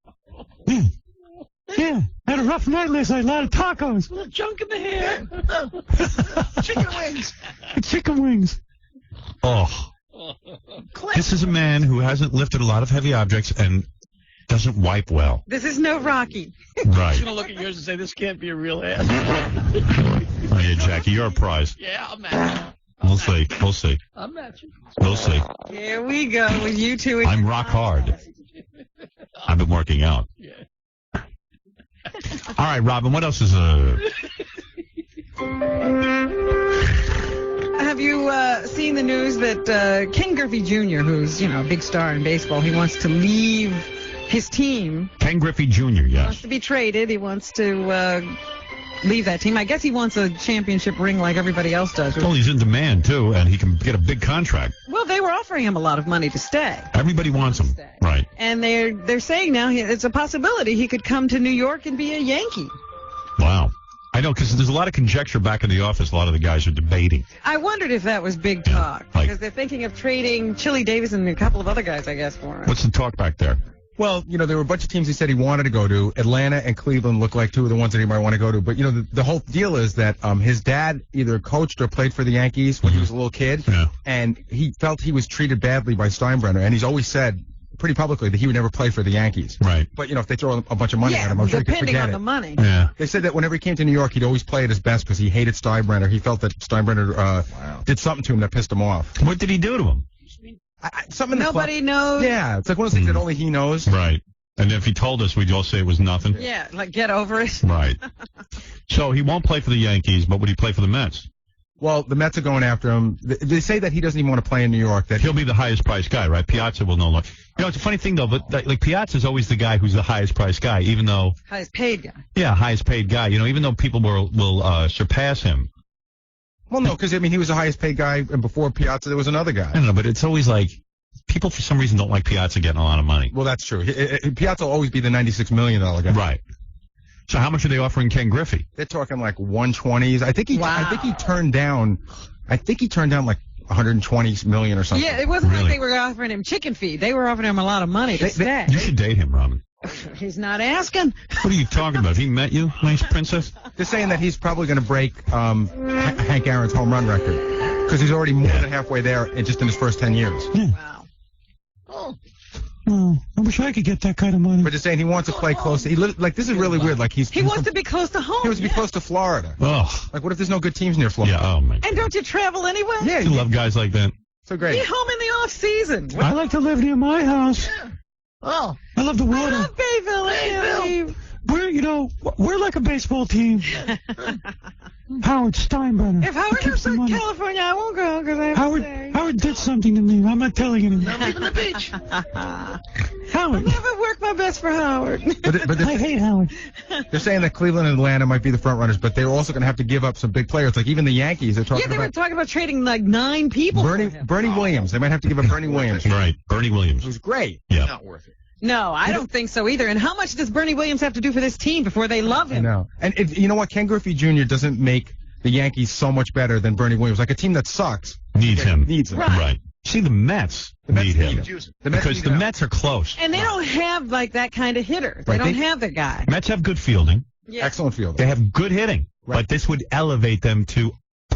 S: Yeah, had a rough night last night. A lot of tacos.
V: A little junk in the hair. Chicken wings.
S: Chicken wings.
F: Oh. This is a man who hasn't lifted a lot of heavy objects and doesn't wipe well.
G: This is no Rocky.
F: Right.
V: I'm going to look at yours and say, this can't be a real ass.
F: Oh, yeah, Jackie, you're a prize.
V: Yeah, I'm at
F: We'll see. We'll see.
V: I'm at you.
F: We'll see.
G: Here we go with you two.
F: I'm rock hard. I've been working out.
V: Yeah.
F: All right, Robin, what else is
G: Have you seen the news that Ken Griffey Jr., who's, a big star in baseball, he wants to leave his team.
F: Ken Griffey Jr.,
G: He
F: yes.
G: wants to be traded. He wants to leave that team. I guess he wants a championship ring like everybody else does.
F: Well, he's in demand, too, and he can get a big contract.
G: Well, they were offering him a lot of money to stay.
F: Everybody wants him. Right.
G: And they're saying now it's a possibility he could come to New York and be a Yankee.
F: Wow. I know, because there's a lot of conjecture back in the office. A lot of the guys are debating.
G: I wondered if that was big talk, because they're thinking of trading Chili Davis and a couple of other guys, I guess, for him.
F: What's the talk back there?
H: Well, there were a bunch of teams he said he wanted to go to. Atlanta and Cleveland look like two of the ones that he might want to go to. But, the whole deal is that his dad either coached or played for the Yankees when he was a little kid.
F: Yeah.
H: And he felt he was treated badly by Steinbrenner. And he's always said pretty publicly that he would never play for the Yankees.
F: Right.
H: But, if they throw a bunch of money at him, I'm sure he could
G: depending
H: forget
G: on
H: it.
G: the money.
F: Yeah.
H: They said that whenever he came to New York, he'd always play at his best because he hated Steinbrenner. He felt that Steinbrenner did something to him that pissed him off.
F: What did he do to him?
H: Something
G: Nobody knows.
H: Yeah, it's like one of those things that only he knows.
F: Right. And if he told us, we'd all say it was nothing.
G: Yeah, like get over it.
F: Right. So he won't play for the Yankees, but would he play for the Mets?
H: Well, the Mets are going after him. They say that he doesn't even want to play in New York. That
F: he'll be the highest priced guy, right? Piazza will no longer. It's a funny thing though, but like Piazza's always the guy who's the highest priced guy, even though
G: highest paid guy.
F: Yeah, highest paid guy. Even though people will surpass him.
H: Well, no, because he was the highest paid guy, and before Piazza there was another guy.
F: I don't know, but it's always like people for some reason don't like Piazza getting a lot of money.
H: Well, that's true. Piazza will always be the $96 million guy.
F: Right. So how much are they offering Ken Griffey?
H: They're talking like 120s. I think he turned down like 120 million or something.
G: Yeah, it wasn't like they were offering him chicken feed. They were offering him a lot of money to stay.
F: You should date him, Robin.
G: He's not asking.
F: What are you talking about? He met you, nice princess?
H: They're saying that he's probably going to break Hank Aaron's home run record because he's already more than halfway there in his first 10 years.
G: Wow.
S: Oh, I wish I could get that kind of money.
H: But just saying he wants to play close. This is really weird. Like he
G: wants to be close to home.
H: He wants to be close to Florida.
F: Oh.
H: Like what if there's no good teams near Florida?
F: Yeah. Oh man.
G: And don't you travel anywhere?
H: Yeah.
F: You love guys like that.
H: So great.
G: Be home in the off season.
S: I like to live near my house.
G: Yeah. Oh.
S: I love the water.
G: I love Bayville.
S: We're like a baseball team. Howard Steinbrenner.
G: If Howard goes to California, I won't go because I have to stay.
S: Howard did something to me. I'm not telling anyone.
G: Not leaving the beach.
S: Howard.
G: I'll never work my best for Howard.
H: But
S: I hate Howard.
H: They're saying that Cleveland and Atlanta might be the front runners, but they're also going to have to give up some big players. Like even the Yankees, they're talking
G: Yeah, they
H: about.
G: were talking about trading like 9 people.
H: Bernie Williams. They might have to give up Bernie Williams.
F: Right, Bernie Williams.
H: Who's great.
F: Yeah.
H: Not worth it.
G: No, I don't think so either. And how much does Bernie Williams have to do for this team before they love him?
H: I know. And you know what? Ken Griffey Jr. doesn't make the Yankees so much better than Bernie Williams. Like a team that sucks
F: needs him.
H: Right.
F: See, the Mets need him
H: because
F: the Mets are close.
G: And they don't have like that kind of hitter. They
H: Right,
G: don't
H: they-
G: have the guy.
F: Mets have good fielding.
G: Yeah.
H: Excellent fielding.
F: They have good hitting, but this would elevate them to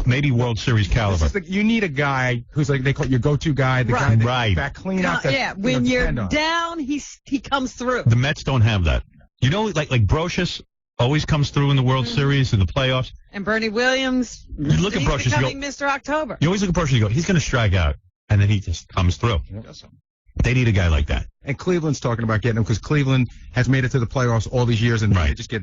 F: maybe World Series caliber.
H: You need a guy who's like they call it your go-to guy, the guy that
F: Right.
H: back clean out. That,
G: Yeah, when you're
H: depend on.
G: down, he comes through.
F: The Mets don't have that. Like Brocious always comes through in the World Series in the playoffs.
G: And Bernie Williams,
F: You look at
G: he's
F: Brocious, you
G: becoming
F: go,
G: Mr. October.
F: you always look at Brocious, you go, he's going to strike out, and then he just comes through. They need a guy like that.
H: And Cleveland's talking about getting him because Cleveland has made it to the playoffs all these years, and they just get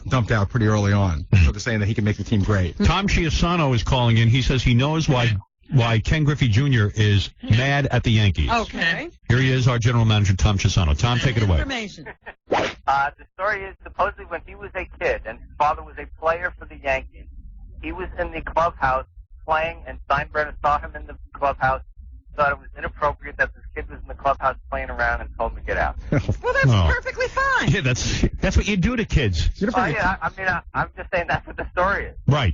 H: dumped out pretty early on. So they're saying that he can make the team great.
F: Tom Chiasano is calling in. He says he knows why Ken Griffey Jr. is mad at the Yankees.
G: Okay.
F: Here he is, our general manager, Tom Chiasano. Tom, take it away.
G: Information.
I: The story is supposedly when he was a kid and his father was a player for the Yankees,
U: he was in the clubhouse playing, and Steinbrenner saw him in the clubhouse, thought it was inappropriate that this kid was in the clubhouse playing around, and told him to get out.
G: Well, that's perfectly fine.
F: Yeah, that's what you do to kids.
U: I'm just saying that's what the story is.
F: Right.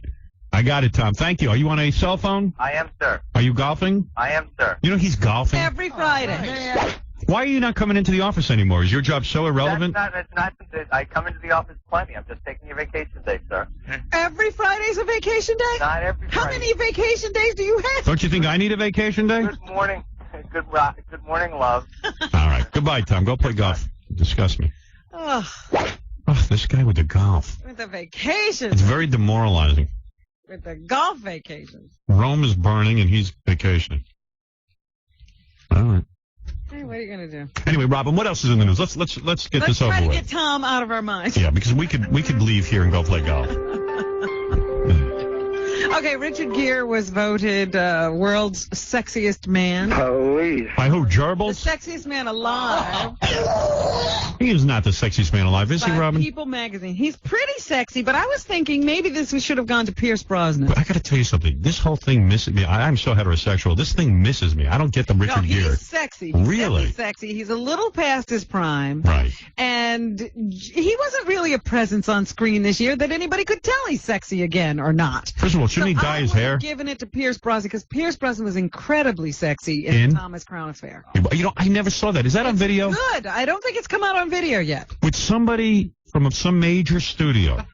F: I got it, Tom. Thank you. Are you on a cell phone?
U: I am, sir.
F: Are you golfing?
U: I am, sir.
F: You know he's golfing.
G: Every Friday.
F: Why are you not coming into the office anymore? Is your job so irrelevant?
U: That's not. I come into the office plenty. I'm just taking a vacation day, sir.
G: Every Friday's a vacation day?
U: Not every Friday.
G: How many vacation days do you have?
F: Don't you think I need a vacation day?
U: Good morning. Good morning, love.
F: All right. Goodbye, Tom. Go play golf. Disgust me.
G: Oh,
F: This guy with the golf.
G: with the vacation.
F: It's very demoralizing.
G: With the golf vacations.
F: Rome is burning and he's vacationing. All right.
G: Hey, what are you gonna do?
F: Anyway, Robin, what else is in the news? Let's get this over
G: Let's try to
F: with.
G: get Tom out of our minds.
F: Yeah, because we could leave here and go play golf.
G: Okay, Richard Gere was voted world's sexiest man.
F: Police. By who? Gerbils?
G: The sexiest man alive.
F: He is not the sexiest man alive, is he,
G: by
F: Robin?
G: People magazine. He's pretty sexy, but I was thinking maybe this should have gone to Pierce Brosnan.
F: But I got to tell you something. This whole thing misses me. I'm so heterosexual. This thing misses me. I don't get the Richard Gere.
G: He's sexy. He's
F: Really?
G: sexy. He's a little past his prime.
F: Right.
G: And he wasn't really a presence on screen this year that anybody could tell he's sexy again or not.
F: First of all, shouldn't he dye his hair?
G: Given it to Pierce Brosnan because Pierce Brosnan was incredibly sexy in the Thomas Crown Affair.
F: You know, I never saw that. Is that on video?
G: Good. I don't think it's come out on video yet.
F: With somebody from some major studio.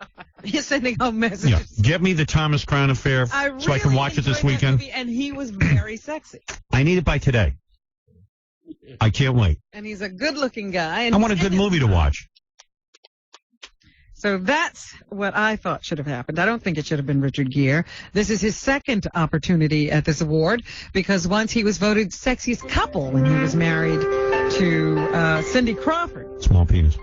G: He's sending home messages.
F: Yeah. Get me the Thomas Crown Affair so I can watch it this
G: enjoyed that
F: weekend.
G: movie, and he was very sexy.
F: I need it by today. I can't wait.
G: And he's a good-looking guy. And
F: I want a good movie to watch.
G: So that's what I thought should have happened. I don't think it should have been Richard Gere. This is his second opportunity at this award because once he was voted sexiest couple when he was married to Cindy Crawford.
F: Small penis.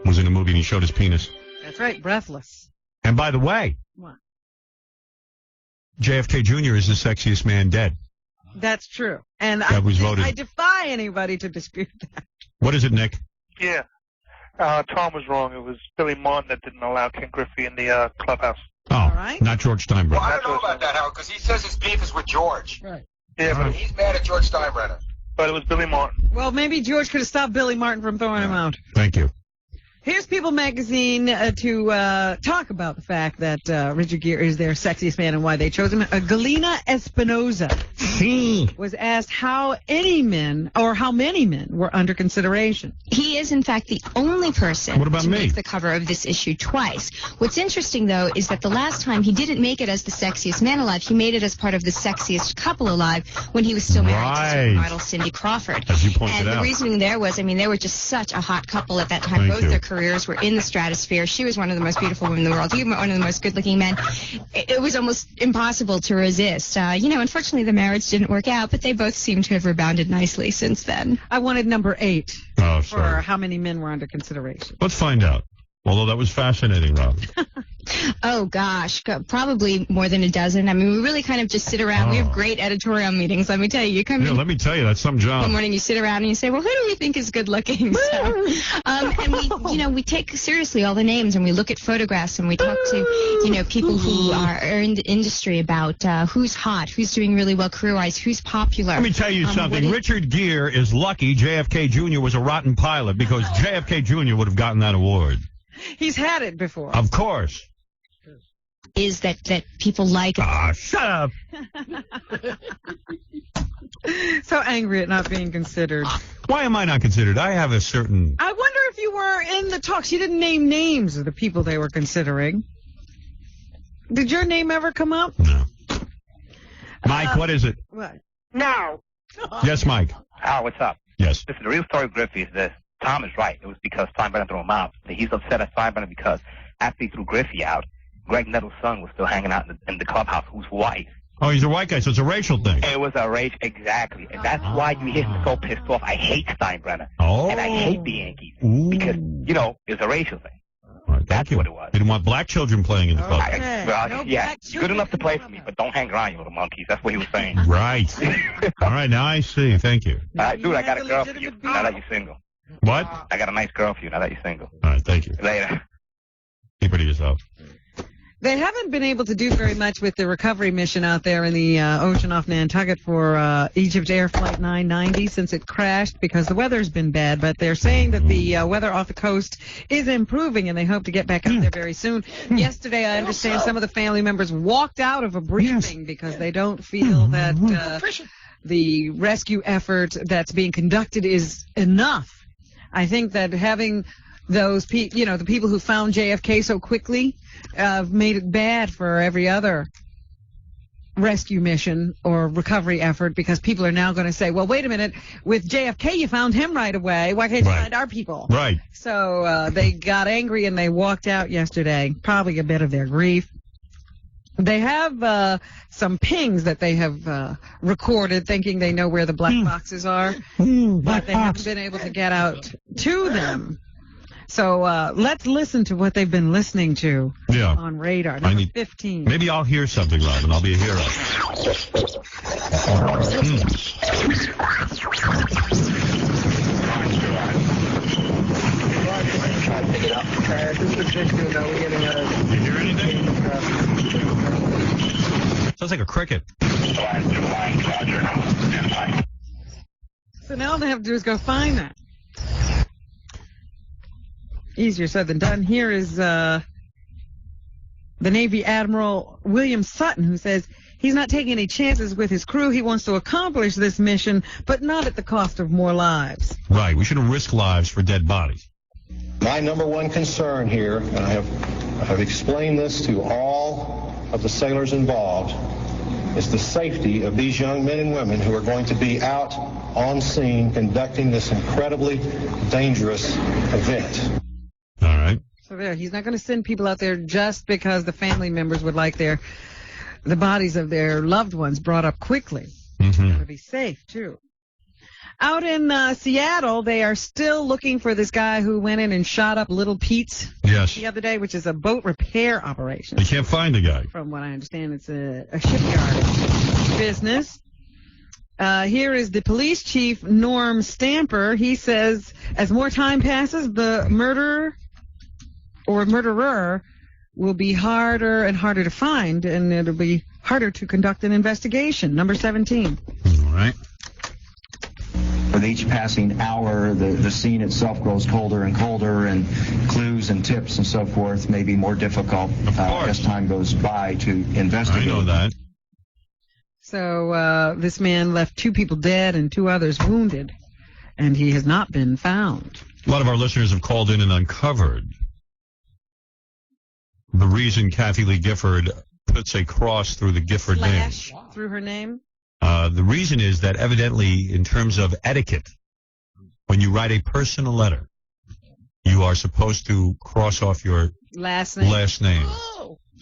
F: Was in a movie and he showed his penis.
G: That's right, Breathless.
F: And by the way,
G: What?
F: JFK Jr. is the sexiest man dead.
G: That's true. And
F: That was voted.
G: I defy anybody to dispute that.
F: What is it, Nick?
N: Yeah. Tom was wrong. It was Billy Martin that didn't allow Ken Griffey in the clubhouse.
F: Oh, not George Steinbrenner.
I: Well, I don't know about that, Howard, because he says his beef is with George.
G: Right.
N: Yeah, but
I: He's mad at George Steinbrenner.
N: But it was Billy Martin.
G: Well, maybe George could have stopped Billy Martin from throwing him out.
F: Thank you.
G: Here's People Magazine to talk about the fact that Richard Gere is their sexiest man and why they chose him. Galena Espinosa was asked how many men were under consideration.
K: He is, in fact, the only person to make the cover of this issue twice. What's interesting, though, is that the last time he didn't make it as the sexiest man alive. He made it as part of the sexiest couple alive when he was still married to supermodel Cindy Crawford.
F: As you pointed
K: and
F: out.
K: the reasoning there was, I mean, they were just such a hot couple at that time.
F: Thank
K: Both
F: you.
K: their careers were in the stratosphere. She was one of the most beautiful women in the world. He was one of the most good-looking men. It was almost impossible to resist. Unfortunately, the marriage didn't work out, but they both seem to have rebounded nicely since then.
G: I wanted number 8
F: for
G: for how many men were under consideration.
F: Let's find out. Although that was fascinating, Rob.
K: Oh, gosh, probably more than a dozen. I mean, we really kind of just sit around. We have great editorial meetings, let me tell you. You come in
F: Let me tell you, that's some job.
K: one morning, you sit around and you say, well, who do we think is good looking? So, and we take seriously all the names and we look at photographs and we talk to, people who are in the industry about who's hot, who's doing really well career-wise, who's popular.
F: Let me tell you something. Richard Gere is lucky JFK Jr. was a rotten pilot because JFK Jr. would have gotten that award.
G: He's had it before.
F: Of course.
K: Is that people like...
F: Shut up.
G: So angry at not being considered.
F: Why am I not considered? I have a certain...
G: I wonder if you were in the talks. You didn't name names of the people they were considering. Did your name ever come up?
F: No. Mike, what is it?
G: What?
U: No.
F: Yes, Mike.
C: Al, what's up?
F: Yes.
C: Listen, the real story of Griffey is this. Tom is right. It was because Steinbrenner threw him out. He's upset at Steinbrenner because after he threw Griffey out, Greg Nettles' son was still hanging out in the clubhouse, who's white.
F: Oh, he's a white guy, so it's a racial thing.
C: It was a race, exactly. And that's why you hear him so pissed off. I hate Steinbrenner.
F: Oh.
C: And I hate the Yankees.
F: Ooh.
C: Because, it's a racial thing.
F: Right, that's what it was. They didn't want black children playing in the club.
C: Good enough to play for me, but don't hang around, you little monkeys. That's what he was saying.
F: Right. All right, now I see. Thank you.
C: Dude, I got a girl for you now that you're single.
F: What?
C: I got a nice girl for you now that you're single.
F: All right, thank you.
C: Later.
F: Keep it to yourself.
G: They haven't been able to do very much with the recovery mission out there in the ocean off Nantucket for Egypt Air Flight 990 since it crashed because the weather's been bad. But they're saying that the weather off the coast is improving, and they hope to get back out there very soon. Yesterday, I understand some of the family members walked out of a briefing because they don't feel that the rescue effort that's being conducted is enough. I think that having those the people who found JFK so quickly made it bad for every other rescue mission or recovery effort because people are now going to say, well, wait a minute, with JFK you found him right away. Why can't you find our people?
F: Right.
G: So they got angry and they walked out yesterday, probably a bit of their grief. They have some pings that they have recorded thinking they know where the black boxes are, but they haven't been able to get out to them. So let's listen to what they've been listening to on radar. Number 15.
F: Maybe I'll hear something, Robin. I'll be a hero. You hear anything? Sounds like a cricket.
G: So now all they have to do is go find that. Easier said than done. Here is the Navy Admiral William Sutton, who says he's not taking any chances with his crew. He wants to accomplish this mission, but not at the cost of more lives.
F: Right. We shouldn't risk lives for dead bodies.
B: My number one concern here, and I have explained this to all of the sailors involved, is the safety of these young men and women who are going to be out on scene conducting this incredibly dangerous event.
F: All right.
G: So there, he's not going to send people out there just because the family members would like the bodies of their loved ones brought up quickly.
F: Mm-hmm.
G: To be safe, too. Out in Seattle, they are still looking for this guy who went in and shot up Little Pete's the other day, which is a boat repair operation.
F: They can't find the guy.
G: From what I understand, it's a shipyard business. Here is the police chief, Norm Stamper. He says as more time passes, the murderer will be harder and harder to find, and it'll be harder to conduct an investigation. Number 17.
F: All right.
L: With each passing hour, the scene itself grows colder and colder, and clues and tips and so forth may be more difficult as time goes by to investigate.
F: I know that.
G: So this man left 2 people dead and 2 others wounded, and he has not been found.
F: A lot of our listeners have called in and uncovered the reason Kathy Lee Gifford puts a cross through the Gifford name.
G: Through her name?
F: The reason is that evidently, in terms of etiquette, when you write a personal letter, you are supposed to cross off your
G: last name.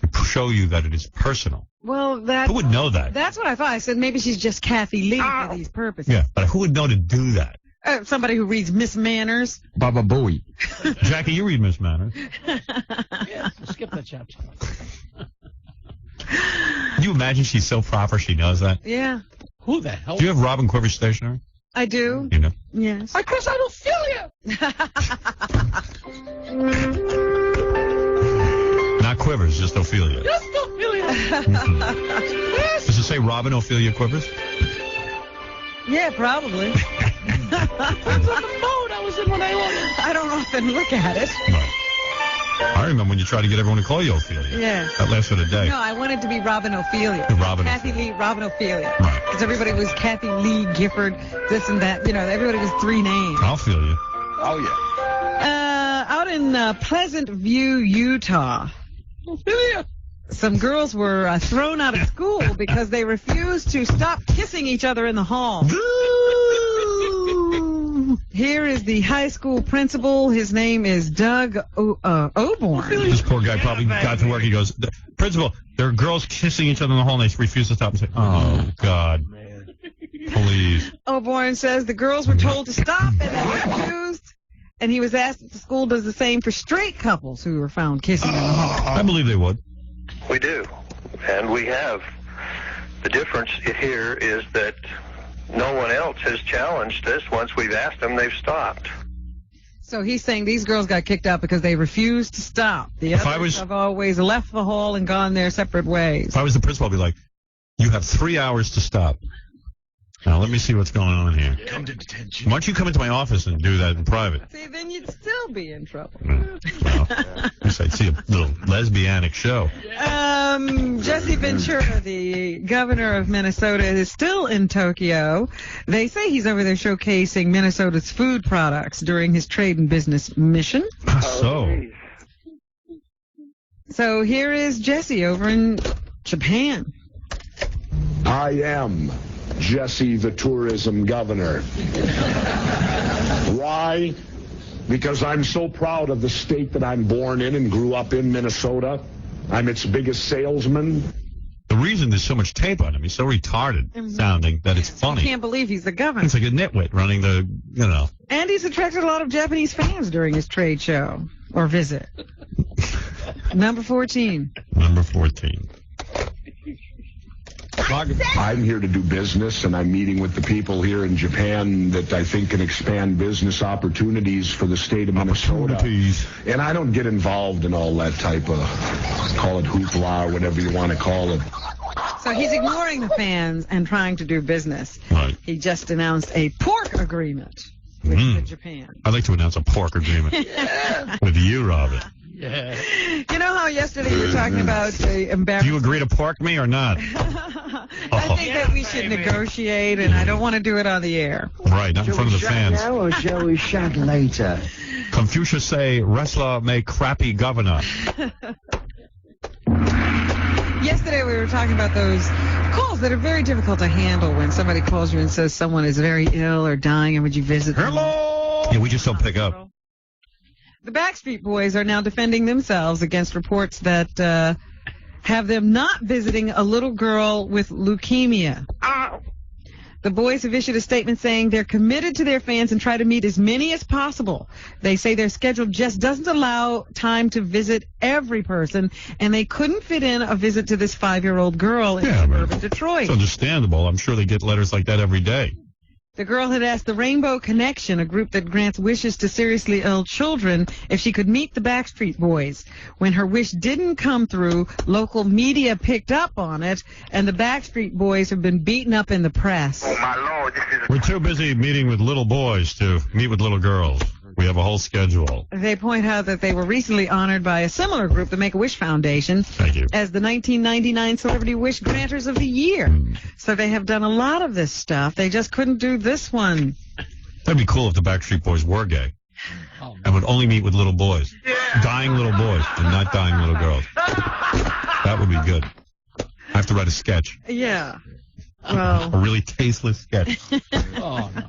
F: To show you that it is personal.
G: Well,
F: who would know that?
G: That's what I thought. I said maybe she's just Kathy Lee for these purposes.
F: Yeah, but who would know to do that?
G: Somebody who reads Miss Manners.
F: Baba Booey. Jackie, you read Miss Manners.
O: Yeah, skip that chapter.
F: Can you imagine she's so proper she knows that?
G: Yeah.
O: Who the hell?
F: Do you have Robin Quivers stationery?
G: I do.
F: You know?
G: Yes.
O: Because I don't feel you.
F: Not Quivers, just Ophelia.
O: Just Ophelia.
F: Yes. Does it say Robin Ophelia Quivers?
G: Yeah, probably.
O: Depends on the mode I was in when I ordered.
G: I don't often look at it.
F: No. I remember when you tried to get everyone to call you Ophelia.
G: Yeah.
F: That lasted a day.
G: No, I wanted to be Robin Ophelia. Kathy Lee, Robin Ophelia.
F: Right.
G: Because everybody was Kathy Lee, Gifford, this and that. You know, everybody was 3 names.
F: I'll feel you.
B: Oh, yeah.
G: Out in Pleasant View, Utah, some girls were thrown out of school because they refused to stop kissing each other in the hall. Here is the high school principal. His name is Doug Oborn.
F: This poor guy probably got to work. He goes, Principal, there are girls kissing each other in the hall, and they refuse to stop and say, oh, God. Please.
G: Oborn says the girls were told to stop, and they refused. And he was asked if the school does the same for straight couples who were found kissing in the hall.
F: I believe they would.
W: We do. And we have. The difference here is that no one else has challenged this. Once we've asked them, they've stopped.
G: So he's saying these girls got kicked out because they refused to stop. The others have always left the hall and gone their separate ways.
F: If I was the principal, I'd be like, you have 3 hours to stop. Now, let me see what's going on here.
O: Come to detention.
F: Why don't you come into my office and do that in private?
G: See, then you'd still be in trouble.
F: Well, I'd see a little lesbianic show.
G: Jesse Ventura, the governor of Minnesota, is still in Tokyo. They say he's over there showcasing Minnesota's food products during his trade and business mission. So here is Jesse over in Japan.
P: I am Jesse, the tourism governor. Why? Because I'm so proud of the state that I'm born in and grew up in, Minnesota. I'm its biggest salesman.
F: The reason there's so much tape on him, he's so retarded sounding that it's funny.
G: I can't believe he's the governor.
F: It's like a nitwit running the,
G: And he's attracted a lot of Japanese fans during his trade show or visit. Number 14.
F: Number 14.
P: I'm here to do business, and I'm meeting with the people here in Japan that I think can expand business opportunities for the state of Minnesota. And I don't get involved in all that type of, call it hoopla or whatever you want to call it.
G: So he's ignoring the fans and trying to do business.
F: Right.
G: He just announced a pork agreement with Japan.
F: I'd like to announce a pork agreement with you, Robin.
G: Yeah. You know how yesterday you were talking about the embarrassment?
F: Do you agree to pork me or not?
G: I think that we should negotiate, and I don't want to do it on the air.
F: Right, not in front of the fans.
Q: Now or shall we shag later?
F: Confucius say, wrestler may crappy governor.
G: Yesterday we were talking about those calls that are very difficult to handle when somebody calls you and says someone is very ill or dying, and would you visit them?
F: Hello! Yeah, we just don't pick up.
G: The Backstreet Boys are now defending themselves against reports that have them not visiting a little girl with leukemia. The boys have issued a statement saying they're committed to their fans and try to meet as many as possible. They say their schedule just doesn't allow time to visit every person, and they couldn't fit in a visit to this 5-year-old girl in suburban Detroit.
F: It's understandable. I'm sure they get letters like that every day.
G: The girl had asked the Rainbow Connection, a group that grants wishes to seriously ill children, if she could meet the Backstreet Boys. When her wish didn't come through, local media picked up on it, and the Backstreet Boys have been beaten up in the press.
I: Oh, my Lord, this is...
F: We're too busy meeting with little boys to meet with little girls. We have a whole schedule.
G: They point out that they were recently honored by a similar group, the Make-A-Wish Foundation,
F: Thank you,
G: as the 1999 Celebrity Wish Granters of the Year. So they have done a lot of this stuff. They just couldn't do this one.
F: That'd be cool if the Backstreet Boys were gay and would only meet with little boys. Dying little boys and not dying little girls. That would be good. I have to write a sketch.
G: Yeah. Well,
F: a really tasteless sketch.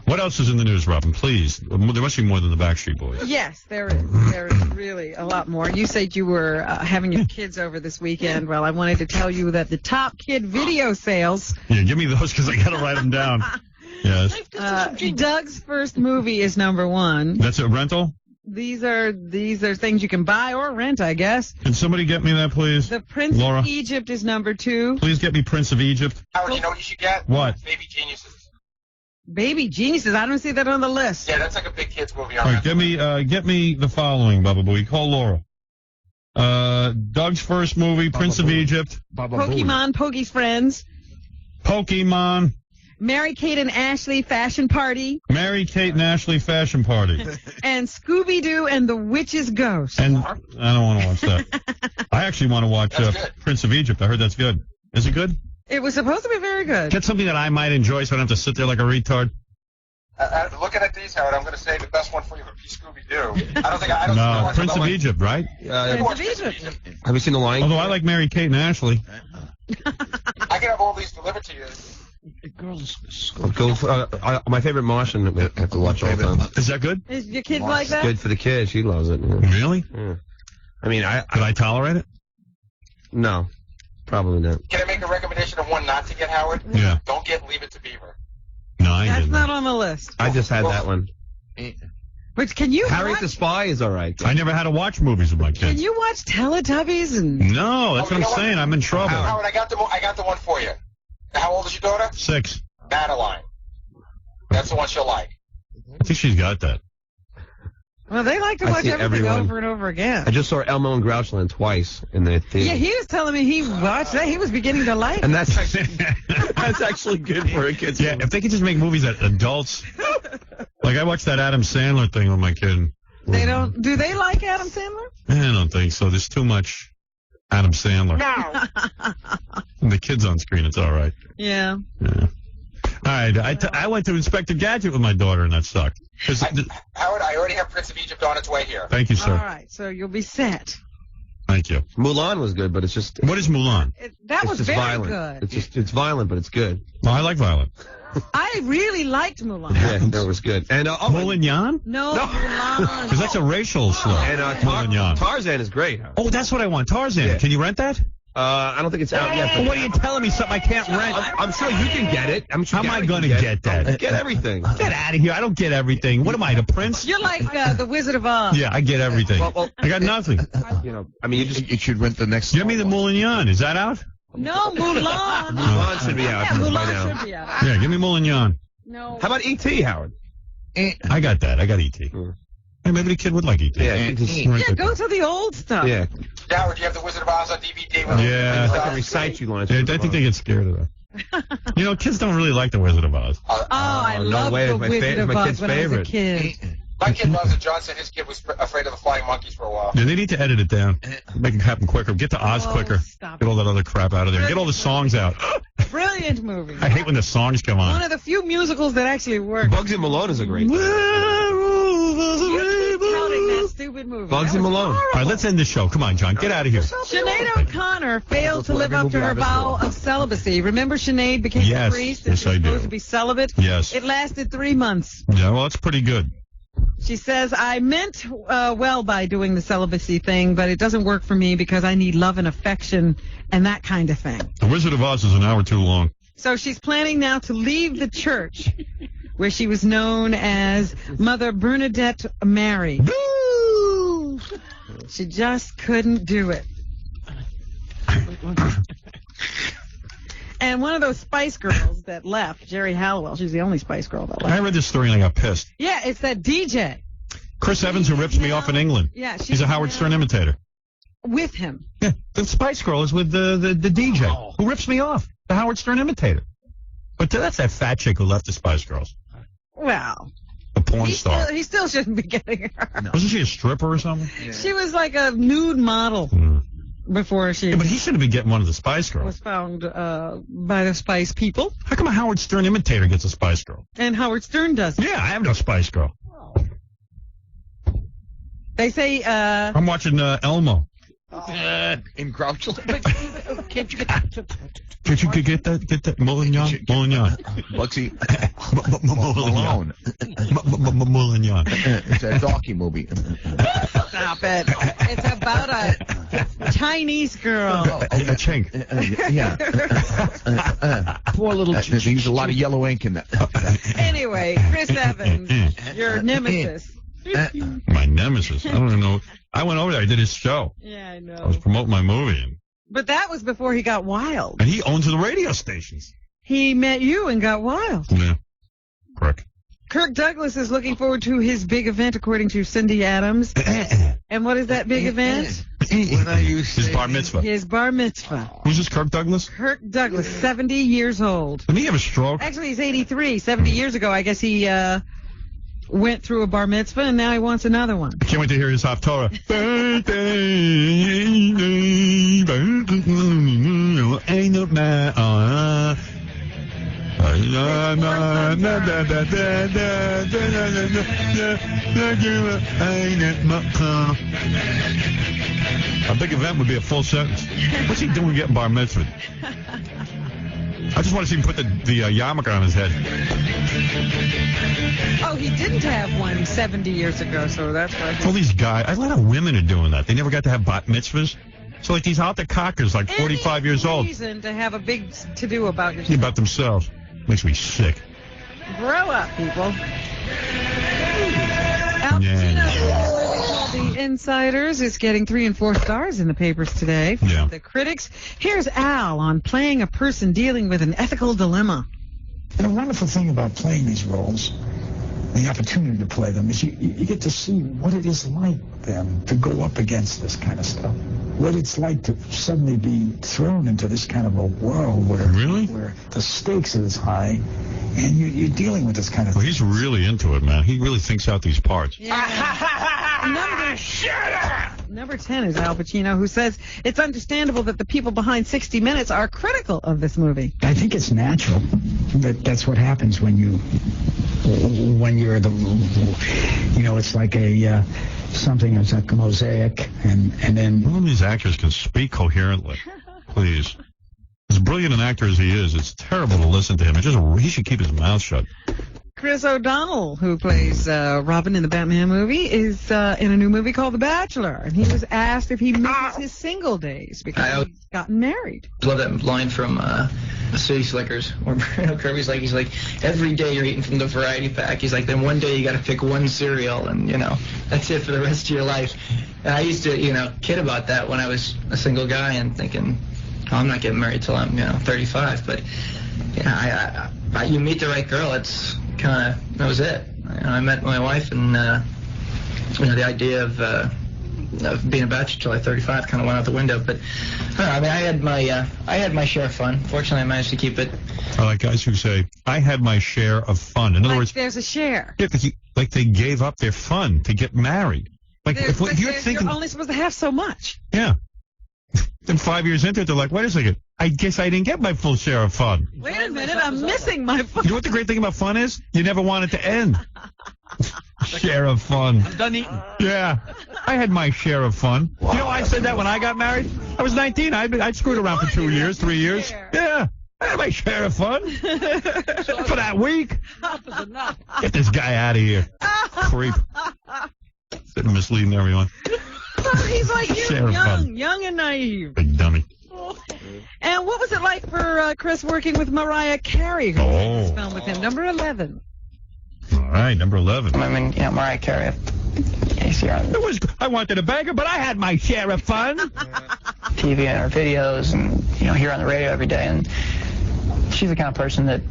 F: What else is in the news, Robin? Please. There must be more than the Backstreet Boys.
G: Yes, there is. There is really a lot more. You said you were having your kids over this weekend. Well, I wanted to tell you that the top kid video sales.
F: Yeah, give me those because I got to write them down. Yes.
G: Doug's first movie is number 1.
F: That's a rental?
G: These are things you can buy or rent, I guess.
F: Can somebody get me that, please?
G: The Prince
F: Laura?
G: of Egypt is number 2.
F: Please get me Prince of Egypt.
I: Howard, you know what you should get?
F: What?
I: Baby Geniuses.
G: Baby Geniuses? I don't see that on the list.
I: Yeah, that's like a big kids movie.
F: All right, get me the following, Baba Booey. Call Laura. Doug's first movie, Prince of Egypt.
G: Pokemon, Pokey's Friends.
F: Pokemon.
G: Mary Kate and Ashley Fashion Party.
F: Mary Kate and Ashley Fashion Party.
G: And Scooby-Doo and the Witch's Ghost.
F: And I don't want to watch that. I actually want to watch Prince of Egypt. I heard that's good. Is it good?
G: It was supposed to be very good.
F: Get something that I might enjoy so I don't have to sit there like a retard.
I: Looking at these, Howard, I'm going to say the best one for you would be Scooby-Doo. I don't
F: No, Prince of Egypt, right?
G: Prince of Egypt.
M: Have you seen The Lion King?
F: Although I like Mary Kate and Ashley.
I: I can have all these delivered to you.
M: My favorite Martian I have to watch all the time.
F: Is that good?
G: Is your kids like that?
M: Good for the kids. She loves it. Yeah.
F: Really?
M: Yeah. I mean,
F: could I tolerate it?
M: No, probably not.
I: Can I make a recommendation of one not to get, Howard?
F: Yeah.
I: Don't get Leave It to Beaver.
F: No, I
G: That's
F: didn't.
G: not on the list.
M: I just had that one.
G: But can you
M: Harriet
G: watch?
M: the Spy is all right.
F: I never had to watch movies with my kids.
G: Can you watch Teletubbies and?
F: No, that's what I'm saying. I'm in trouble.
I: Howard, I got the one for you. How old is your daughter?
F: 6.
I: Madeline. That's the one she'll like.
F: I think she's got that.
G: Well, they like to watch everything over and over again.
M: I just saw Elmo and Grouchland twice in the theater.
G: Yeah, he was telling me he watched that. He was beginning to like it.
M: And that's actually good for a kid's movie.
F: If they could just make movies that adults... Like, I watched that Adam Sandler thing with my kid.
G: They don't... Do they like Adam Sandler?
F: I don't think so. There's too much Adam Sandler.
G: No.
F: And the kid's on screen, it's all right.
G: Yeah.
F: All right, I went to Inspector Gadget with my daughter, and that sucked.
I: Howard, I already have Prince of Egypt on its way here.
F: Thank you, sir.
G: All right, so you'll be set.
F: Thank you.
M: Mulan was good, but it's just...
F: What is Mulan?
G: That was
M: just
G: very
M: violent.
G: good.
M: It's violent, but it's good.
F: Well, I like violent.
G: I really liked Mulan.
M: Yeah, that was good. And
F: Mulan?
G: No, Mulan.
F: Because that's a racial slur.
M: And
F: Mulan.
M: Tarzan is great.
F: Oh, that's what I want. Tarzan.
M: Yeah.
F: Can you rent that?
M: I don't think it's out yet.
F: Well, what are you telling me? Something I can't rent?
M: I'm sure you can get it. I'm sure.
F: How am I going to get that?
M: Get everything.
F: Get out of here. I don't get everything. What am I, the prince?
G: You're like the Wizard of Oz.
F: Yeah, I get everything.
M: Well,
F: I got nothing.
M: I mean, you should rent the next.
F: Give me the Mulan. Is that out?
G: No, Mulan.
M: Mulan should be out.
G: Yeah,
M: by
G: Mulan
M: now.
G: should be out.
F: Yeah, give me Mulan.
G: No.
M: How about E.T., Howard?
F: I got that. I got E.T. Hey, maybe the kid would like E.T.
G: Yeah, go to the old stuff.
M: Yeah.
I: Howard, do you have the Wizard of Oz on DVD?
F: Yeah.
M: I can recite you lines.
F: Yeah, I think they get scared of that. You know, kids don't really like the Wizard of Oz.
G: I love the Wizard of Oz when I was a kid.
I: My kid loves it. John said his kid was afraid of the flying monkeys for a while.
F: Yeah, they need to edit it down. Make it happen quicker. Get to Oz quicker. Get all that other crap out of there. Get all the songs out.
G: Brilliant movie.
F: I hate when the songs come on.
G: One of the few musicals that actually work.
M: Bugsy Malone is a great movie.
G: Counting that stupid movie.
M: Bugsy Malone.
F: All right, let's end the show. Come on, John. Get out of here.
G: Sinead O'Connor failed to live up to her vow of celibacy. Remember Sinead became a priest and
F: Yes,
G: she was
F: I do.
G: supposed to be celibate?
F: Yes.
G: It lasted 3 months.
F: Yeah, well, that's pretty good.
G: She says, I meant well by doing the celibacy thing, but it doesn't work for me because I need love and affection and that kind of thing.
F: The Wizard of Oz is an hour too long.
G: So she's planning now to leave the church where she was known as Mother Bernadette Mary. She just couldn't do it. And one of those Spice Girls that left, Jerry Halliwell, she's the only Spice Girl that left.
F: I read this story and I got pissed.
G: Yeah, it's that DJ.
F: Chris Evans, who rips me off in England.
G: Yeah,
F: he's a Howard Stern imitator.
G: With him.
F: Yeah, the Spice Girl is with the DJ who rips me off, the Howard Stern imitator. But that's that fat chick who left the Spice Girls.
G: Well,
F: the porn star.
G: He still shouldn't be getting her.
F: No. Wasn't she a stripper or something?
G: Yeah. She was like a nude model before she.
F: Yeah, but he should have been getting one of the Spice Girls.
G: Was found by the Spice people.
F: How come a Howard Stern imitator gets a Spice Girl?
G: And Howard Stern doesn't.
F: Yeah, I have no Spice Girl.
G: They say.
F: I'm watching Elmo.
V: In Grouchland.
G: Can't you get that?
F: Get that Mulan.
V: Bugsy
F: Malone. Mulan.
V: It's a donkey movie.
G: Stop it. It's about a Chinese girl.
F: A chink.
V: Yeah. Poor little There's a lot of yellow ink in that.
G: Anyway, Chris Evans, your nemesis.
F: My nemesis. I don't even know. I went over there. I did his show.
G: Yeah, I know.
F: I was promoting my movie.
G: But that was before he got wild.
F: And he owns the radio stations.
G: He met you and got wild.
F: Yeah. Correct.
G: Kirk Douglas is looking forward to his big event, according to Cindy Adams. And what is that big event?
F: His bar mitzvah.
G: His bar mitzvah.
F: Who's this, Kirk Douglas?
G: Kirk Douglas, 70 years old.
F: Didn't he have a stroke?
G: Actually, he's 83. 70 years ago, I guess he went through a bar mitzvah, and now he wants another one.
F: I can't wait to hear his Haftorah. A big event would be a full sentence. What's he doing getting bar mitzvah? I just want to see him put the yarmulke on his head.
G: Oh, he didn't have one 70 years ago, so that's why.
F: All these guys, a lot of women are doing that. They never got to have bat mitzvahs. So like these out there cockers, like 45 years old.
G: Reason to have a big to-do about yourself.
F: About themselves. Makes me sick.
G: Grow up, people. Al Pacino, called The Insiders, is getting 3 and 4 stars in the papers today from the critics. Here's Al on playing a person dealing with an ethical dilemma.
A: And the wonderful thing about playing these roles the opportunity to play them is you get to see what it is like then to go up against this kind of stuff. What it's like to suddenly be thrown into this kind of a world where the stakes are as high and you're dealing with this kind of
F: thing. He's really into it, man. He really thinks out these parts.
G: Number 10 is Al Pacino, who says it's understandable that the people behind 60 Minutes are critical of this movie.
A: I think it's natural that that's what happens when you're it's like something that's like a mosaic, and then
F: none of these actors can speak coherently. Please, as brilliant an actor as he is, it's terrible to listen to him. He should keep his mouth shut.
G: Chris O'Donnell, who plays Robin in the Batman movie, is in a new movie called The Bachelor, and he was asked if he misses his single days because he's gotten married.
R: I love that line from City Slickers, where Kirby's like, he's like, every day you're eating from the variety pack. He's like, then one day you got to pick one cereal, and that's it for the rest of your life. And I used to, kid about that when I was a single guy and thinking, I'm not getting married till I'm, 35. But you meet the right girl, it's that was it. I met my wife, and the idea of being a bachelor till I was 35 kind of went out the window. But I had my share of fun. Fortunately, I managed to keep it.
F: I like guys who say, "I had my share of fun." In other words,
G: there's a share.
F: Yeah, like they gave up their fun to get married. Like if you're thinking,
G: you're only supposed to have so much.
F: Yeah. Then 5 years into it, they're like, wait a second, I guess I didn't get my full share of fun.
G: Wait a minute, I'm missing my fun.
F: You know what the great thing about fun is? You never want it to end. Share of fun.
O: I'm done eating.
F: Yeah. I had my share of fun. Wow. You know, I said that when I got married. I was 19. I'd screwed around for 2 years, 3 years. Yeah. I had my share of fun. For that week. Get this guy out of here. Creep. Instead of misleading everyone.
G: He's like you, young and naive.
F: Big dummy.
G: And what was it like for Chris working with Mariah Carey, who made this film with him? Number 11.
F: All right, number 11.
R: I mean, Mariah Carey.
F: I wanted a bagger, but I had my share of fun.
R: TV and her videos, and here on the radio every day, and she's the kind of person that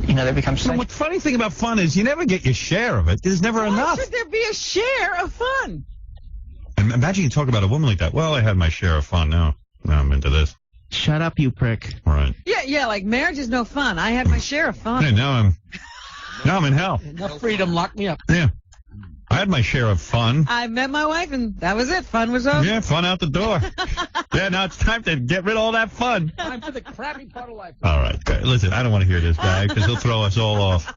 R: they become.
F: The funny thing about fun is you never get your share of it. There's never enough.
G: Why should there be a share of fun?
F: Imagine you talk about a woman like that. Well, I had my share of fun. Now I'm into this.
O: Shut up, you prick.
F: Right.
G: Yeah, like marriage is no fun. I had my share of fun.
F: Hey, now I'm in hell.
O: Enough freedom, lock me up.
F: Yeah. I had my share of fun.
G: I met my wife, and that was it. Fun was over.
F: Yeah, fun out the door. Yeah, now it's time to get rid of all that fun.
O: Time for the crappy part of life.
F: All right. Okay. Listen, I don't want to hear this guy because he'll throw us all off.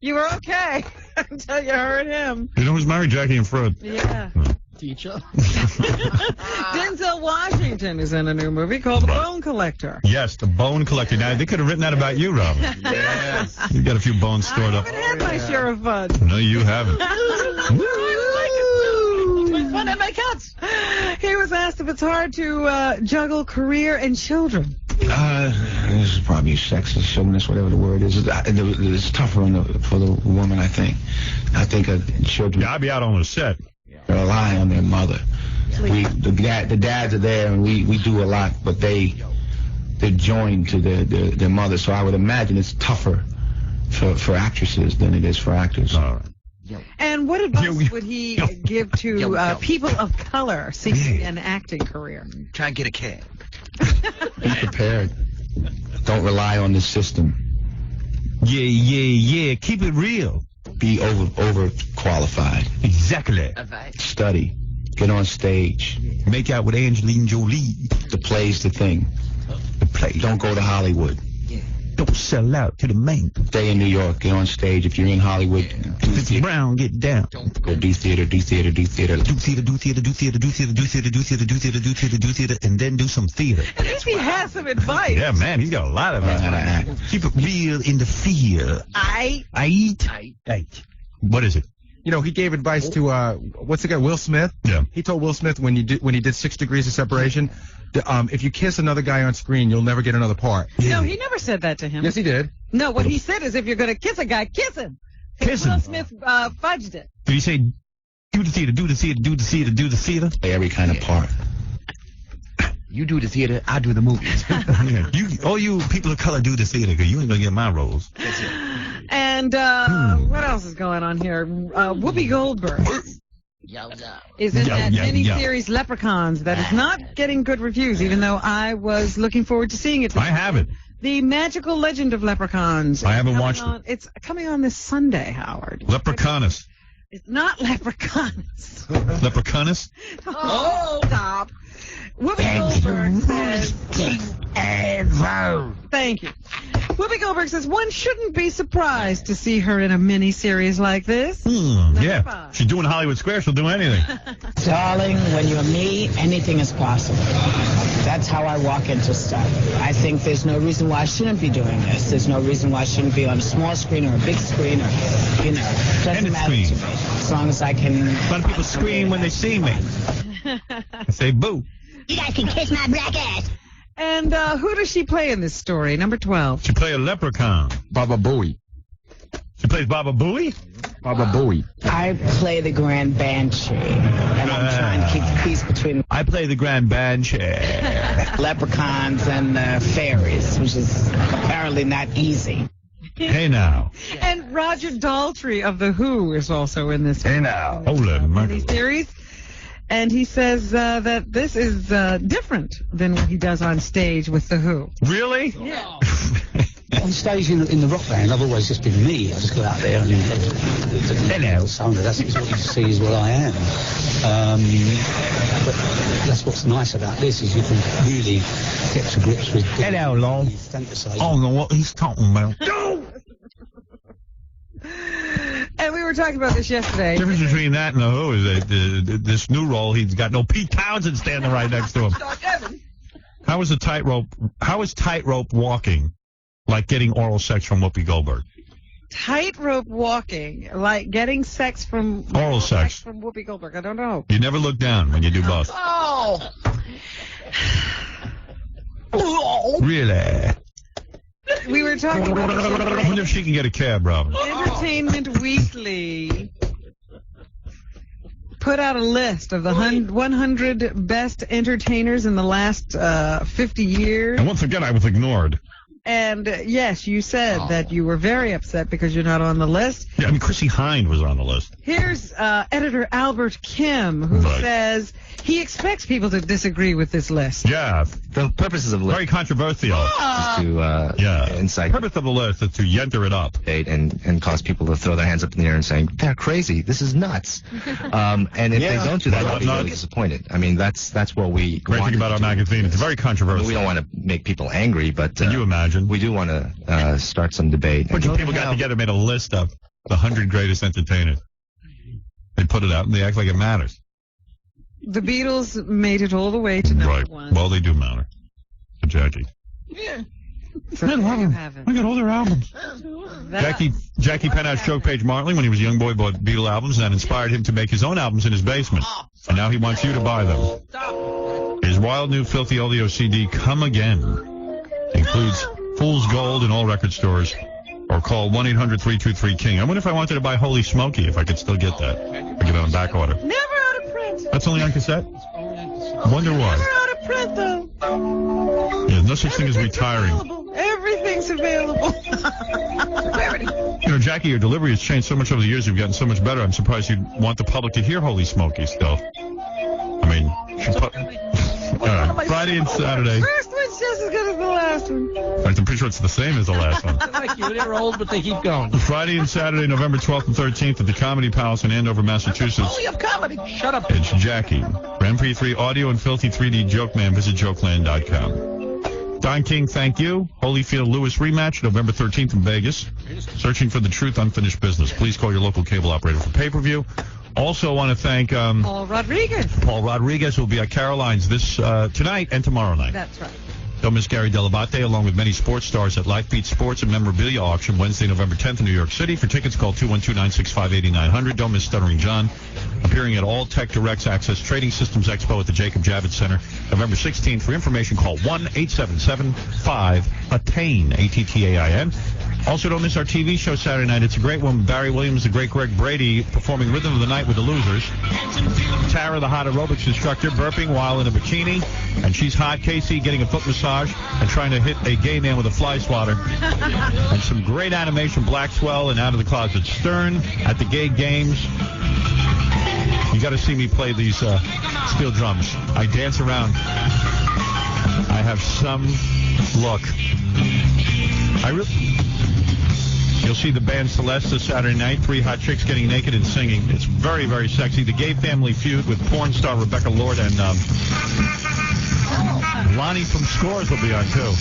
G: You were okay until you heard him.
F: You know who's married? Jackie and Fred.
G: Yeah.
O: Teacher.
G: Denzel Washington is in a new movie called The Bone Collector.
F: Yes, The Bone Collector. Now, they could have written that about you, Robin.
G: Yes.
F: You got a few bones stored up.
G: I haven't had my share of fun.
F: No, you haven't.
G: Fun at my cuts. He was asked if it's hard to juggle career and children.
T: This is probably sexist, chauvinist, whatever the word is. It's tougher for the woman, I think. I think children.
F: Yeah, I'll be out on the set.
T: Rely on their mother. The dads are there, and we do a lot, but they're joined to their mother. So I would imagine it's tougher for actresses than it is for actors.
F: All right.
G: And what advice would he give to people of color seeking an acting career?
T: Try and get a cab. Be prepared. Don't rely on the system.
F: Yeah. Keep it real.
T: Be overqualified.
F: Exactly.
T: Study. Get on stage.
F: Make out with Angelina Jolie.
T: The play's the thing.
F: The play.
T: Don't go to Hollywood.
F: Don't sell out to the main.
T: Stay in New York. Get on stage. If you're in Hollywood,
F: do theater. Brown, get down.
T: Go do theater, do theater, do theater.
F: Do theater, and then do some theater.
G: At least he has some advice.
F: Yeah, man, he's got a lot of advice. Keep it real in the field. Aight. What is it?
H: He gave advice to what's the guy, Will Smith?
F: Yeah.
H: He told Will Smith when he did 6 Degrees of Separation, if you kiss another guy on screen, you'll never get another part.
G: No, he never said that to him.
H: Yes, he did.
G: No, what he said is if you're going to kiss a guy, kiss him.
F: Kiss him.
G: Will Smith fudged it.
F: Did he say, do the theater, do the theater, do the theater, do the theater?
T: Every kind of part. You do the theater, I do the movies.
F: All you people of color do the theater, because you ain't going to get my roles.
G: And And what else is going on here? Whoopi Goldberg is in that miniseries Leprechauns that is not getting good reviews, even though I was looking forward to seeing it.
F: I haven't.
G: The Magical Legend of Leprechauns.
F: I haven't watched it.
G: It's coming on this Sunday, Howard.
F: Leprechaunus.
G: It's not Leprechauns.
F: Leprechaunus?
G: Oh, stop. Whoopi Goldberg says... Thank you. Whoopi Goldberg says one shouldn't be surprised to see her in a mini-series like this.
F: Yeah. She's doing Hollywood Square. She'll do anything.
D: Darling, when you're me, anything is possible. That's how I walk into stuff. I think there's no reason why I shouldn't be doing this. There's no reason why I shouldn't be on a small screen or a big screen or, doesn't matter to me. As long as I can...
F: A lot of people scream when they see me. I say boo.
D: You guys can kiss my black ass.
G: And who does she play in this story? Number 12.
F: She plays a leprechaun.
H: Baba Booey.
F: She plays Baba Booey?
H: Baba Booey.
D: I play the Grand Banshee, and I'm trying to keep the peace between...
F: I play the Grand Banshee.
D: Leprechauns and fairies, which is apparently not easy.
F: Hey now.
G: And Roger Daltrey of The Who is also in this.
F: Hey now. Holy
G: series. And he says that this is different than what he does on stage with The Who.
F: Really?
G: Yeah.
E: On stage in the rock band, I've always just been me. I just go out there and hello. That's what you see is what I am. But that's what's nice about this is you can really get to grips with.
F: Hello, Long. I don't know what he's talking about.
G: No. And we were talking about this yesterday.
F: The difference between that and The Who is that this new role, he's got no Pete Townsend standing right next to him. How is tightrope walking like getting oral sex from Whoopi Goldberg?
G: Tightrope walking, like getting sex from...
F: Oral sex.
G: From Whoopi Goldberg. I don't know.
F: You never look down when you do both.
G: Oh!
F: Really?
G: We were talking about...
F: I wonder if she can get a cab, Robin.
G: Entertainment Weekly put out a list of the 100 best entertainers in the last 50 years.
F: And once again, I was ignored.
G: And yes, you said that you were very upset because you're not on the list.
F: Yeah, I mean, Chrissy Hynde was on the list.
G: Here's editor Albert Kim, who says he expects people to disagree with this list.
F: Yeah.
J: The purposes of the list.
F: Very controversial.
J: Is to incite.
F: The purpose of the list is to yenter it up.
J: And cause people to throw their hands up in the air and saying, they're crazy. This is nuts. And if they don't do that, they'll be really disappointed. I mean, that's what we
F: Great thing about our magazine. It's very controversial.
J: We don't want to make people angry, but...
F: Can you imagine?
J: We do want to start some debate.
F: A bunch of people got together and made a list of the 100 greatest entertainers. They put it out and they act like it matters.
G: The Beatles made it all the way to number one.
F: Well, they do matter. To Jackie.
G: Yeah.
F: I got all their albums. Jackie Penhouse Joke Page Martley, when he was a young boy, bought Beatle albums, and that inspired him to make his own albums in his basement. And now he wants you to buy them. His wild new Filthy Oleo CD, Come Again, includes Fool's Gold in all record stores, or call 1-800-323-KING. I wonder if I wanted to buy Holy Smokey, if I could still get that. I get it on back order.
G: Never out of print.
F: That's only on cassette? I wonder why.
G: Never out of print, though.
F: Yeah, no such thing as retiring.
G: Everything's available.
F: You know, Jackie, your delivery has changed so much over the years. You've gotten so much better. I'm surprised you'd want the public to hear Holy Smokey still. I mean, Friday and Saturday.
G: First one's just as good as the last one.
F: In fact, I'm pretty sure it's the same as the last one.
O: Like you, they're old, but they keep going.
F: Friday and Saturday, November 12th and 13th at the Comedy Palace in Andover, Massachusetts.
O: Only of comedy. Shut up.
F: It's Jackie. For MP3 audio and filthy 3D Joke Man, visit jokeland.com. Don King, thank you. Holyfield-Lewis rematch, November 13th in Vegas. Searching for the truth, unfinished business. Please call your local cable operator for pay-per-view. Also want to thank
G: Paul Rodriguez.
F: Paul Rodriguez will be at Caroline's this tonight and tomorrow night.
G: That's right.
F: Don't miss Gary Delabate along with many sports stars at Life Beat Sports and Memorabilia Auction Wednesday, November 10th in New York City. For tickets, call 212-965-8900. Don't miss Stuttering John appearing at All Tech Directs Access Trading Systems Expo at the Jacob Javits Center, November 16th. For information, call 1-877-5-ATTAIN, ATTAIN. Also, don't miss our TV show Saturday night. It's a great one. Barry Williams, the great Greg Brady, performing Rhythm of the Night with the Losers. Tara, the hot aerobics instructor, burping while in a bikini. And she's hot. Casey getting a foot massage and trying to hit a gay man with a fly swatter. And some great animation, Black Swell and Out of the Closet. Stern at the gay games. You got to see me play these steel drums. I dance around. I have some look. You'll see the band Celeste this Saturday night. 3 hot chicks getting naked and singing. It's very, very sexy. The Gay Family Feud with porn star Rebecca Lord and Lonnie from Scores will be on, too.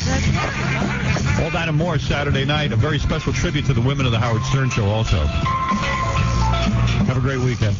F: All that and more Saturday night. A very special tribute to the women of the Howard Stern Show also. Have a great weekend.